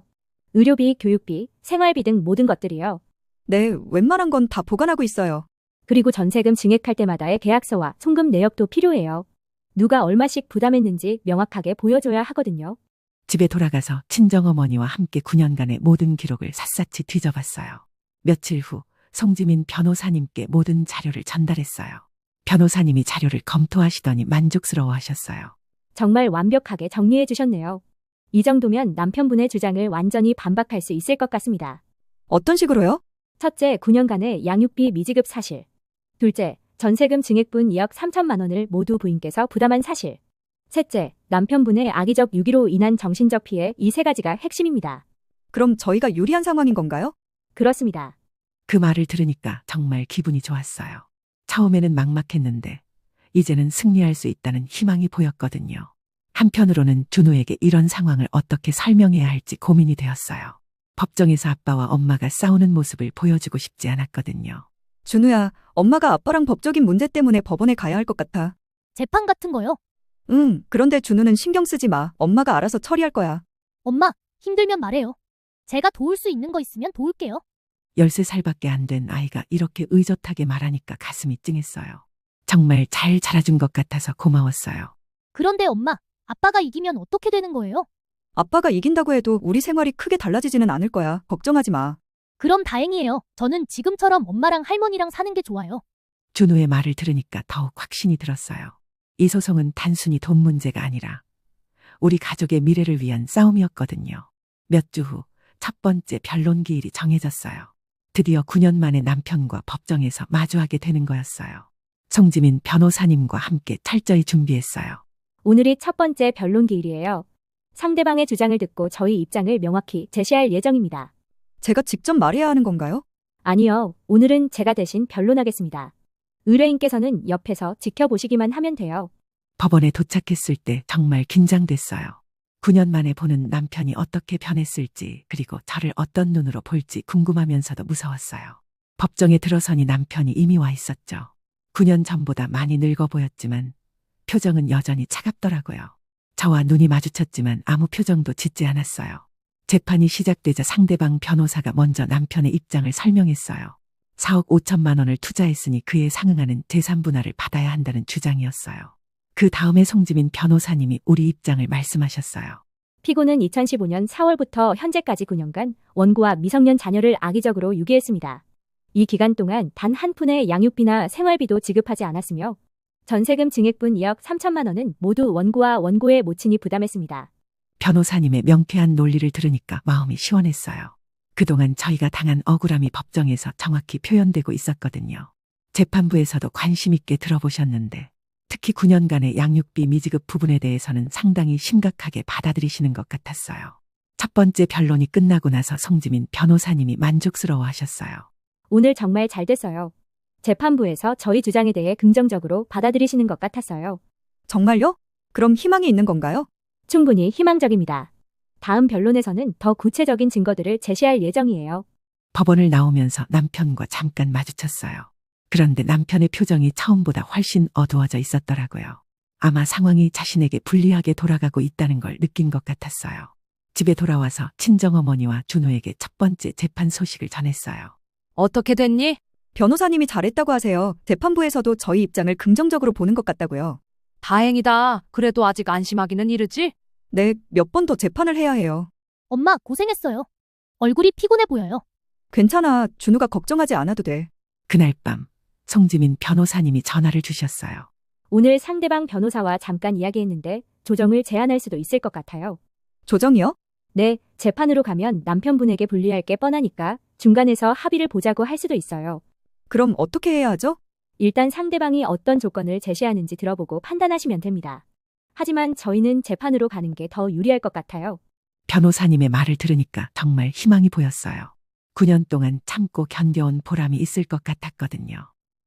의료비, 교육비, 생활비 등 모든 것들이요. 네, 웬만한 건 다 보관하고 있어요. 그리고 전세금 증액할 때마다의 계약서와 송금 내역도 필요해요. 누가 얼마씩 부담했는지 명확하게 보여줘야 하거든요. 집에 돌아가서 친정어머니와 함께 9년간의 모든 기록을 샅샅이 뒤져봤어요. 며칠 후 송지민 변호사님께 모든 자료를 전달했어요. 변호사님이 자료를 검토하시더니 만족스러워하셨어요. 정말 완벽하게 정리해 주셨네요. 이 정도면 남편분의 주장을 완전히 반박할 수 있을 것 같습니다. 어떤 식으로요? 첫째, 9년간의 양육비 미지급 사실. 둘째, 전세금 증액분 2억 3천만 원을 모두 부인께서 부담한 사실. 셋째, 남편분의 악의적 유기로 인한 정신적 피해. 이 세 가지가 핵심입니다. 그럼 저희가 유리한 상황인 건가요? 그렇습니다. 그 말을 들으니까 정말 기분이 좋았어요. 처음에는 막막했는데 이제는 승리할 수 있다는 희망이 보였거든요. 한편으로는 준우에게 이런 상황을 어떻게 설명해야 할지 고민이 되었어요. 법정에서 아빠와 엄마가 싸우는 모습을 보여주고 싶지 않았거든요. 준우야, 엄마가 아빠랑 법적인 문제 때문에 법원에 가야 할 것 같아. 재판 같은 거요? 응, 그런데 준우는 신경 쓰지 마. 엄마가 알아서 처리할 거야. 엄마, 힘들면 말해요. 제가 도울 수 있는 거 있으면 도울게요. 13살밖에 안 된 아이가 이렇게 의젓하게 말하니까 가슴이 찡했어요. 정말 잘 자라준 것 같아서 고마웠어요. 그런데 엄마, 아빠가 이기면 어떻게 되는 거예요? 아빠가 이긴다고 해도 우리 생활이 크게 달라지지는 않을 거야. 걱정하지 마. 그럼 다행이에요. 저는 지금처럼 엄마랑 할머니랑 사는 게 좋아요. 준우의 말을 들으니까 더욱 확신이 들었어요. 이 소송은 단순히 돈 문제가 아니라 우리 가족의 미래를 위한 싸움이었거든요. 몇 주 후 첫 번째 변론 기일이 정해졌어요. 드디어 9년 만에 남편과 법정에서 마주하게 되는 거였어요. 송지민 변호사님과 함께 철저히 준비했어요. 오늘이 첫 번째 변론 기일이에요. 상대방의 주장을 듣고 저희 입장을 명확히 제시할 예정입니다. 제가 직접 말해야 하는 건가요? 아니요. 오늘은 제가 대신 변론하겠습니다. 의뢰인께서는 옆에서 지켜보시기만 하면 돼요. 법원에 도착했을 때 정말 긴장됐어요. 9년 만에 보는 남편이 어떻게 변했을지, 그리고 저를 어떤 눈으로 볼지 궁금하면서도 무서웠어요. 법정에 들어서니 남편이 이미 와 있었죠. 9년 전보다 많이 늙어 보였지만 표정은 여전히 차갑더라고요. 저와 눈이 마주쳤지만 아무 표정도 짓지 않았어요. 재판이 시작되자 상대방 변호사가 먼저 남편의 입장을 설명했어요. 4억 5천만 원을 투자했으니 그에 상응하는 재산 분할을 받아야 한다는 주장이었어요. 그 다음에 송지민 변호사님이 우리 입장을 말씀하셨어요. 피고는 2015년 4월부터 현재까지 9년간 원고와 미성년 자녀를 악의적으로 유기했습니다. 이 기간 동안 단 한 푼의 양육비나 생활비도 지급하지 않았으며 전세금 증액분 2억 3천만 원은 모두 원고와 원고의 모친이 부담했습니다. 변호사님의 명쾌한 논리를 들으니까 마음이 시원했어요. 그동안 저희가 당한 억울함이 법정에서 정확히 표현되고 있었거든요. 재판부에서도 관심 있게 들어보셨는데 특히 9년간의 양육비 미지급 부분에 대해서는 상당히 심각하게 받아들이시는 것 같았어요. 첫 번째 변론이 끝나고 나서 송지민 변호사님이 만족스러워하셨어요. 오늘 정말 잘 됐어요. 재판부에서 저희 주장에 대해 긍정적으로 받아들이시는 것 같았어요. 정말요? 그럼 희망이 있는 건가요? 충분히 희망적입니다. 다음 변론에서는 더 구체적인 증거들을 제시할 예정이에요. 법원을 나오면서 남편과 잠깐 마주쳤어요. 그런데 남편의 표정이 처음보다 훨씬 어두워져 있었더라고요. 아마 상황이 자신에게 불리하게 돌아가고 있다는 걸 느낀 것 같았어요. 집에 돌아와서 친정어머니와 준호에게 첫 번째 재판 소식을 전했어요. 어떻게 됐니? 변호사님이 잘했다고 하세요. 재판부에서도 저희 입장을 긍정적으로 보는 것 같다고요. 다행이다. 그래도 아직 안심하기는 이르지? 네, 몇 번 더 재판을 해야 해요. 엄마 고생했어요. 얼굴이 피곤해 보여요. 괜찮아. 준우가 걱정하지 않아도 돼. 그날 밤 송지민 변호사님이 전화를 주셨어요. 오늘 상대방 변호사와 잠깐 이야기했는데 조정을 제안할 수도 있을 것 같아요. 조정이요? 네, 재판으로 가면 남편분에게 불리할 게 뻔하니까 중간에서 합의를 보자고 할 수도 있어요. 그럼 어떻게 해야 하죠? 일단 상대방이 어떤 조건을 제시하는지 들어보고 판단하시면 됩니다. 하지만 저희는 재판으로 가는 게 더 유리할 것 같아요. 변호사님의 말을 들으니까 정말 희망이 보였어요. 9년 동안 참고 견뎌온 보람이 있을 것 같았거든요.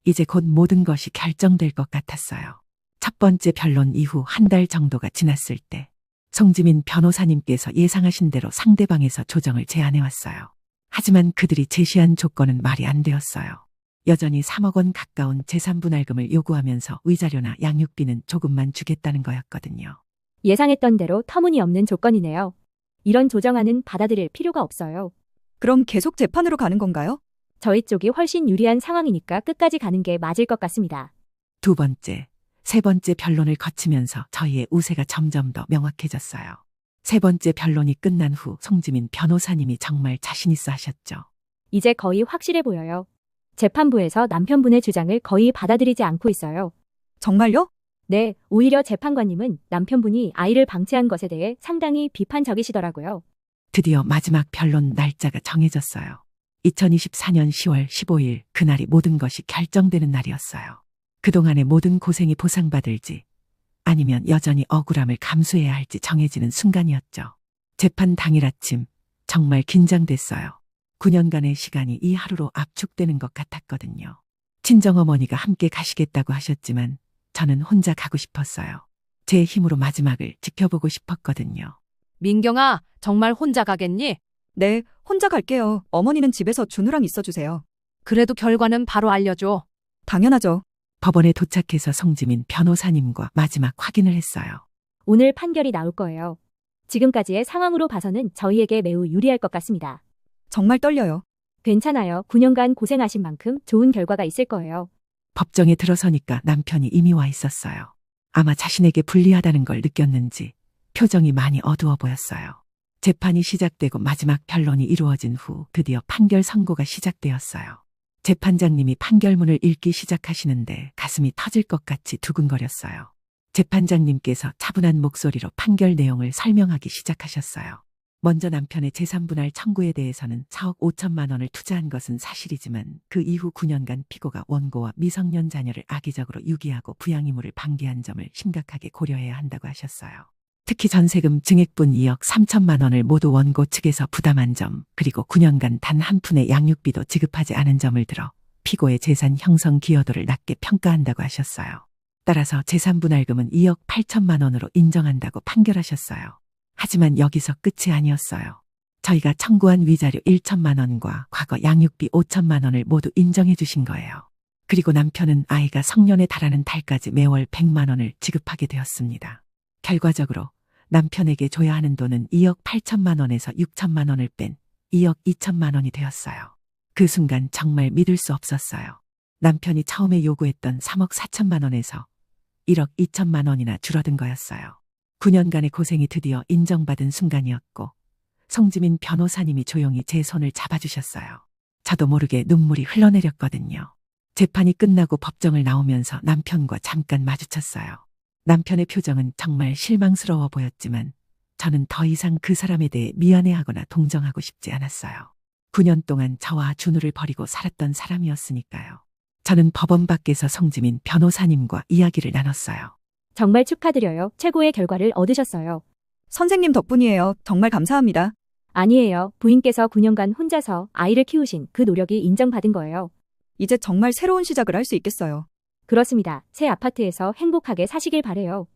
이제 곧 모든 것이 결정될 것 같았어요. 첫 번째 변론 이후 한 달 정도가 지났을 때 송지민 변호사님께서 예상하신 대로 상대방에서 조정을 제안해왔어요. 하지만 그들이 제시한 조건은 말이 안 되었어요. 여전히 3억 원 가까운 재산분할금을 요구하면서 위자료나 양육비는 조금만 주겠다는 거였거든요. 예상했던 대로 터무니없는 조건이네요. 이런 조정안은 받아들일 필요가 없어요. 그럼 계속 재판으로 가는 건가요? 저희 쪽이 훨씬 유리한 상황이니까 끝까지 가는 게 맞을 것 같습니다. 두 번째, 세 번째 변론을 거치면서 저희의 우세가 점점 더 명확해졌어요. 세 번째 변론이 끝난 후 송지민 변호사님이 정말 자신 있어 하셨죠. 이제 거의 확실해 보여요. 재판부에서 남편분의 주장을 거의 받아들이지 않고 있어요. 정말요? 네, 오히려 재판관님은 남편분이 아이를 방치한 것에 대해 상당히 비판적이시더라고요. 드디어 마지막 변론 날짜가 정해졌어요. 2024년 10월 15일, 그날이 모든 것이 결정되는 날이었어요. 그동안의 모든 고생이 보상받을지 아니면 여전히 억울함을 감수해야 할지 정해지는 순간이었죠. 재판 당일 아침 정말 긴장됐어요. 9년간의 시간이 이 하루로 압축되는 것 같았거든요. 친정어머니가 함께 가시겠다고 하셨지만 저는 혼자 가고 싶었어요. 제 힘으로 마지막을 지켜보고 싶었거든요. 민경아, 정말 혼자 가겠니? 네, 혼자 갈게요. 어머니는 집에서 준우랑 있어주세요. 그래도 결과는 바로 알려줘. 당연하죠. 법원에 도착해서 송지민 변호사님과 마지막 확인을 했어요. 오늘 판결이 나올 거예요. 지금까지의 상황으로 봐서는 저희에게 매우 유리할 것 같습니다. 정말 떨려요. 괜찮아요. 9년간 고생하신 만큼 좋은 결과가 있을 거예요. 법정에 들어서니까 남편이 이미 와 있었어요. 아마 자신에게 불리하다는 걸 느꼈는지 표정이 많이 어두워 보였어요. 재판이 시작되고 마지막 변론이 이루어진 후 드디어 판결 선고가 시작되었어요. 재판장님이 판결문을 읽기 시작하시는데 가슴이 터질 것 같이 두근거렸어요. 재판장님께서 차분한 목소리로 판결 내용을 설명하기 시작하셨어요. 먼저 남편의 재산분할 청구에 대해서는 4억 5천만 원을 투자한 것은 사실이지만 그 이후 9년간 피고가 원고와 미성년 자녀를 악의적으로 유기하고 부양 의무를 방기한 점을 심각하게 고려해야 한다고 하셨어요. 특히 전세금 증액분 2억 3천만 원을 모두 원고 측에서 부담한 점, 그리고 9년간 단 한 푼의 양육비도 지급하지 않은 점을 들어 피고의 재산 형성 기여도를 낮게 평가한다고 하셨어요. 따라서 재산분할금은 2억 8천만 원으로 인정한다고 판결하셨어요. 하지만 여기서 끝이 아니었어요. 저희가 청구한 위자료 1천만 원과 과거 양육비 5천만 원을 모두 인정해 주신 거예요. 그리고 남편은 아이가 성년에 달하는 달까지 매월 100만 원을 지급하게 되었습니다. 결과적으로 남편에게 줘야 하는 돈은 2억 8천만 원에서 6천만 원을 뺀 2억 2천만 원이 되었어요. 그 순간 정말 믿을 수 없었어요. 남편이 처음에 요구했던 3억 4천만 원에서 1억 2천만 원이나 줄어든 거였어요. 9년간의 고생이 드디어 인정받은 순간이었고 송지민 변호사님이 조용히 제 손을 잡아주셨어요. 저도 모르게 눈물이 흘러내렸거든요. 재판이 끝나고 법정을 나오면서 남편과 잠깐 마주쳤어요. 남편의 표정은 정말 실망스러워 보였지만 저는 더 이상 그 사람에 대해 미안해하거나 동정하고 싶지 않았어요. 9년 동안 저와 준우를 버리고 살았던 사람이었으니까요. 저는 법원 밖에서 송지민 변호사님과 이야기를 나눴어요. 정말 축하드려요. 최고의 결과를 얻으셨어요. 선생님 덕분이에요. 정말 감사합니다. 아니에요. 부인께서 9년간 혼자서 아이를 키우신 그 노력이 인정받은 거예요. 이제 정말 새로운 시작을 할 수 있겠어요. 그렇습니다. 새 아파트에서 행복하게 사시길 바래요.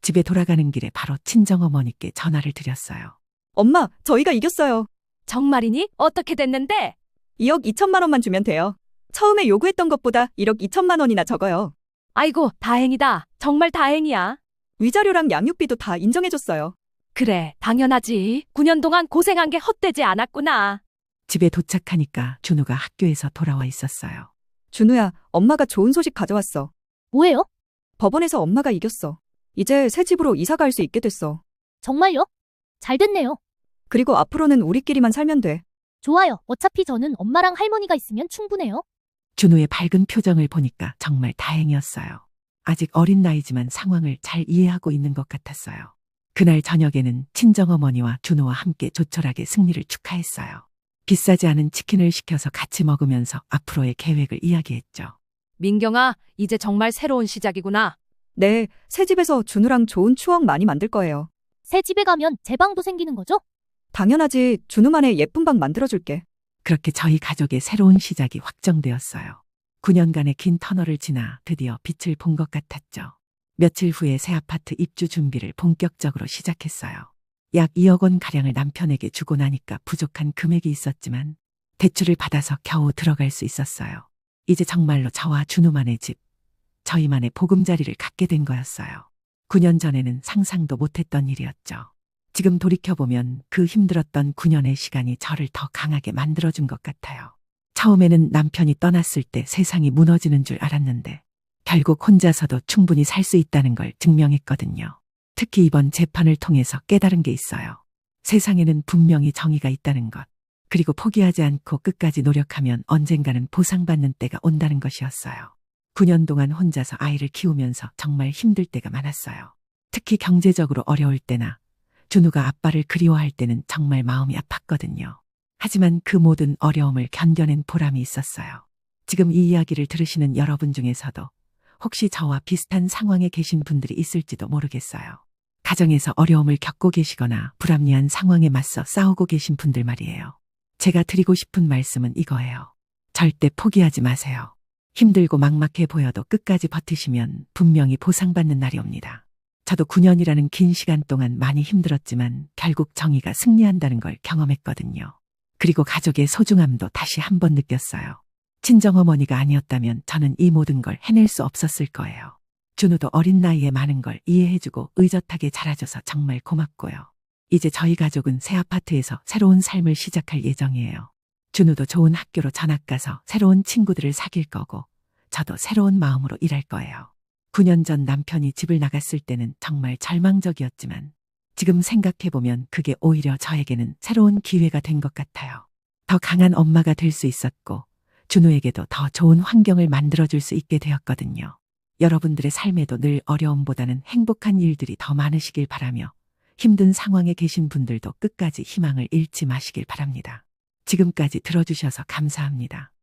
집에 돌아가는 길에 바로 친정어머니께 전화를 드렸어요. 엄마, 저희가 이겼어요. 정말이니? 어떻게 됐는데? 2억 2천만 원만 주면 돼요. 처음에 요구했던 것보다 1억 2천만 원이나 적어요. 아이고, 다행이다. 정말 다행이야. 위자료랑 양육비도 다 인정해줬어요. 그래, 당연하지. 9년 동안 고생한 게 헛되지 않았구나. 집에 도착하니까 준우가 학교에서 돌아와 있었어요. 준우야, 엄마가 좋은 소식 가져왔어. 뭐예요? 법원에서 엄마가 이겼어. 이제 새 집으로 이사 갈 수 있게 됐어. 정말요? 잘 됐네요. 그리고 앞으로는 우리끼리만 살면 돼. 좋아요. 어차피 저는 엄마랑 할머니가 있으면 충분해요. 준우의 밝은 표정을 보니까 정말 다행이었어요. 아직 어린 나이지만 상황을 잘 이해하고 있는 것 같았어요. 그날 저녁에는 친정어머니와 준우와 함께 조촐하게 승리를 축하했어요. 비싸지 않은 치킨을 시켜서 같이 먹으면서 앞으로의 계획을 이야기했죠. 민경아, 이제 정말 새로운 시작이구나. 네, 새 집에서 준우랑 좋은 추억 많이 만들 거예요. 새 집에 가면 제 방도 생기는 거죠? 당연하지. 준우만의 예쁜 방 만들어줄게. 그렇게 저희 가족의 새로운 시작이 확정되었어요. 9년간의 긴 터널을 지나 드디어 빛을 본 것 같았죠. 며칠 후에 새 아파트 입주 준비를 본격적으로 시작했어요. 약 2억 원 가량을 남편에게 주고 나니까 부족한 금액이 있었지만 대출을 받아서 겨우 들어갈 수 있었어요. 이제 정말로 저와 준우만의 집, 저희만의 보금자리를 갖게 된 거였어요. 9년 전에는 상상도 못했던 일이었죠. 지금 돌이켜보면 그 힘들었던 9년의 시간이 저를 더 강하게 만들어준 것 같아요. 처음에는 남편이 떠났을 때 세상이 무너지는 줄 알았는데 결국 혼자서도 충분히 살 수 있다는 걸 증명했거든요. 특히 이번 재판을 통해서 깨달은 게 있어요. 세상에는 분명히 정의가 있다는 것. 그리고 포기하지 않고 끝까지 노력하면 언젠가는 보상받는 때가 온다는 것이었어요. 9년 동안 혼자서 아이를 키우면서 정말 힘들 때가 많았어요. 특히 경제적으로 어려울 때나 준우가 아빠를 그리워할 때는 정말 마음이 아팠거든요. 하지만 그 모든 어려움을 견뎌낸 보람이 있었어요. 지금 이 이야기를 들으시는 여러분 중에서도 혹시 저와 비슷한 상황에 계신 분들이 있을지도 모르겠어요. 가정에서 어려움을 겪고 계시거나 불합리한 상황에 맞서 싸우고 계신 분들 말이에요. 제가 드리고 싶은 말씀은 이거예요. 절대 포기하지 마세요. 힘들고 막막해 보여도 끝까지 버티시면 분명히 보상받는 날이 옵니다. 저도 9년이라는 긴 시간 동안 많이 힘들었지만 결국 정의가 승리한다는 걸 경험했거든요. 그리고 가족의 소중함도 다시 한번 느꼈어요. 친정어머니가 아니었다면 저는 이 모든 걸 해낼 수 없었을 거예요. 준우도 어린 나이에 많은 걸 이해해주고 의젓하게 자라줘서 정말 고맙고요. 이제 저희 가족은 새 아파트에서 새로운 삶을 시작할 예정이에요. 준우도 좋은 학교로 전학 가서 새로운 친구들을 사귈 거고 저도 새로운 마음으로 일할 거예요. 9년 전 남편이 집을 나갔을 때는 정말 절망적이었지만 지금 생각해보면 그게 오히려 저에게는 새로운 기회가 된 것 같아요. 더 강한 엄마가 될 수 있었고, 준우에게도 더 좋은 환경을 만들어줄 수 있게 되었거든요. 여러분들의 삶에도 늘 어려움보다는 행복한 일들이 더 많으시길 바라며, 힘든 상황에 계신 분들도 끝까지 희망을 잃지 마시길 바랍니다. 지금까지 들어주셔서 감사합니다.